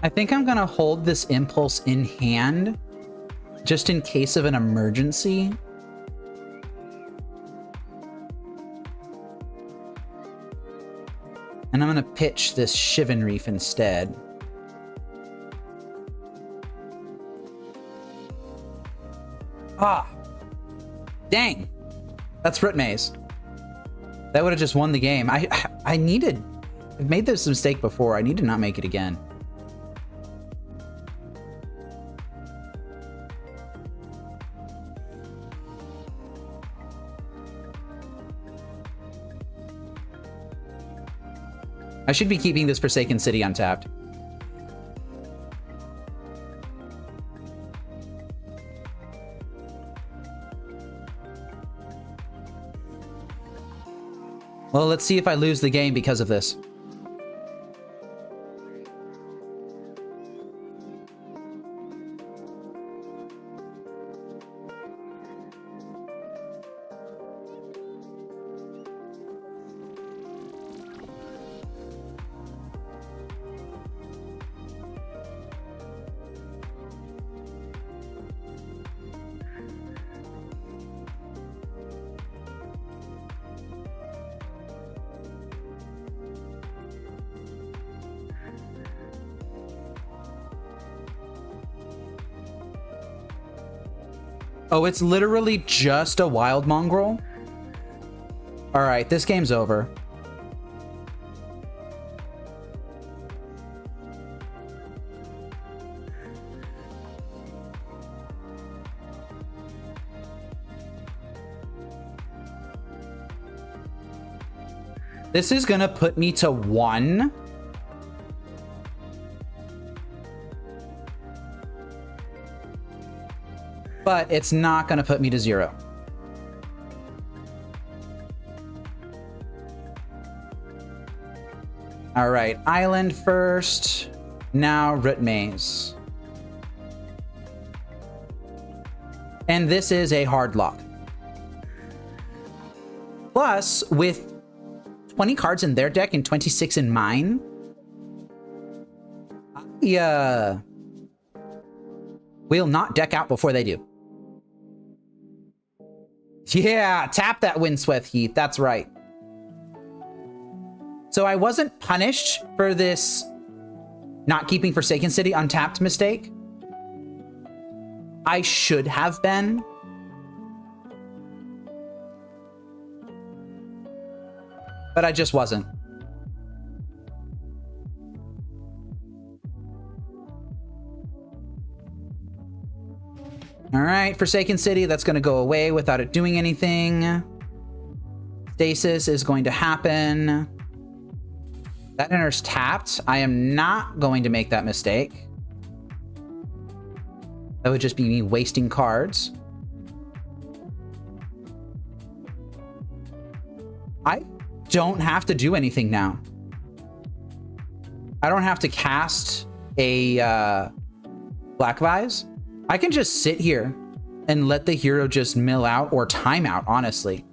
I think I'm gonna hold this impulse in hand just in case of an emergency. And I'm gonna pitch this Shivan Reef instead. Ah, dang, that's Root Maze. That would have just won the game. I've made this mistake before. I need to not make it again. I should be keeping this Forsaken City untapped. Well, let's see if I lose the game because of this. Oh, it's literally just a wild mongrel? Alright, this game's over. This is gonna put me to 1. But it's not going to put me to 0. All right, island first. Now Root Maze. And this is a hard lock. Plus, with 20 cards in their deck and 26 in mine, I will not deck out before they do. Yeah, tap that Windswept Heath. That's right. So I wasn't punished for this not keeping Forsaken City untapped mistake. I should have been. But I just wasn't. All right, Forsaken City, that's going to go away without it doing anything. Stasis is going to happen. That enters tapped. I am not going to make that mistake. That would just be me wasting cards. I don't have to do anything now. I don't have to cast a Black Vise. I can just sit here and let the hero just mill out or time out, honestly.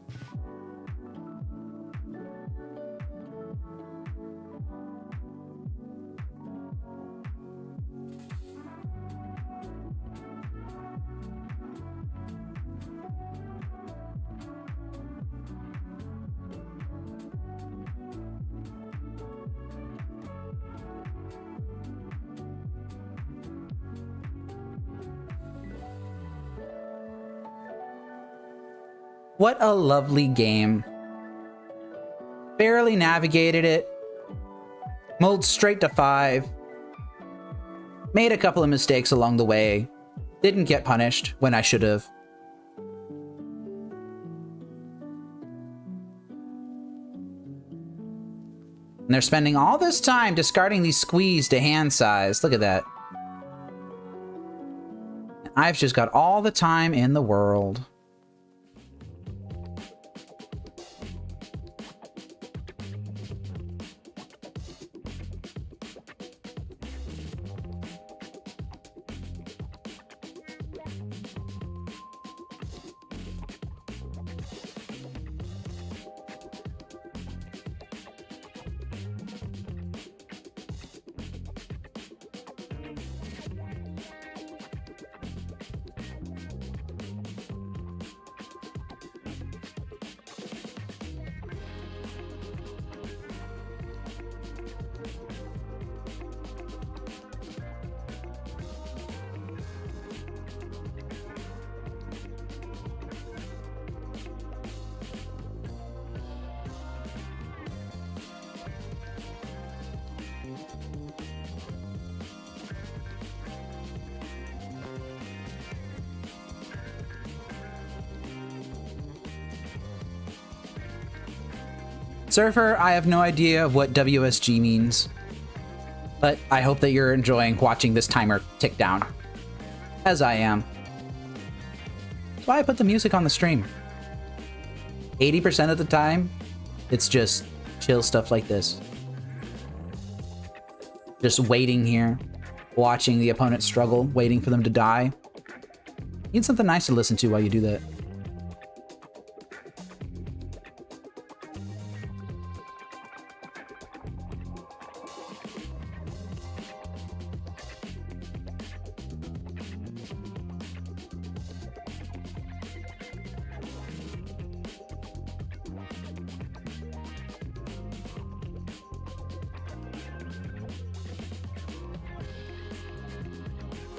What a lovely game. Barely navigated it. Mulled straight to 5. Made a couple of mistakes along the way. Didn't get punished when I should have. And they're spending all this time discarding these squeeze to hand size. Look at that. I've just got all the time in the world. Surfer, I have no idea what WSG means, but I hope that you're enjoying watching this timer tick down, as I am. That's why I put the music on the stream. 80% of the time, it's just chill stuff like this. Just waiting here, watching the opponent struggle, waiting for them to die. Need something nice to listen to while you do that.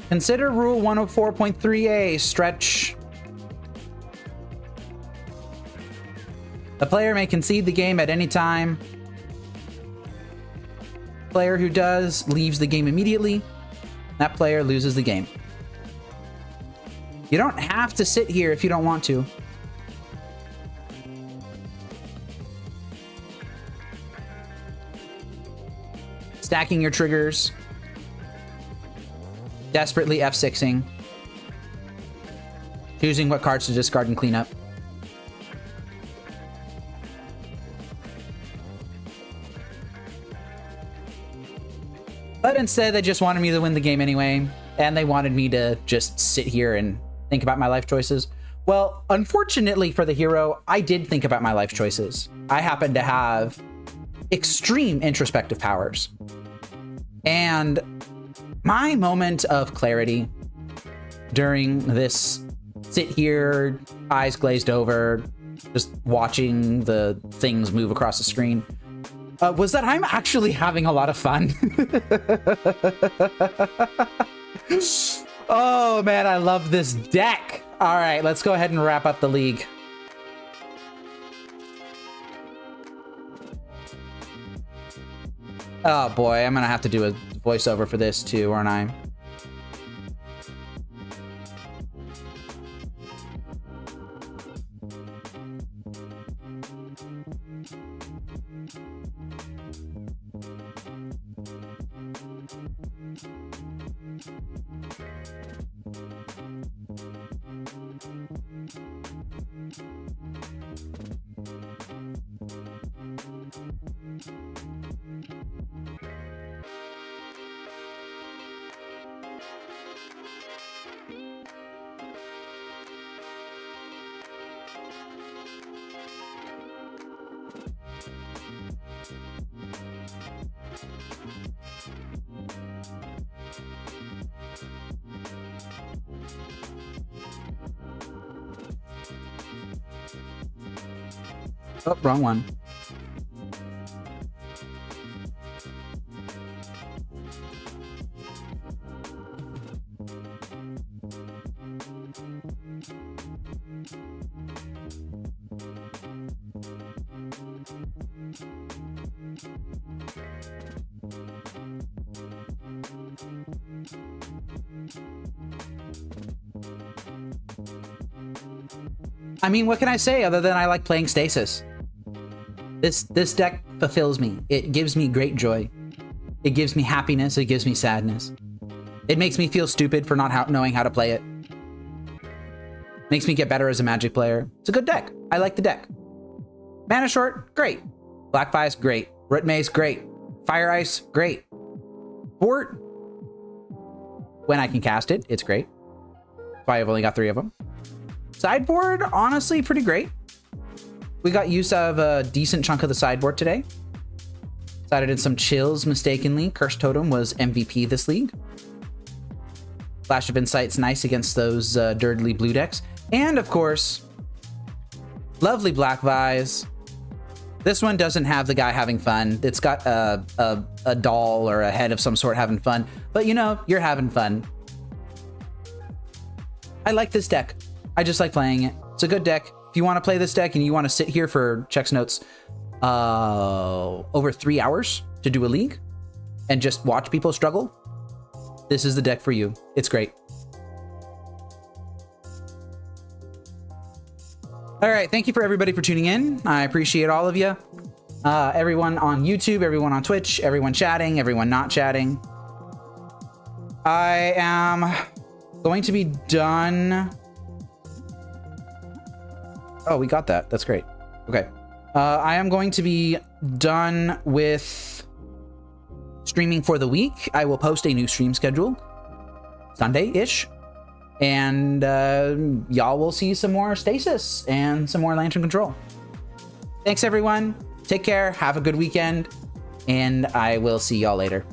Consider Rule 104.3a, stretch. The player may concede the game at any time. Player who does leaves the game immediately. That player loses the game. You don't have to sit here if you don't want to. Stacking your triggers. Desperately F6ing. Choosing what cards to discard and clean up. But instead, they just wanted me to win the game anyway, and they wanted me to just sit here and think about my life choices. Well, unfortunately for the hero, I did think about my life choices. I happen to have extreme introspective powers. And my moment of clarity during this sit here, eyes glazed over, just watching the things move across the screen, was that I'm actually having a lot of fun. Oh man, I love this deck. All right, let's go ahead and wrap up the league. Oh boy, I'm gonna have to do a voiceover for this too, aren't I? Oh, wrong one. I mean, what can I say other than I like playing Stasis? This deck fulfills me. It gives me great joy. It gives me happiness. It gives me sadness. It makes me feel stupid for not knowing how to play it. Makes me get better as a Magic player. It's a good deck. I like the deck. Mana Short, great. Black Vise, great. Root Maze, great. Fire Ice, great. Thwart, when I can cast it, it's great. That's why I've only got 3 of them. Sideboard, honestly, pretty great. We got use of a decent chunk of the sideboard today. Decided in some chills mistakenly. Curse Totem was MVP this league. Flash of Insight's nice against those dirtly blue decks. And of course, lovely Black Vise. This one doesn't have the guy having fun. It's got a doll or a head of some sort having fun. But you know, you're having fun. I like this deck. I just like playing it. It's a good deck. If you want to play this deck and you want to sit here for checks notes over 3 hours to do a league and just watch people struggle, this is the deck for you. It's great. All right, thank you for everybody for tuning in. I appreciate all of you. Everyone on YouTube, everyone on Twitch, everyone chatting, everyone not chatting. I am going to be done. Oh, we got that. That's great. Okay. I am going to be done with streaming for the week. I will post a new stream schedule Sunday-ish. And y'all will see some more Stasis and some more Lantern Control. Thanks, everyone. Take care. Have a good weekend. And I will see y'all later.